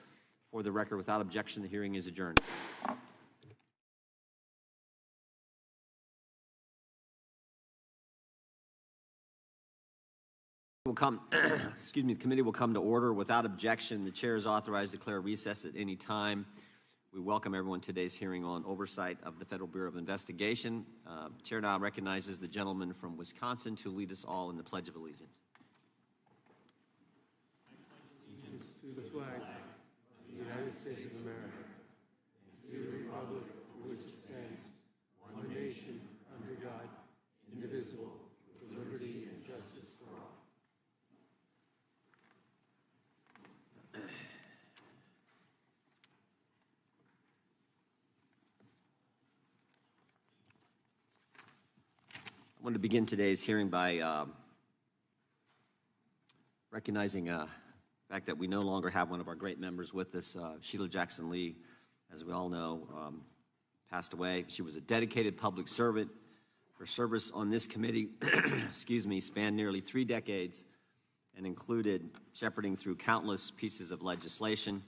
for the record. Without objection, the hearing is adjourned. The committee will come to order. Without objection, the chair is authorized to declare recess at any time. We welcome everyone to today's hearing on oversight of the Federal Bureau of Investigation. The chair now recognizes the gentleman from Wisconsin to lead us all in the Pledge of Allegiance. Allegiance to the flag of the United States of America, and to the republic for which it stands, one nation, under God, indivisible, with liberty and justice for all. I wanted to begin today's hearing by recognizing the fact that we no longer have one of our great members with us. Sheila Jackson Lee, as we all know, passed away. She was a dedicated public servant. Her service on this committee spanned nearly 3 decades and included shepherding through countless pieces of legislation.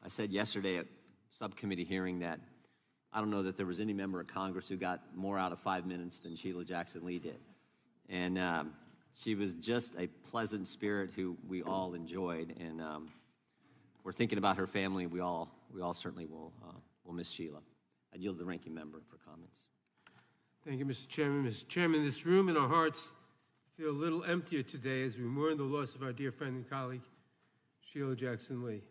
I said yesterday at subcommittee hearing that I don't know that there was any member of Congress who got more out of 5 minutes than Sheila Jackson Lee did. And she was just a pleasant spirit who we all enjoyed. And we're thinking about her family. We all certainly will miss Sheila. I yield to the ranking member for comments. Thank you, Mr. Chairman. Mr. Chairman, this room and our hearts feel a little emptier today as we mourn the loss of our dear friend and colleague, Sheila Jackson Lee.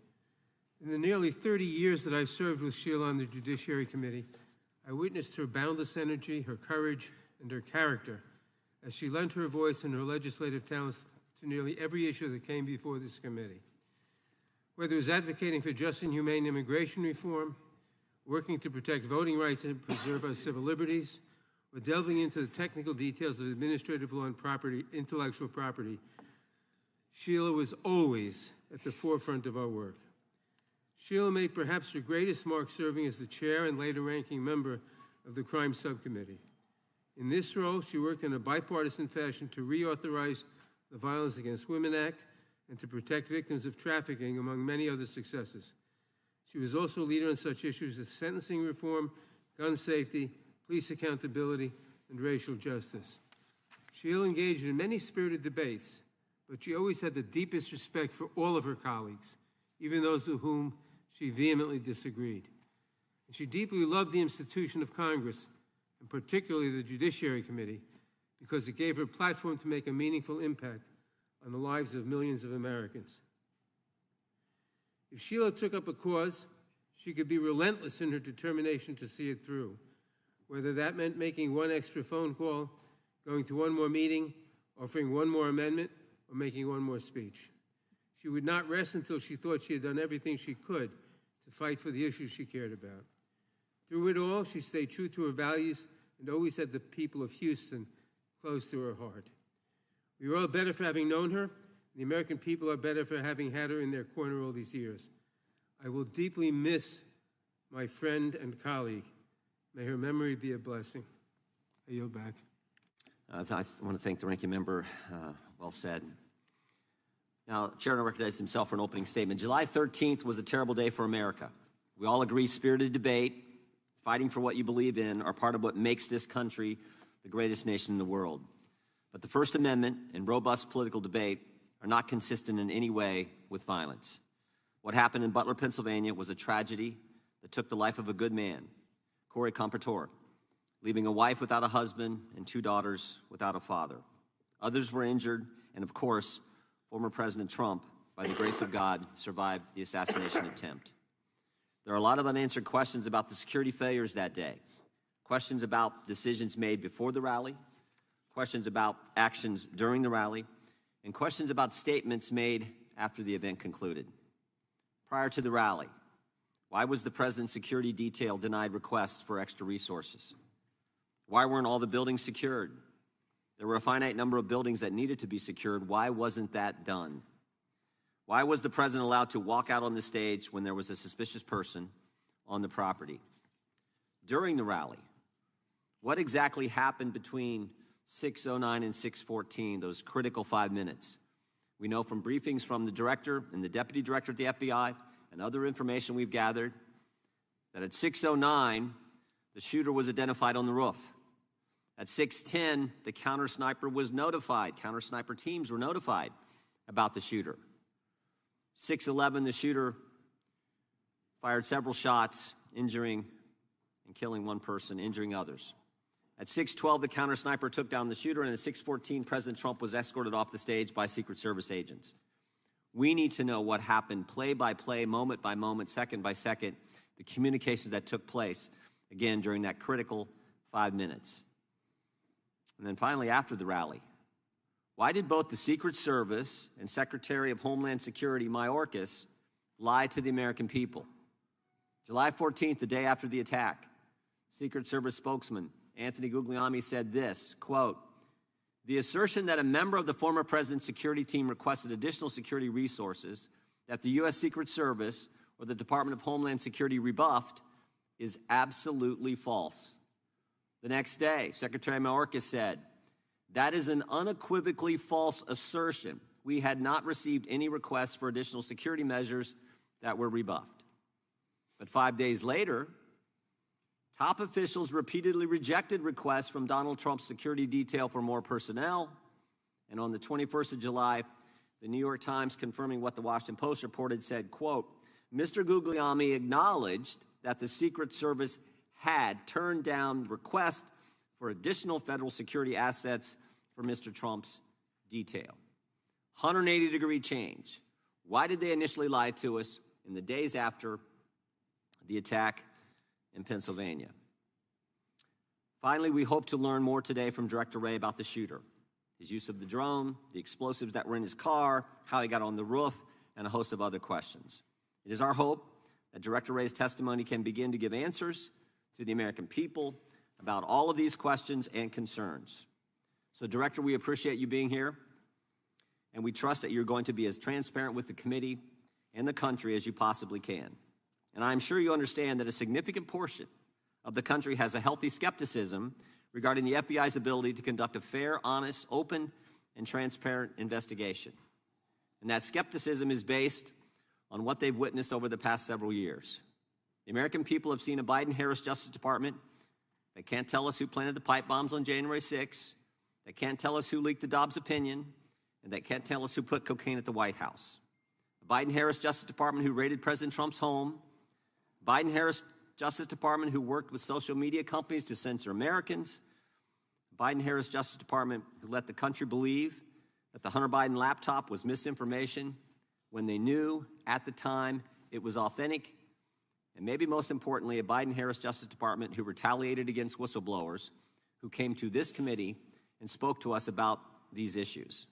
In the nearly 30 years that I've served with Sheila on the Judiciary Committee, I witnessed her boundless energy, her courage, and her character as she lent her voice and her legislative talents to nearly every issue that came before this committee. Whether it was advocating for just and humane immigration reform, working to protect voting rights and preserve our civil liberties, or delving into the technical details of administrative law and intellectual property, Sheila was always at the forefront of our work. Sheila made perhaps her greatest mark serving as the chair and later ranking member of the Crime Subcommittee. In this role, she worked in a bipartisan fashion to reauthorize the Violence Against Women Act and to protect victims of trafficking, among many other successes. She was also a leader on such issues as sentencing reform, gun safety, police accountability, and racial justice. Sheila engaged in many spirited debates, but she always had the deepest respect for all of her colleagues, even those with whom she vehemently disagreed. And she deeply loved the institution of Congress, and particularly the Judiciary Committee, because it gave her a platform to make a meaningful impact on the lives of millions of Americans. If Sheila took up a cause, she could be relentless in her determination to see it through, whether that meant making one extra phone call, going to one more meeting, offering one more amendment, or making one more speech. She would not rest until she thought she had done everything she could to fight for the issues she cared about. Through it all, she stayed true to her values and always had the people of Houston close to her heart. We are all better for having known her, and the American people are better for having had her in their corner all these years. I will deeply miss my friend and colleague. May her memory be a blessing. I yield back. I want to thank the ranking member. Well said. Now, the chair will recognize himself for an opening statement. July 13th was a terrible day for America. We all agree spirited debate, fighting for what you believe in are part of what makes this country the greatest nation in the world. But the First Amendment and robust political debate are not consistent in any way with violence. What happened in Butler, Pennsylvania was a tragedy that took the life of a good man, Corey Compertor, leaving a wife without a husband and 2 daughters without a father. Others were injured, and of course, former President Trump, by the grace of God, survived the assassination attempt. There are a lot of unanswered questions about the security failures that day, questions about decisions made before the rally, questions about actions during the rally, and questions about statements made after the event concluded. Prior to the rally, why was the president's security detail denied requests for extra resources? Why weren't all the buildings secured? There were a finite number of buildings that needed to be secured. Why wasn't that done? Why was the president allowed to walk out on the stage when there was a suspicious person on the property? During the rally, what exactly happened between 6:09 and 6:14, those critical 5 minutes? We know from briefings from the director and the deputy director at the FBI and other information we've gathered that at 6:09, the shooter was identified on the roof. At 6:10, the counter sniper was notified. Counter sniper teams were notified about the shooter. 6:11, the shooter fired several shots, injuring and killing one person, injuring others. At 6:12, the counter sniper took down the shooter, and at 6:14, President Trump was escorted off the stage by Secret Service agents. We need to know what happened play by play, moment by moment, second by second, the communications that took place, again, during that critical 5 minutes. And then finally, after the rally, why did both the Secret Service and Secretary of Homeland Security Mayorkas lie to the American people? July 14th, the day after the attack, Secret Service spokesman Anthony Guglielmi said this, quote, "The assertion that a member of the former president's security team requested additional security resources that the U.S. Secret Service or the Department of Homeland Security rebuffed is absolutely false." The next day, Secretary Mayorkas said, "That is an unequivocally false assertion. We had not received any requests for additional security measures that were rebuffed." But 5 days later, top officials repeatedly rejected requests from Donald Trump's security detail for more personnel. And on the 21st of July, the New York Times, confirming what the Washington Post reported, said, quote, "Mr. Guglielmi acknowledged that the Secret Service had turned down requests for additional federal security assets for Mr. Trump's detail." 180-degree change. Why did they initially lie to us in the days after the attack in Pennsylvania? Finally, we hope to learn more today from Director Wray about the shooter, his use of the drone, the explosives that were in his car, how he got on the roof, and a host of other questions. It is our hope that Director Wray's testimony can begin to give answers to the American people about all of these questions and concerns. So, Director, we appreciate you being here, and we trust that you're going to be as transparent with the committee and the country as you possibly can. And I'm sure you understand that a significant portion of the country has a healthy skepticism regarding the FBI's ability to conduct a fair, honest, open, and transparent investigation. And that skepticism is based on what they've witnessed over the past several years. The American people have seen a Biden-Harris Justice Department that can't tell us who planted the pipe bombs on January 6th, that can't tell us who leaked the Dobbs opinion, and that can't tell us who put cocaine at the White House. A Biden-Harris Justice Department who raided President Trump's home, Biden-Harris Justice Department who worked with social media companies to censor Americans, Biden-Harris Justice Department who let the country believe that the Hunter Biden laptop was misinformation when they knew at the time it was authentic, and maybe most importantly, a Biden-Harris Justice Department who retaliated against whistleblowers who came to this committee and spoke to us about these issues.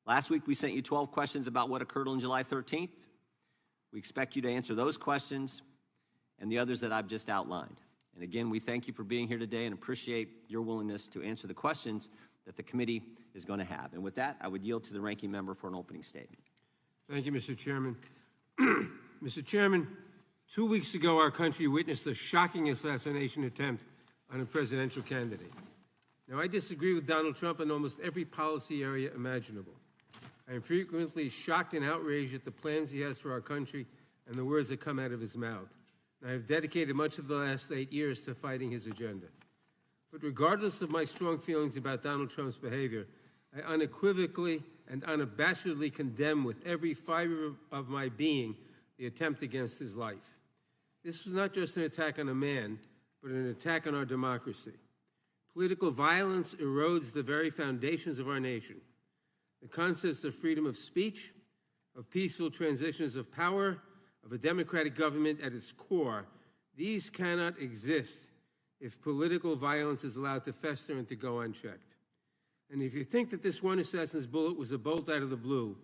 Last week, we sent you 12 questions about what occurred on July 13th. We expect you to answer those questions and the others that I've just outlined. And again, we thank you for being here today and appreciate your willingness to answer the questions that the committee is going to have. And with that, I would yield to the ranking member for an opening statement. Thank you, Mr. Chairman. Mr. Chairman, 2 weeks ago, our country witnessed a shocking assassination attempt on a presidential candidate. Now, I disagree with Donald Trump in almost every policy area imaginable. I am frequently shocked and outraged at the plans he has for our country and the words that come out of his mouth. and I have dedicated much of the last 8 years to fighting his agenda. But regardless of my strong feelings about Donald Trump's behavior, I unequivocally and unabashedly condemn with every fiber of my being the attempt against his life. This was not just an attack on a man, but an attack on our democracy. Political violence erodes the very foundations of our nation. The concepts of freedom of speech, of peaceful transitions of power, of a democratic government at its core, these cannot exist if political violence is allowed to fester and to go unchecked. And if you think that this one assassin's bullet was a bolt out of the blue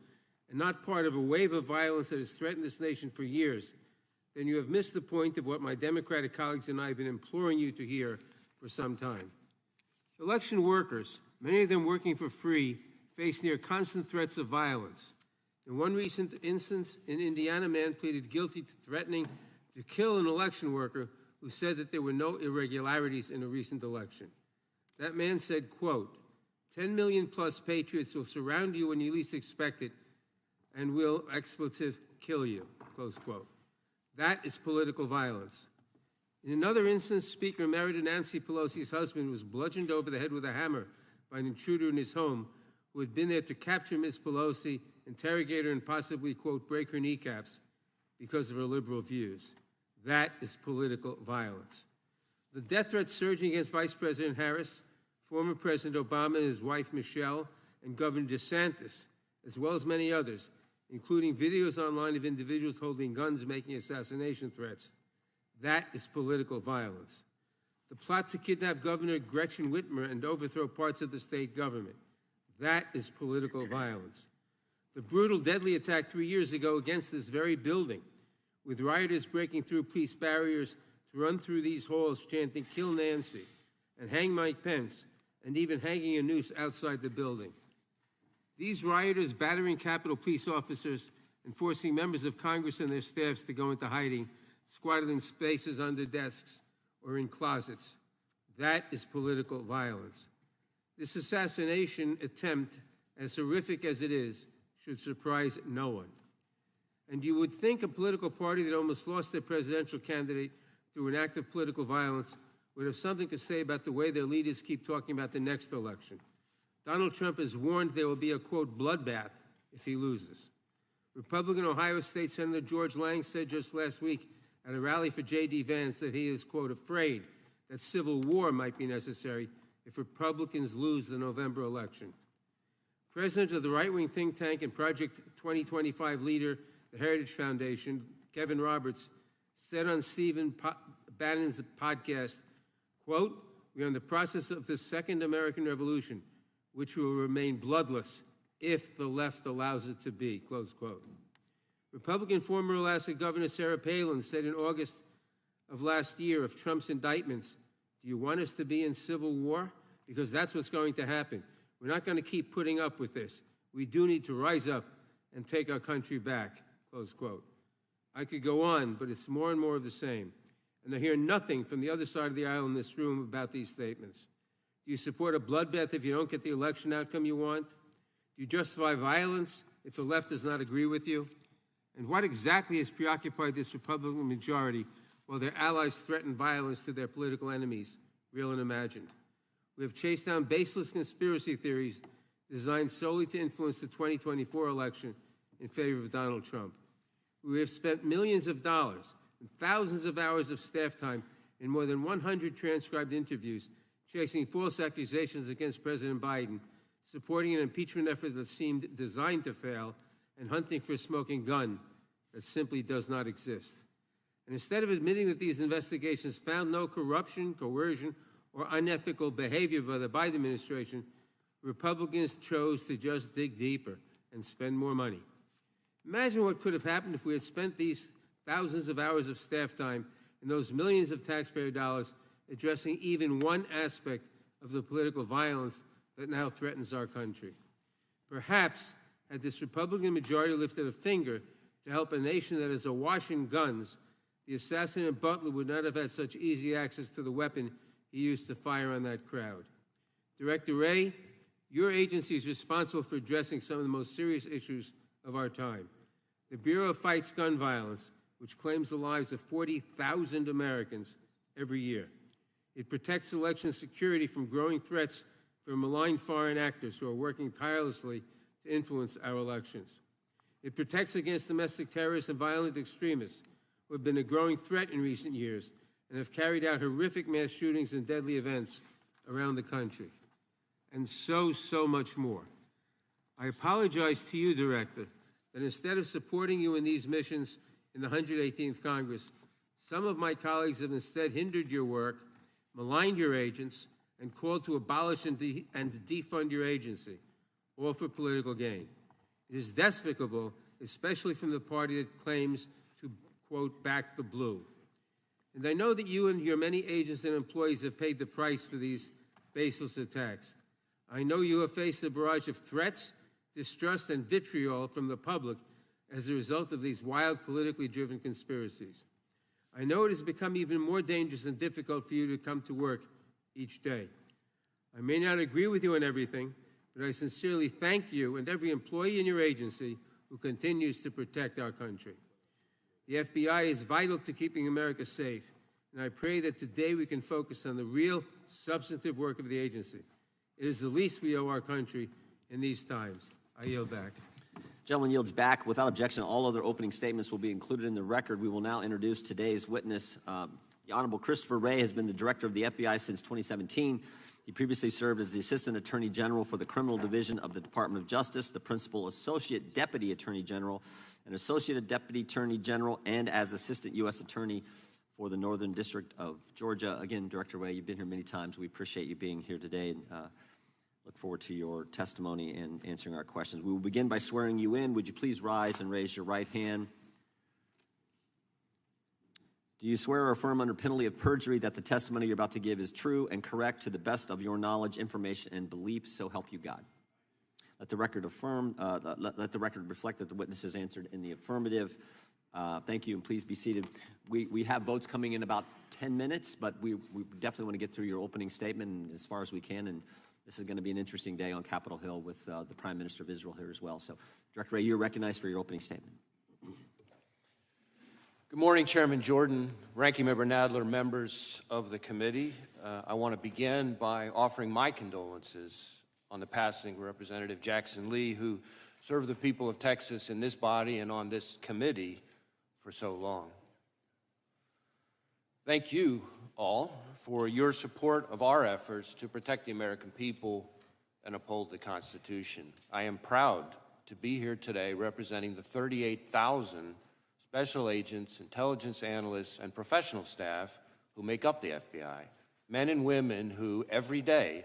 and not part of a wave of violence that has threatened this nation for years, then you have missed the point of what my Democratic colleagues and I have been imploring you to hear for some time. Election workers, many of them working for free, face near constant threats of violence. In one recent instance, an Indiana man pleaded guilty to threatening to kill an election worker who said that there were no irregularities in a recent election. That man said, quote, 10 million plus patriots will surround you when you least expect it and will, expletive, kill you, close quote. That is political violence. In another instance, Speaker Emerita Nancy Pelosi's husband was bludgeoned over the head with a hammer by an intruder in his home who had been there to capture Ms. Pelosi, interrogate her, and possibly, quote, break her kneecaps because of her liberal views. That is political violence. The death threats surging against Vice President Harris, former President Obama and his wife Michelle, and Governor DeSantis, as well as many others, including videos online of individuals holding guns making assassination threats. That is political violence. The plot to kidnap Governor Gretchen Whitmer and overthrow parts of the state government. That is political violence. The brutal, deadly attack 3 years ago against this very building, with rioters breaking through police barriers to run through these halls chanting, "Kill Nancy," and "Hang Mike Pence," and even hanging a noose outside the building. These rioters battering Capitol Police officers and forcing members of Congress and their staffs to go into hiding, squatted in spaces under desks or in closets. That is political violence. This assassination attempt, as horrific as it is, should surprise no one. And you would think a political party that almost lost their presidential candidate through an act of political violence would have something to say about the way their leaders keep talking about the next election. Donald Trump has warned there will be a, quote, bloodbath if he loses. Republican Ohio State Senator George Lang said just last week at a rally for J.D. Vance that he is, quote, afraid that civil war might be necessary if Republicans lose the November election. President of the right-wing think tank and Project 2025 leader, the Heritage Foundation, Kevin Roberts, said on Stephen Bannon's podcast, quote, "We are in the process of the second American Revolution, which will remain bloodless if the left allows it to be," close quote. Republican former Alaska Governor Sarah Palin said in August of last year of Trump's indictments, "Do you want us to be in civil war? Because that's what's going to happen. We're not going to keep putting up with this. We do need to rise up and take our country back," close quote. I could go on, but it's more and more of the same. And I hear nothing from the other side of the aisle in this room about these statements. Do you support a bloodbath if you don't get the election outcome you want? Do you justify violence if the left does not agree with you? And what exactly has preoccupied this Republican majority while their allies threaten violence to their political enemies, real and imagined? We have chased down baseless conspiracy theories designed solely to influence the 2024 election in favor of Donald Trump. We have spent millions of dollars and thousands of hours of staff time in more than 100 transcribed interviews chasing false accusations against President Biden, supporting an impeachment effort that seemed designed to fail, and hunting for a smoking gun that simply does not exist. And instead of admitting that these investigations found no corruption, coercion, or unethical behavior by the Biden administration, Republicans chose to just dig deeper and spend more money. Imagine what could have happened if we had spent these thousands of hours of staff time and those millions of taxpayer dollars addressing even one aspect of the political violence that now threatens our country. Perhaps, had this Republican majority lifted a finger to help a nation that is awash in guns, the assassin in Butler would not have had such easy access to the weapon he used to fire on that crowd. Director Wray, your agency is responsible for addressing some of the most serious issues of our time. The Bureau fights gun violence, which claims the lives of 40,000 Americans every year. It protects election security from growing threats from malign foreign actors who are working tirelessly to influence our elections. It protects against domestic terrorists and violent extremists who have been a growing threat in recent years and have carried out horrific mass shootings and deadly events around the country, and so much more. I apologize to you, Director, that instead of supporting you in these missions in the 118th Congress, some of my colleagues have instead hindered your work, maligned your agents, and called to abolish and defund your agency, all for political gain. It is despicable, especially from the party that claims to, quote, back the blue. And I know that you and your many agents and employees have paid the price for these baseless attacks. I know you have faced a barrage of threats, distrust, and vitriol from the public as a result of these wild, politically driven conspiracies. I know it has become even more dangerous and difficult for you to come to work each day. I may not agree with you on everything, but I sincerely thank you and every employee in your agency who continues to protect our country. The FBI is vital to keeping America safe, and I pray that today we can focus on the real, substantive work of the agency. It is the least we owe our country in these times. I yield back. Gentleman yields back. Without objection, all other opening statements will be included in the record. We will now introduce today's witness. The Honorable Christopher Wray has been the director of the FBI since 2017. He previously served as the Assistant Attorney General for the Criminal Division of the Department of Justice, the Principal Associate Deputy Attorney General, and Associate Deputy Attorney General, and as Assistant U.S. Attorney for the Northern District of Georgia. Again, Director Wray, you've been here many times. We appreciate you being here today, and look forward to your testimony and answering our questions. We will begin by swearing you in. Would you please rise and raise your right hand? Do you swear or affirm under penalty of perjury that the testimony you're about to give is true and correct to the best of your knowledge, information, and belief, so help you God? Let the record let the record reflect that the witness has answered in the affirmative. Thank you, and please be seated. We have votes coming in about 10 minutes, but we definitely want to get through your opening statement as far as we can, and this is going to be an interesting day on Capitol Hill with the Prime Minister of Israel here as well. So, Director Wray, you're recognized for your opening statement. Good morning, Chairman Jordan, Ranking Member Nadler, members of the committee. I want to begin by offering my condolences on the passing of Representative Jackson Lee, who served the people of Texas in this body and on this committee for so long. Thank you all for your support of our efforts to protect the American people and uphold the Constitution. I am proud to be here today representing the 38,000 special agents, intelligence analysts, and professional staff who make up the FBI, men and women who every day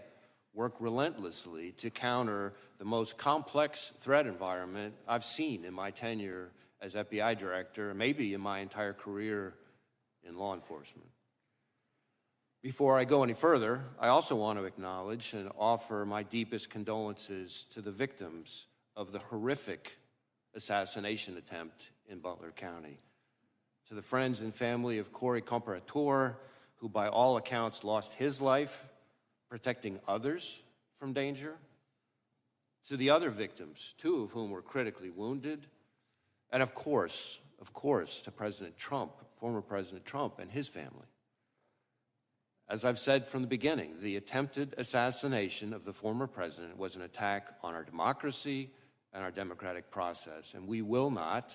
work relentlessly to counter the most complex threat environment I've seen in my tenure as FBI director, maybe in my entire career in law enforcement. Before I go any further, I also want to acknowledge and offer my deepest condolences to the victims of the horrific assassination attempt in Butler County, to the friends and family of Corey Comparator, who by all accounts lost his life protecting others from danger, to the other victims, two of whom were critically wounded, and of course, to President Trump, former President Trump and his family. As I've said from the beginning, the attempted assassination of the former president was an attack on our democracy and our democratic process, and we will not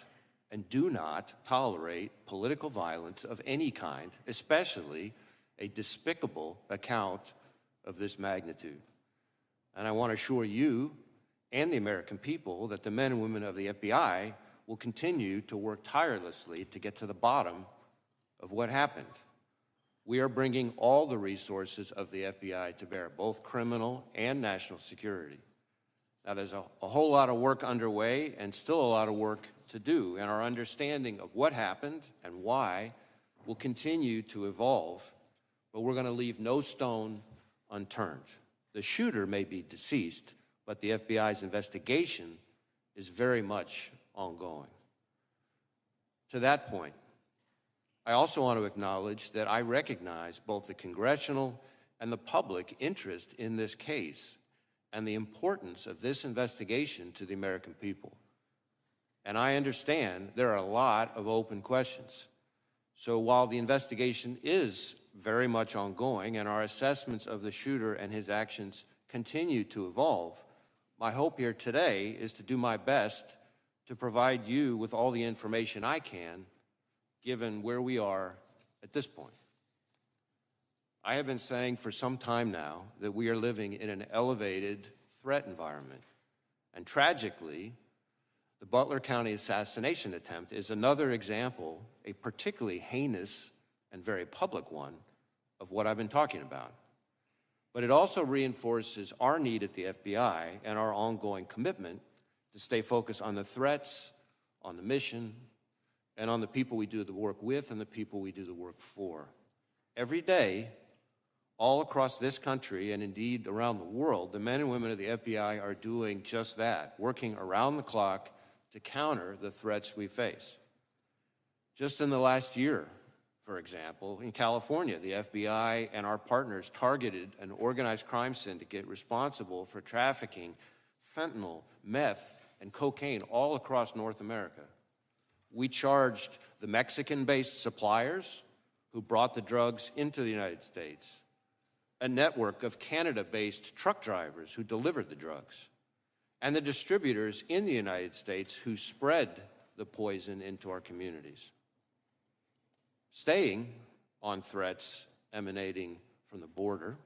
and do not tolerate political violence of any kind, especially a despicable account of this magnitude. And I want to assure you and the American people that the men and women of the FBI will continue to work tirelessly to get to the bottom of what happened. We are bringing all the resources of the FBI to bear, both criminal and national security. Now, there's a whole lot of work underway and still a lot of work to do, and our understanding of what happened and why will continue to evolve, but we're going to leave no stone unturned. The shooter may be deceased, but the FBI's investigation is very much ongoing. To that point, I also want to acknowledge that I recognize both the congressional and the public interest in this case and the importance of this investigation to the American people. And I understand there are a lot of open questions. So while the investigation is very much ongoing and our assessments of the shooter and his actions continue to evolve, my hope here today is to do my best to provide you with all the information I can, given where we are at this point. I have been saying for some time now that we are living in an elevated threat environment. And tragically, the Butler County assassination attempt is another example, a particularly heinous and very public one, of what I've been talking about. But it also reinforces our need at the FBI and our ongoing commitment to stay focused on the threats, on the mission, and on the people we do the work with and the people we do the work for. Every day, all across this country and indeed around the world, the men and women of the FBI are doing just that, working around the clock to counter the threats we face. Just in the last year, for example, in California, the FBI and our partners targeted an organized crime syndicate responsible for trafficking fentanyl, meth, and cocaine all across North America. We charged the Mexican-based suppliers who brought the drugs into the United States, a network of Canada-based truck drivers who delivered the drugs, and the distributors in the United States who spread the poison into our communities. Staying on threats emanating from the border,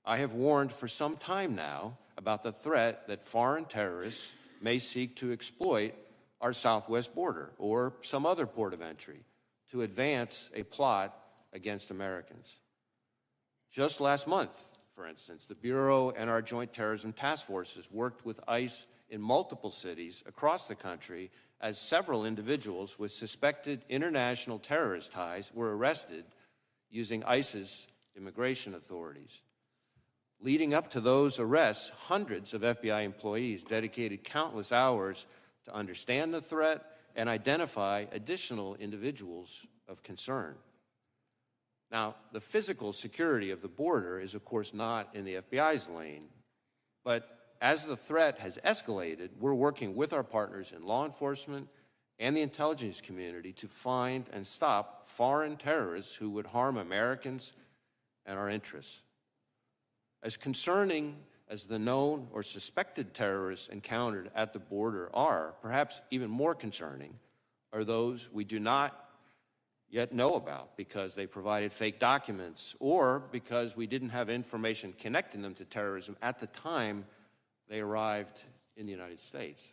I have warned for some time now about the threat that foreign terrorists may seek to exploit our southwest border or some other port of entry to advance a plot against Americans. Just last month, for instance, the Bureau and our Joint Terrorism Task Forces worked with ICE in multiple cities across the country as several individuals with suspected international terrorist ties were arrested using ICE's immigration authorities. Leading up to those arrests, hundreds of FBI employees dedicated countless hours to understand the threat and identify additional individuals of concern. Now, the physical security of the border is, of course, not in the FBI's lane, but as the threat has escalated, we're working with our partners in law enforcement and the intelligence community to find and stop foreign terrorists who would harm Americans and our interests. As concerning as the known or suspected terrorists encountered at the border are, perhaps even more concerning are those we do not yet know about because they provided fake documents or because we didn't have information connecting them to terrorism at the time they arrived in the United States.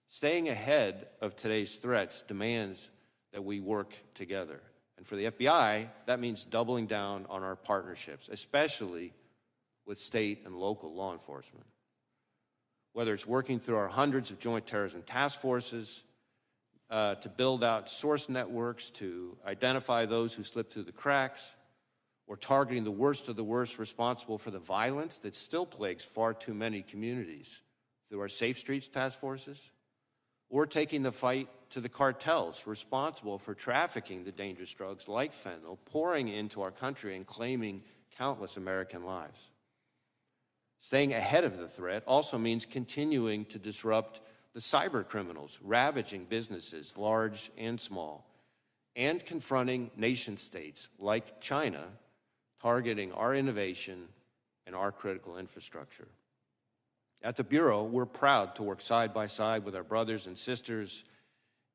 Staying ahead of today's threats demands that we work together. And for the FBI, that means doubling down on our partnerships, especially with state and local law enforcement. Whether it's working through our hundreds of joint terrorism task forces, to build out source networks, to identify those who slip through the cracks, or targeting the worst of the worst responsible for the violence that still plagues far too many communities through our Safe Streets task forces, or taking the fight to the cartels responsible for trafficking the dangerous drugs like fentanyl, pouring into our country and claiming countless American lives. Staying ahead of the threat also means continuing to disrupt the cyber criminals ravaging businesses, large and small, and confronting nation states like China, targeting our innovation and our critical infrastructure. At the Bureau, we're proud to work side by side with our brothers and sisters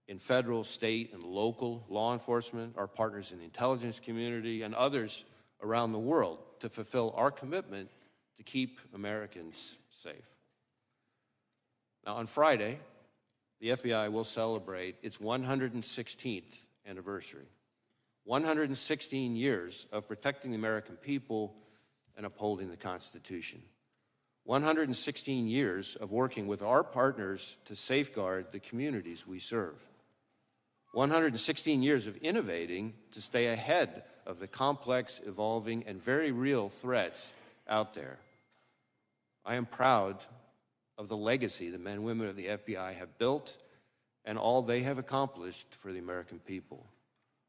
in federal, state, and local law enforcement, our partners in the intelligence community, and others around the world to fulfill our commitment to keep Americans safe. Now, on Friday, the FBI will celebrate its 116th anniversary. 116 years of protecting the American people and upholding the Constitution. 116 years of working with our partners to safeguard the communities we serve. 116 years of innovating to stay ahead of the complex, evolving, and very real threats out there. I am proud of the legacy the men and women of the FBI have built and all they have accomplished for the American people.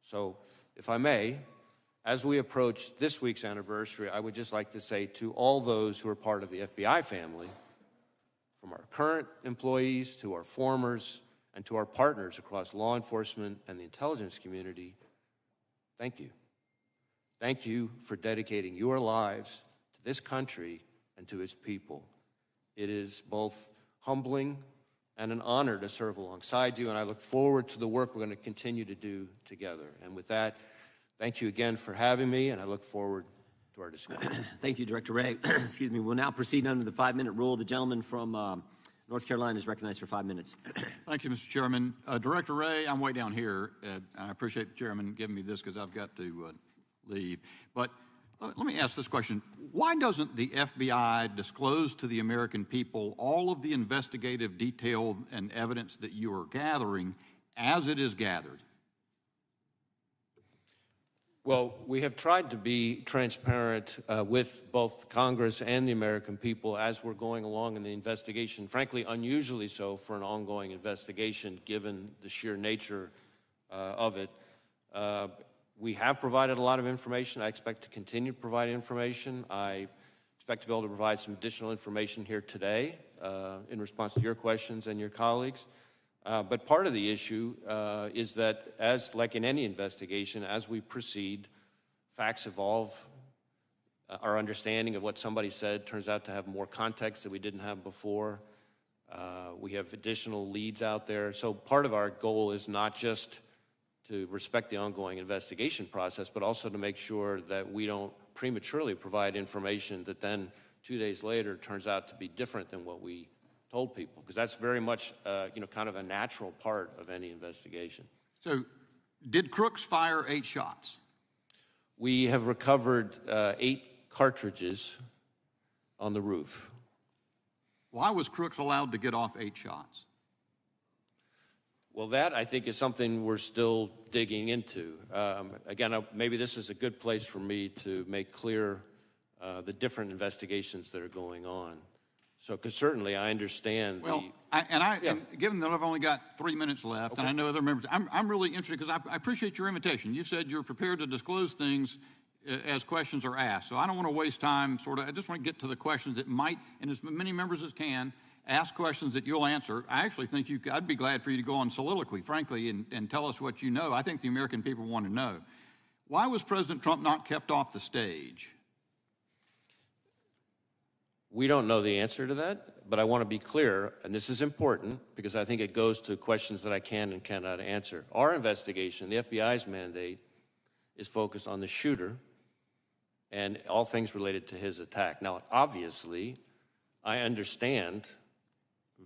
So, if I may, as we approach this week's anniversary, I would just like to say to all those who are part of the FBI family, from our current employees to our formers, And to our partners across law enforcement and the intelligence community, thank you. Thank you for dedicating your lives to this country and to its people. It is both humbling and an honor to serve alongside you, and I look forward to the work we're going to continue to do together. And with that, thank you again for having me, and I look forward to our discussion. Thank you, Director Ray. Excuse me. We'll now proceed under the 5-minute rule. The gentleman from North Carolina is recognized for 5 minutes. Thank you, Mr. Chairman. Director Ray, I'm way down here. I appreciate the chairman giving me this because I've got to leave. But let me ask this question. Why doesn't the FBI disclose to the American people all of the investigative detail and evidence that you are gathering as it is gathered? Well, we have tried to be transparent with both Congress and the American people as we're going along in the investigation, frankly, unusually so for an ongoing investigation, given the sheer nature of it. We have provided a lot of information. I expect to continue to provide information. I expect to be able to provide some additional information here today in response to your questions and your colleagues. But part of the issue is that, as like in any investigation, as we proceed, facts evolve. Our understanding of what somebody said turns out to have more context that we didn't have before. We have additional leads out there. So part of our goal is not just to respect the ongoing investigation process, but also to make sure that we don't prematurely provide information that then 2 days later turns out to be different than what we told people, because that's very much, kind of a natural part of any investigation. So, did Crooks fire 8 shots? We have recovered 8 cartridges on the roof. Why was Crooks allowed to get off 8 shots? Well, that, I think, is something we're still digging into. Again, maybe this is a good place for me to make clear the different investigations that are going on. So, because certainly I understand and given that I've only got 3 minutes left, and I know other members, I'm really interested because I appreciate your invitation. You said you're prepared to disclose things as questions are asked. So I don't want to waste time. I just want to get to the questions that might, and as many members as can, ask questions that you'll answer. I actually think I'd be glad for you to go on soliloquy, frankly, and tell us what you know. I think the American people want to know. Why was President Trump not kept off the stage? We don't know the answer to that, but I want to be clear, and this is important because I think it goes to questions that I can and cannot answer. Our investigation, the FBI's mandate, is focused on the shooter and all things related to his attack. Now, obviously, I understand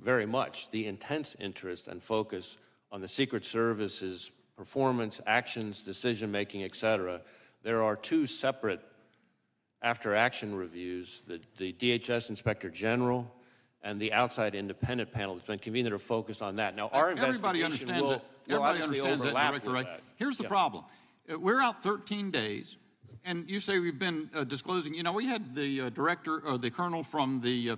very much the intense interest and focus on the Secret Service's performance, actions, decision-making, et cetera. There are 2 separate after-action reviews, the DHS Inspector General and the outside independent panel that's been convened that are focused on that. Now, our investigation will obviously overlap with that. Here's the problem. We're out 13 days, and you say we've been disclosing. We had the director, or the colonel from the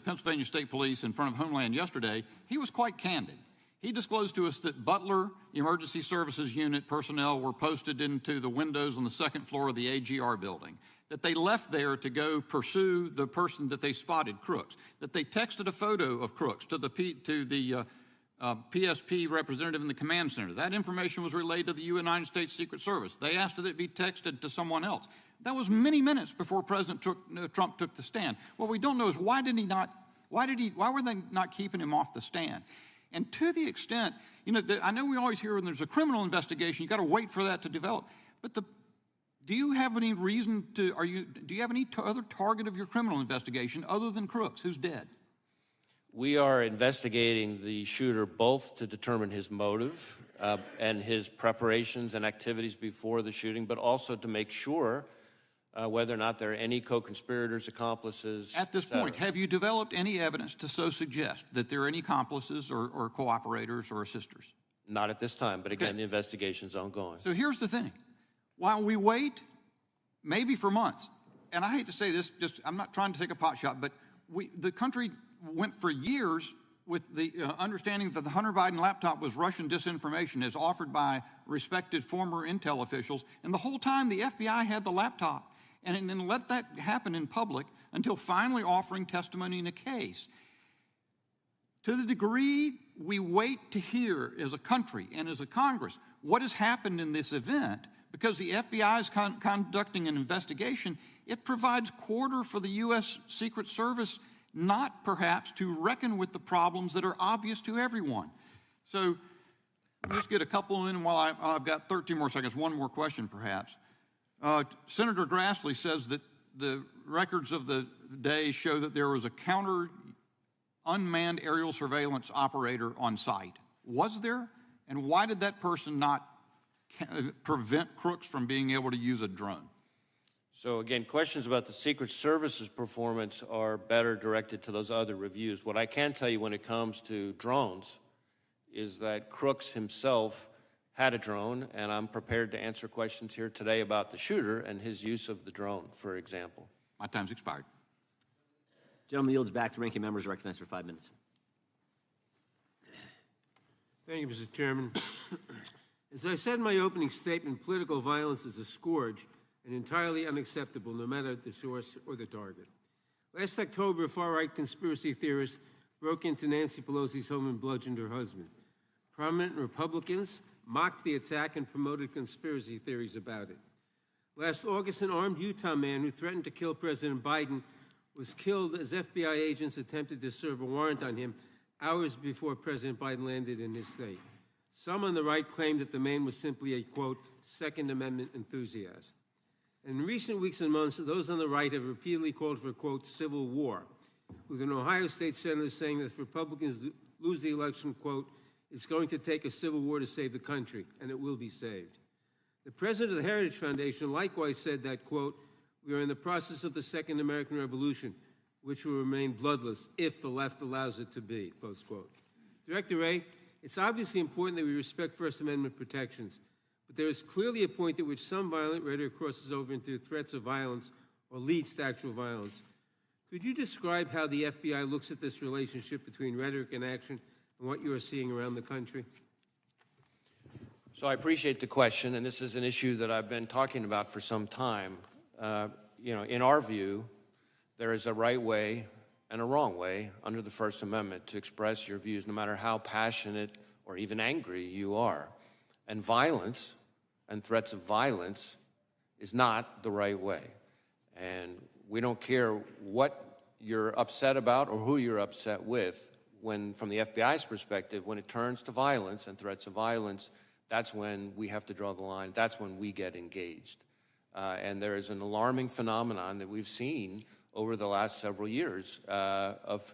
Pennsylvania State Police in front of Homeland yesterday. He was quite candid. He disclosed to us that Butler Emergency Services Unit personnel were posted into the windows on the 2nd floor of the AGR building, that they left there to go pursue the person that they spotted, Crooks, that they texted a photo of Crooks to the PSP representative in the command center. That information was relayed to the United States Secret Service. They asked that it be texted to someone else. That was many minutes before President Trump took the stand. What we don't know is why were they not keeping him off the stand? And to the extent, I know we always hear when there's a criminal investigation, you got to wait for that to develop. But do you have any reason do you have any other target of your criminal investigation other than Crooks, who's dead? We are investigating the shooter both to determine his motive and his preparations and activities before the shooting, but also to make sure whether or not there are any co-conspirators, accomplices. At this point, have you developed any evidence to so suggest that there are any accomplices or cooperators or assisters? Not at this time, but again, the investigation's ongoing. So here's the thing. While we wait, maybe for months, and I hate to say this, I'm not trying to take a pot shot, but the country went for years with the understanding that the Hunter Biden laptop was Russian disinformation as offered by respected former intel officials, and the whole time the FBI had the laptop and then let that happen in public until finally offering testimony in a case. To the degree we wait to hear as a country and as a Congress what has happened in this event, because the FBI is conducting an investigation, it provides quarter for the U.S. Secret Service not perhaps to reckon with the problems that are obvious to everyone. So let's get a couple in while I've got 13 more seconds. One more question, perhaps. Senator Grassley says that the records of the day show that there was a counter unmanned aerial surveillance operator on site. Was there? And why did that person not prevent crooks from being able to use a drone? So again, questions about the Secret Service's performance are better directed to those other reviews. What I can tell you when it comes to drones is that Crooks himself had a drone, and I'm prepared to answer questions here today about the shooter and his use of the drone, for example. My time's expired. Gentleman yields back. The ranking member is recognized for 5 minutes. Thank you, Mr. Chairman. As I said in my opening statement, political violence is a scourge and entirely unacceptable, no matter the source or the target. Last October, a far-right conspiracy theorist broke into Nancy Pelosi's home and bludgeoned her husband. Prominent Republicans mocked the attack and promoted conspiracy theories about it. Last August, an armed Utah man who threatened to kill President Biden was killed as FBI agents attempted to serve a warrant on him hours before President Biden landed in his state. Some on the right claimed that the man was simply a, quote, Second Amendment enthusiast. In recent weeks and months, those on the right have repeatedly called for, quote, civil war, with an Ohio state senator saying that if Republicans lose the election, quote, it's going to take a civil war to save the country, and it will be saved. The president of the Heritage Foundation likewise said that, quote, we are in the process of the Second American Revolution, which will remain bloodless if the left allows it to be, close quote. Director Wray, it's obviously important that we respect First Amendment protections, but there is clearly a point at which some violent rhetoric crosses over into threats of violence or leads to actual violence. Could you describe how the FBI looks at this relationship between rhetoric and action and what you are seeing around the country? So I appreciate the question, and this is an issue that I've been talking about for some time. In our view, there is a right way and a wrong way under the First Amendment to express your views, no matter how passionate or even angry you are. And violence and threats of violence is not the right way. And we don't care what you're upset about or who you're upset with. When, from the FBI's perspective, when it turns to violence and threats of violence, that's when we have to draw the line. That's when we get engaged. And there is an alarming phenomenon that we've seen over the last several years of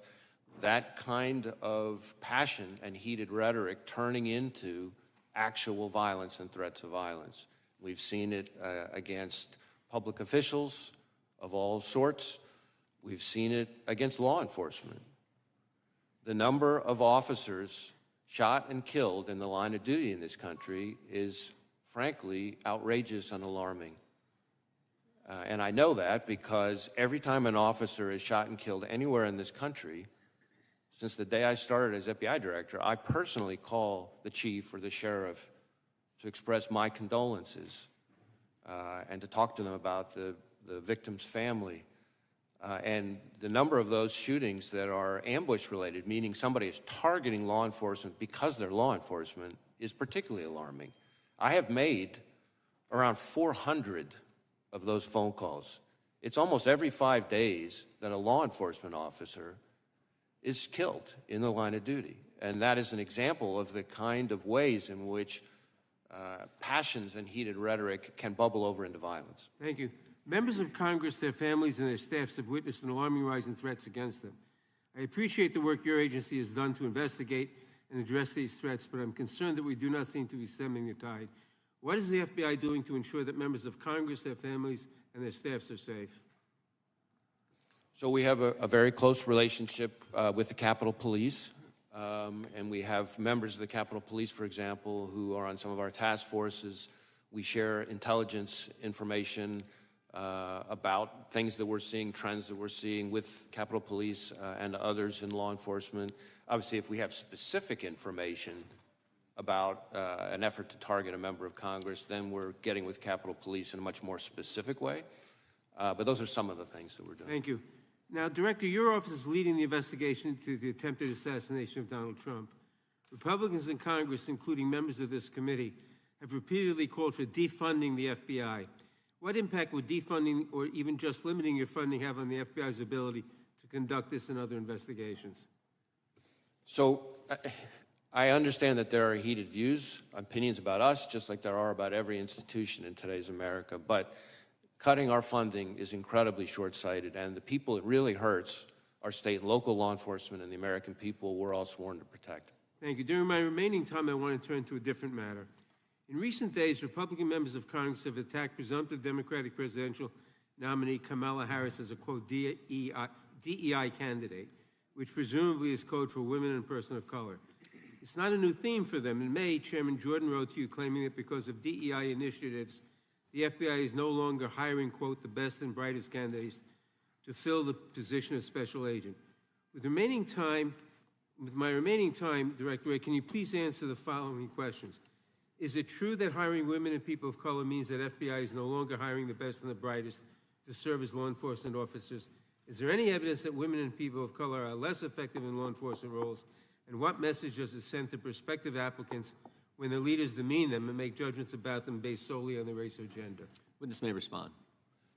that kind of passion and heated rhetoric turning into actual violence and threats of violence. We've seen it against public officials of all sorts. We've seen it against law enforcement. The number of officers shot and killed in the line of duty in this country is, frankly, outrageous and alarming. And I know that because every time an officer is shot and killed anywhere in this country, since the day I started as FBI director, I personally call the chief or the sheriff to express my condolences and to talk to them about the victim's family. And the number of those shootings that are ambush-related, meaning somebody is targeting law enforcement because they're law enforcement, is particularly alarming. I have made around 400 of those phone calls. It's almost every 5 days that a law enforcement officer is killed in the line of duty. And that is an example of the kind of ways in which passions and heated rhetoric can bubble over into violence. Thank you. Members of Congress, their families, and their staffs have witnessed an alarming rise in threats against them. I appreciate the work your agency has done to investigate and address these threats, but I'm concerned that we do not seem to be stemming the tide. What is the FBI doing to ensure that members of Congress, their families, and their staffs are safe? So we have a very close relationship with the Capitol Police, and we have members of the Capitol Police, for example, who are on some of our task forces. We share intelligence information about things that we're seeing, trends that we're seeing with Capitol Police and others in law enforcement. Obviously, if we have specific information about an effort to target a member of Congress, then we're getting with Capitol Police in a much more specific way. But those are some of the things that we're doing. Thank you. Now, Director, your office is leading the investigation into the attempted assassination of Donald Trump. Republicans in Congress, including members of this committee, have repeatedly called for defunding the FBI. What impact would defunding or even just limiting your funding have on the FBI's ability to conduct this and other investigations? So I understand that there are heated views, opinions about us, just like there are about every institution in today's America. But cutting our funding is incredibly short-sighted, and the people it really hurts are state and local law enforcement and the American people we're all sworn to protect. Thank you. During my remaining time, I want to turn to a different matter. In recent days, Republican members of Congress have attacked presumptive Democratic presidential nominee Kamala Harris as a, quote, DEI candidate, which presumably is code for women and person of color. It's not a new theme for them. In May, Chairman Jordan wrote to you claiming that because of DEI initiatives, the FBI is no longer hiring, quote, the best and brightest candidates to fill the position of special agent. With my remaining time, Director Ray, can you please answer the following questions? Is it true that hiring women and people of color means that FBI is no longer hiring the best and the brightest to serve as law enforcement officers? Is there any evidence that women and people of color are less effective in law enforcement roles? And what message does it send to prospective applicants when their leaders demean them and make judgments about them based solely on their race or gender? Witness may respond.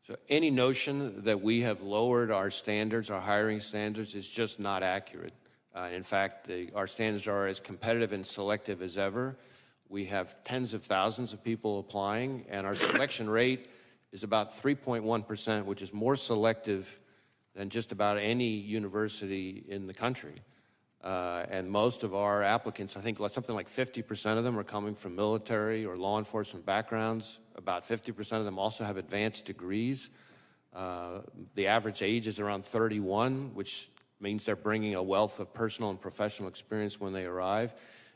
So any notion that we have lowered our standards, our hiring standards, is just not accurate. In fact, our standards are as competitive and selective as ever. We have tens of thousands of people applying, and our selection rate is about 3.1%, which is more selective than just about any university in the country. And most of our applicants, I think something like 50% of them are coming from military or law enforcement backgrounds. About 50% of them also have advanced degrees. The average age is around 31, which means they're bringing a wealth of personal and professional experience when they arrive.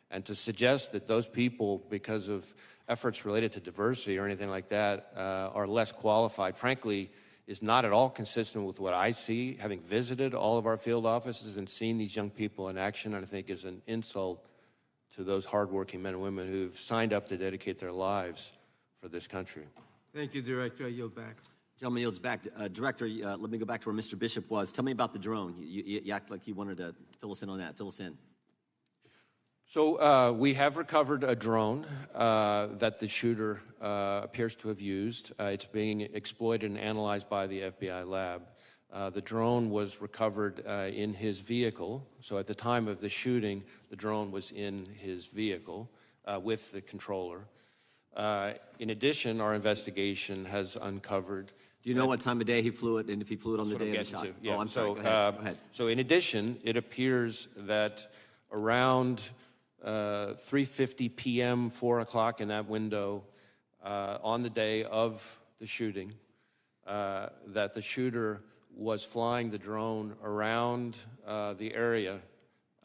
And to suggest that those people, because of efforts related to diversity or anything like that, are less qualified, frankly, is not at all consistent with what I see, having visited all of our field offices and seen these young people in action, and I think is an insult to those hardworking men and women who've signed up to dedicate their lives for this country. Thank you, Director. I yield back. Gentleman yields back. Director, let me go back to where Mr. Bishop was. Tell me about the drone. You act like you wanted to fill us in on that. Fill us in. So we have recovered a drone that the shooter appears to have used. It's being exploited and analyzed by the FBI lab. The drone was recovered in his vehicle. So at the time of the shooting, the drone was in his vehicle with the controller. In addition, our investigation has uncovered. Do you know what time of day he flew it, and if he flew it on the day of the shot? Yeah. Oh, I'm sorry. Go ahead. So in addition, it appears that around 3:50 p.m., 4 o'clock in that window, on the day of the shooting, that the shooter was flying the drone around the area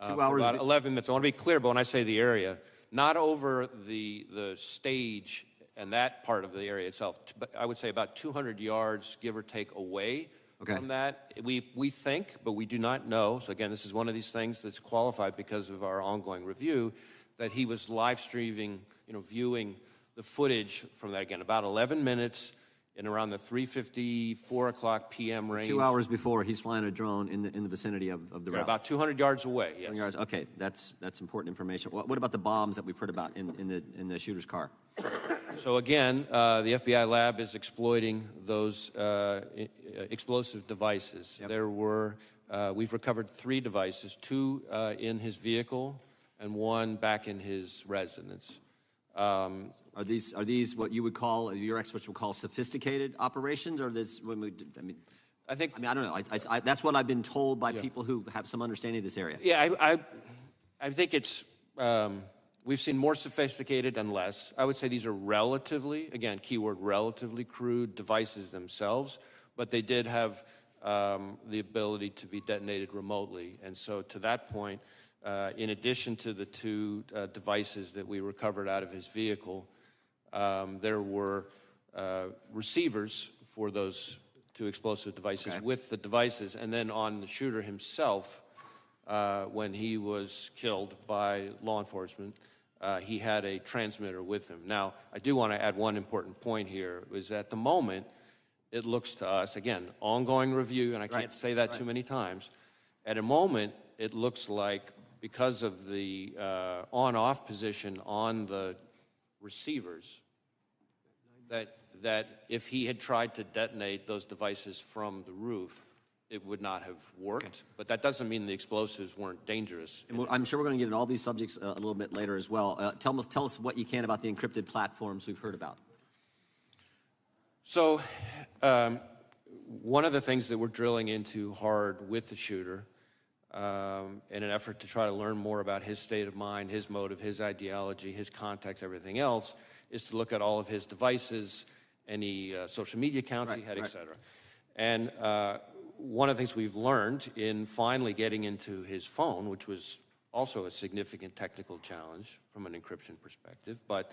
2 hours. for about 11 minutes. I want to be clear, but when I say the area, not over the stage and that part of the area itself, but I would say about 200 yards, give or take, away from that. We think, but we do not know. So again, this is one of these things that's qualified because of our ongoing review, that he was live streaming, viewing the footage from that, again, about 11 minutes in around the 3:50, 4 o'clock p.m. range. 2 hours before, he's flying a drone in the vicinity of the route. About 200 yards away, yes. 200 yards. Okay, that's important information. What about the bombs that we've heard about in the shooter's car? So again, the FBI lab is exploiting those explosive devices. Yep. We've recovered 3 devices, 2 in his vehicle and 1 back in his residence. Are these what you would call, your experts would call sophisticated operations, or this? I don't know. That's what I've been told by people who have some understanding of this area. Yeah, I think it's. We've seen more sophisticated and less. I would say these are relatively, again, keyword relatively crude devices themselves, but they did have the ability to be detonated remotely. And so to that point, in addition to the 2 devices that we recovered out of his vehicle, there were receivers for those 2 explosive devices with the devices. And then on the shooter himself, when he was killed by law enforcement, he had a transmitter with him. Now, I do want to add one important point here, is at the moment, it looks to us, again, ongoing review, and I can't say that too many times. At a moment, it looks like because of the on-off position on the receivers, that if he had tried to detonate those devices from the roof, it would not have worked. Okay. But that doesn't mean the explosives weren't dangerous. And I'm sure we're going to get into all these subjects a little bit later as well. Tell us what you can about the encrypted platforms we've heard about. So one of the things that we're drilling into hard with the shooter in an effort to try to learn more about his state of mind, his motive, his ideology, his context, everything else, is to look at all of his devices, any social media accounts he had, et cetera. And one of the things we've learned in finally getting into his phone, which was also a significant technical challenge from an encryption perspective, but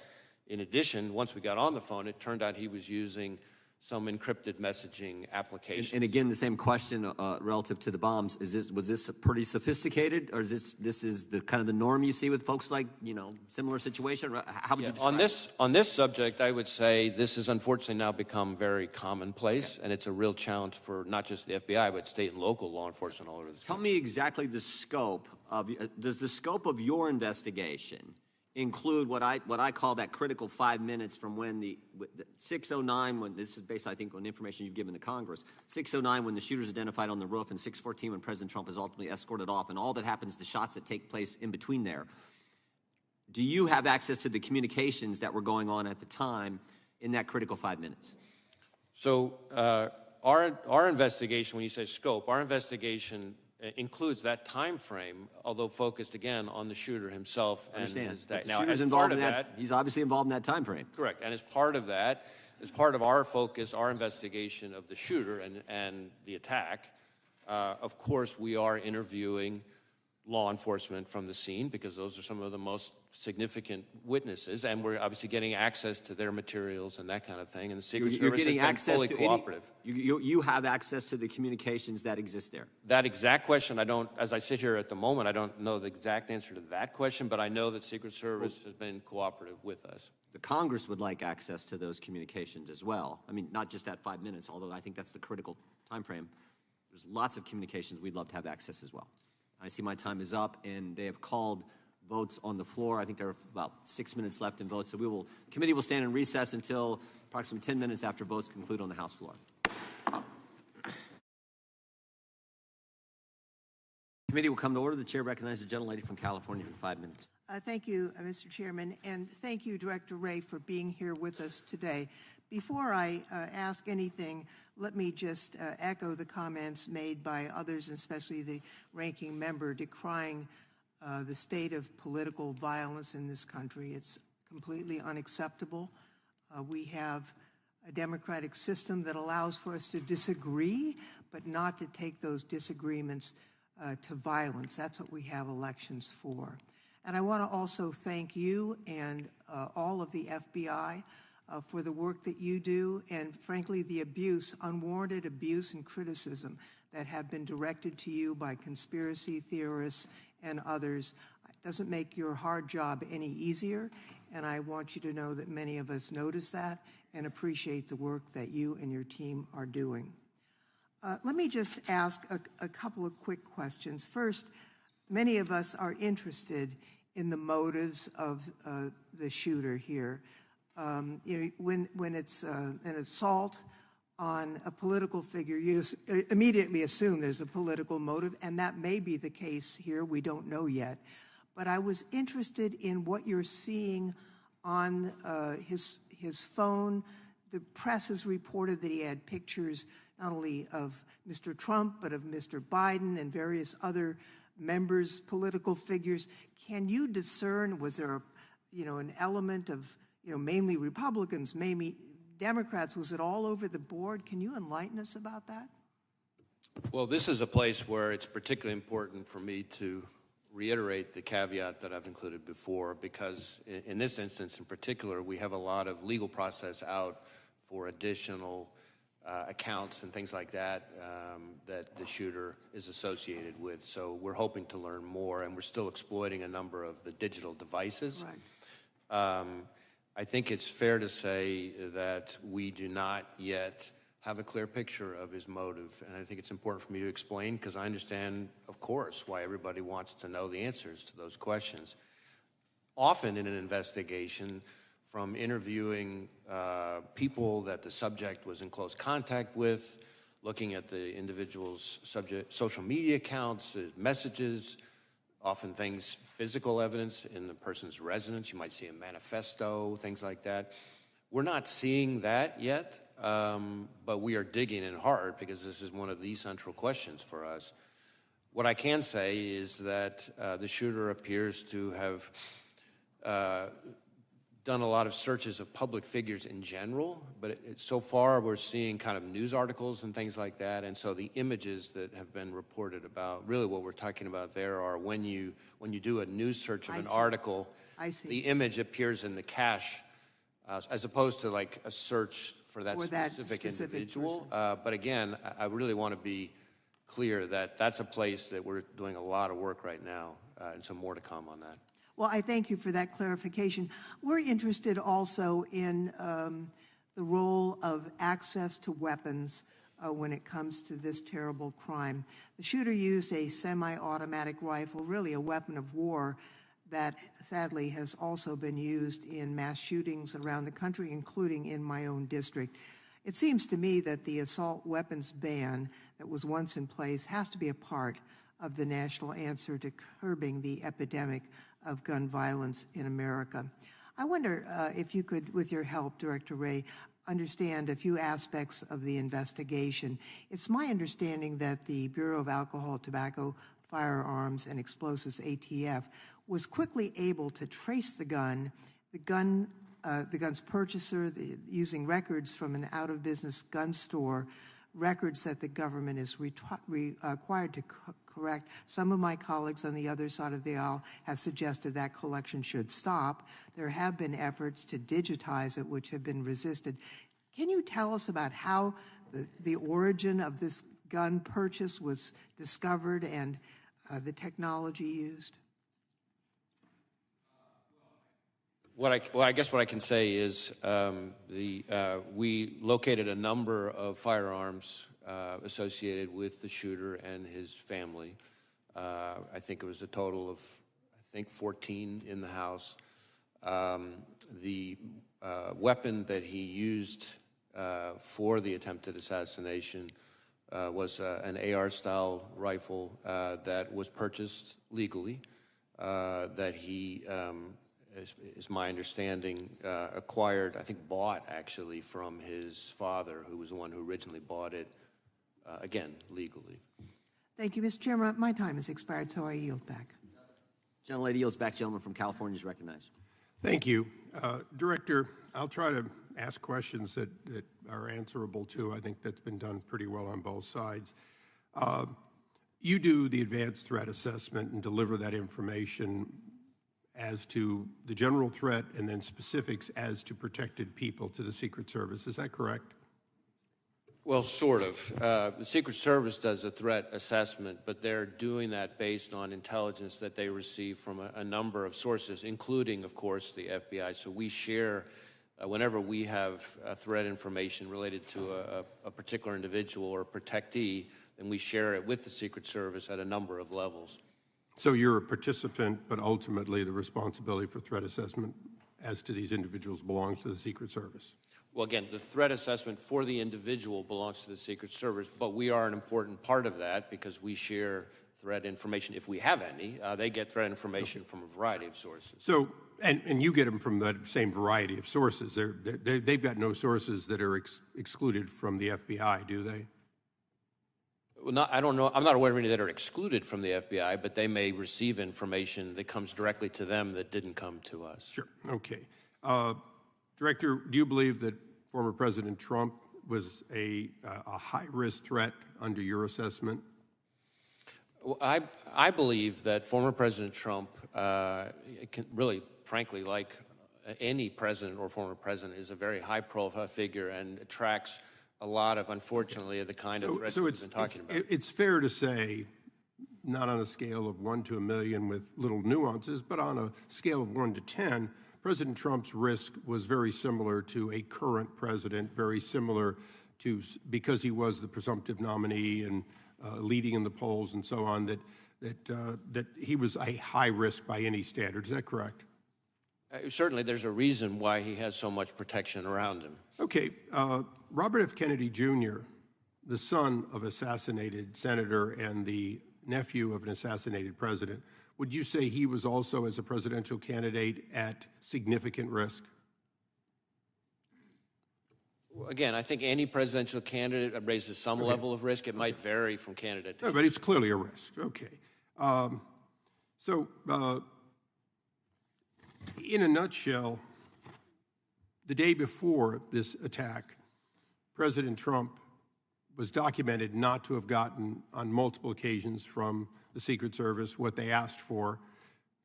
in addition, once we got on the phone, it turned out he was using some encrypted messaging application. And again, the same question relative to the bombs: was this pretty sophisticated, or is this is the kind of the norm you see with folks like similar situation? How would you describe on this subject? I would say this has unfortunately now become very commonplace, and it's a real challenge for not just the FBI but state and local law enforcement all over the country. Tell me exactly the scope of does the scope of your investigation include what I call that critical 5 minutes from when the 6:09, when this is based, I think, on information you've given to Congress, 6:09 when the shooter's identified on the roof, and 6:14 when President Trump is ultimately escorted off, and all that happens, the shots that take place in between there. Do you have access to the communications that were going on at the time in that critical 5 minutes? So our investigation, when you say scope, our investigation includes that time frame, although focused again on the shooter himself and his day. Now, as involved in that, he's obviously involved in that time frame. Correct, and as part of that, as part of our focus, our investigation of the shooter and the attack, of course, we are interviewing law enforcement from the scene because those are some of the most significant witnesses, and we're obviously getting access to their materials and that kind of thing. And the Secret Service has been fully cooperative. You have access to the communications that exist there. That exact question, I don't, as I sit here at the moment, I don't know the exact answer to that question, but I know that Secret Service has been cooperative with us. The Congress would like access to those communications as well. I mean, not just that 5 minutes, although I think that's the critical time frame. There's lots of communications we'd love to have access as well. I see my time is up, and they have called votes on the floor. I think there are about 6 minutes left in votes, so the committee will stand in recess until approximately 10 minutes after votes conclude on the House floor. The committee will come to order. The chair recognizes the gentlelady from California for 5 minutes. Thank you, Mr. Chairman, and thank you, Director Wray, for being here with us today. Before I ask anything, let me just echo the comments made by others, especially the ranking member, decrying the state of political violence in this country. It's completely unacceptable. We have a democratic system that allows for us to disagree, but not to take those disagreements to violence. That's what we have elections for. And I want to also thank you and all of the FBI for the work that you do, and frankly, the abuse, unwarranted abuse and criticism that have been directed to you by conspiracy theorists and others. It doesn't make your hard job any easier, and I want you to know that many of us notice that and appreciate the work that you and your team are doing. Let me just ask a couple of quick questions. First, many of us are interested in the motives of the shooter here. When it's an assault on a political figure, you immediately assume there's a political motive, and that may be the case here. We don't know yet. But I was interested in what you're seeing on his phone. The press has reported that he had pictures not only of Mr. Trump, but of Mr. Biden and various other members, political figures. Can you discern, was there an element of mainly Republicans, maybe Democrats? Was it all over the board? Can you enlighten us about that? Well, this is a place where it's particularly important for me to reiterate the caveat that I've included before, because in this instance in particular, we have a lot of legal process out for additional accounts and things like that that the shooter is associated with. So we're hoping to learn more, and we're still exploiting a number of the digital devices. Right. I think it's fair to say that we do not yet have a clear picture of his motive. And I think it's important for me to explain, because I understand, of course, why everybody wants to know the answers to those questions. Often in an investigation, from interviewing people that the subject was in close contact with, looking at the individual's social media accounts, messages, often things, physical evidence in the person's residence. You might see a manifesto, things like that. We're not seeing that yet, but we are digging in hard because this is one of the central questions for us. What I can say is that the shooter appears to have done a lot of searches of public figures in general, but so far we're seeing kind of news articles and things like that, and so the images that have been reported about, really what we're talking about there are when you do a news search of an article, the image appears in the cache, as opposed to like a search for that specific individual. But again, I really want to be clear that that's a place that we're doing a lot of work right now, and some more to come on that. Well, I thank you for that clarification. We're interested also in the role of access to weapons when it comes to this terrible crime. The shooter used a semi-automatic rifle, really a weapon of war, that sadly has also been used in mass shootings around the country, including in my own district. It seems to me that the assault weapons ban that was once in place has to be a part of the national answer to curbing the epidemic of gun violence in America. I wonder if you could, with your help, Director Wray, understand a few aspects of the investigation. It's my understanding that the Bureau of Alcohol, Tobacco, Firearms, and Explosives, ATF, was quickly able to trace the gun's purchaser, using records from an out-of-business gun store, records that the government is required to correct. Some of my colleagues on the other side of the aisle have suggested that collection should stop. There have been efforts to digitize it, which have been resisted. Can you tell us about how the origin of this gun purchase was discovered and the technology used? I guess what I can say is we located a number of firearms associated with the shooter and his family. I think it was a total of, 14 in the house. The weapon that he used for the attempted assassination was an AR-style rifle that was purchased legally, that he is my understanding, acquired, bought actually from his father, who was the one who originally bought it, again, legally. Thank you, Mr. Chairman. My time has expired, so I yield back. Gentlelady yields back. Gentleman from California is recognized. Thank you. Director, I'll try to ask questions that are answerable too. I think that's been done pretty well on both sides. You do the advanced threat assessment and deliver that information as to the general threat and then specifics as to protected people to the Secret Service. Is that correct? Well, sort of. The Secret Service does a threat assessment, but they're doing that based on intelligence that they receive from a number of sources, including, of course, the FBI. So we share, whenever we have threat information related to a particular individual or protectee, then we share it with the Secret Service at a number of levels. So you're a participant, but ultimately the responsibility for threat assessment as to these individuals belongs to the Secret Service. Well, again, the threat assessment for the individual belongs to the Secret Service, but we are an important part of that because we share threat information, if we have any. They get threat information from a variety of sources. So, and you get them from that same variety of sources. They've got no sources that are excluded from the FBI, do they? Well, I don't know. I'm not aware of any that are excluded from the FBI, but they may receive information that comes directly to them that didn't come to us. Sure. Okay. Director, do you believe that former President Trump was a high-risk threat under your assessment? Well, I believe that former President Trump, really, frankly, like any president or former president, is a very high-profile figure and attracts a lot of, unfortunately, the kind of threats we've been talking about. It's fair to say, not on a scale of 1 to a million with little nuances, but on a scale of 1 to 10, President Trump's risk was very similar to a current president, very similar because he was the presumptive nominee and leading in the polls and so on, that he was a high risk by any standard. Is that correct? Certainly, there's a reason why he has so much protection around him. Okay. Robert F. Kennedy Jr., the son of assassinated senator and the nephew of an assassinated president, would you say he was also, as a presidential candidate, at significant risk? Again, I think any presidential candidate raises some level of risk. It might vary from candidate to No, but it's clearly a risk. Okay. In a nutshell, the day before this attack, President Trump was documented not to have gotten on multiple occasions from the Secret Service what they asked for.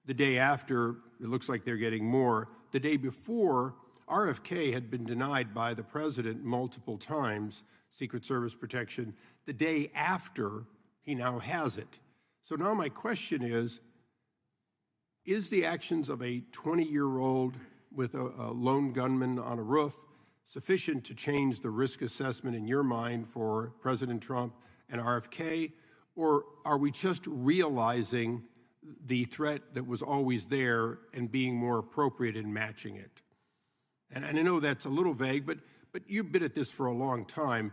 The day after, it looks like they're getting more. The day before, RFK had been denied by the president multiple times, Secret Service protection. The day after, he now has it. So now my question is the actions of a 20-year-old with a lone gunman on a roof sufficient to change the risk assessment in your mind for President Trump and RFK, or are we just realizing the threat that was always there and being more appropriate in matching it? And I know that's a little vague, but you've been at this for a long time.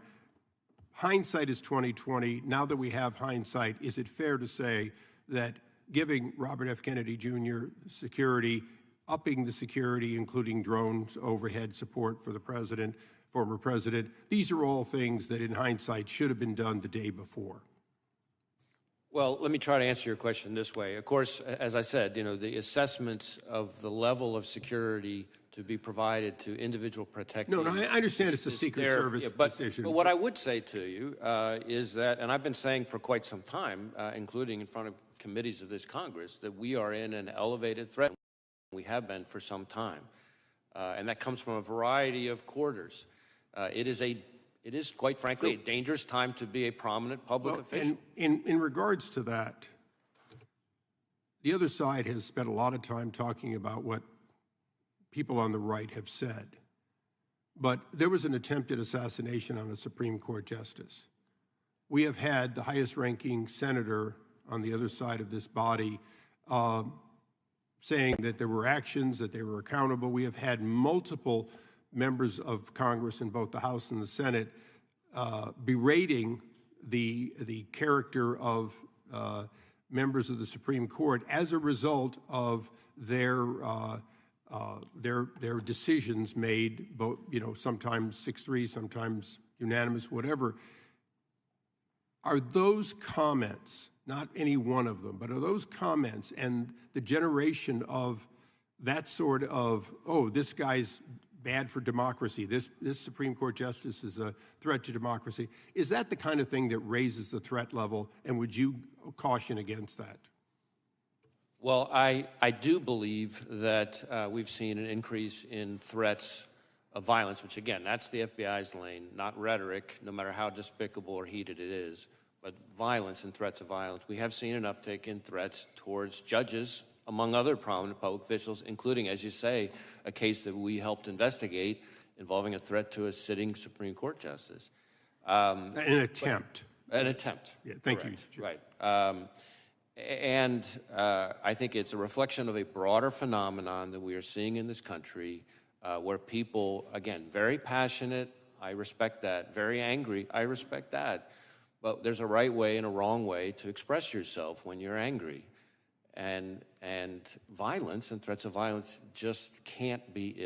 Hindsight is 20/20. Now that we have hindsight, is it fair to say that giving Robert F. Kennedy Jr. security, upping the security, including drones, overhead support for the president, former president, these are all things that in hindsight should have been done the day before? Well, let me try to answer your question this way. Of course, as I said, the assessments of the level of security to be provided to individual protectees. No, I understand it's a Secret Service decision. But what I would say to you is that, and I've been saying for quite some time, including in front of committees of this Congress, that we are in an elevated threat. We have been for some time. And that comes from a variety of quarters. It is, quite frankly, a dangerous time to be a prominent public official. And in regards to that, the other side has spent a lot of time talking about what people on the right have said. But there was an attempted assassination on a Supreme Court justice. We have had the highest-ranking senator on the other side of this body saying that there were actions, that they were accountable. We have had multiple members of Congress in both the House and the Senate berating the character of members of the Supreme Court as a result of their decisions made, both, sometimes 6-3, sometimes unanimous, whatever. Are those comments, not any one of them, but are those comments and the generation of that sort of, oh, this guy's bad for democracy, this Supreme Court justice is a threat to democracy, is that the kind of thing that raises the threat level, and would you caution against that? Well, I do believe that we've seen an increase in threats of violence, which, again, that's the FBI's lane, not rhetoric, no matter how despicable or heated it is, but violence and threats of violence. We have seen an uptick in threats towards judges, among other prominent public officials, including, as you say, a case that we helped investigate involving a threat to a sitting Supreme Court justice. An attempt. An attempt. Yeah, thank you. Right. And I think it's a reflection of a broader phenomenon that we are seeing in this country where people, again, very passionate, I respect that, very angry, I respect that, but there's a right way and a wrong way to express yourself when you're angry. And violence and threats of violence just can't be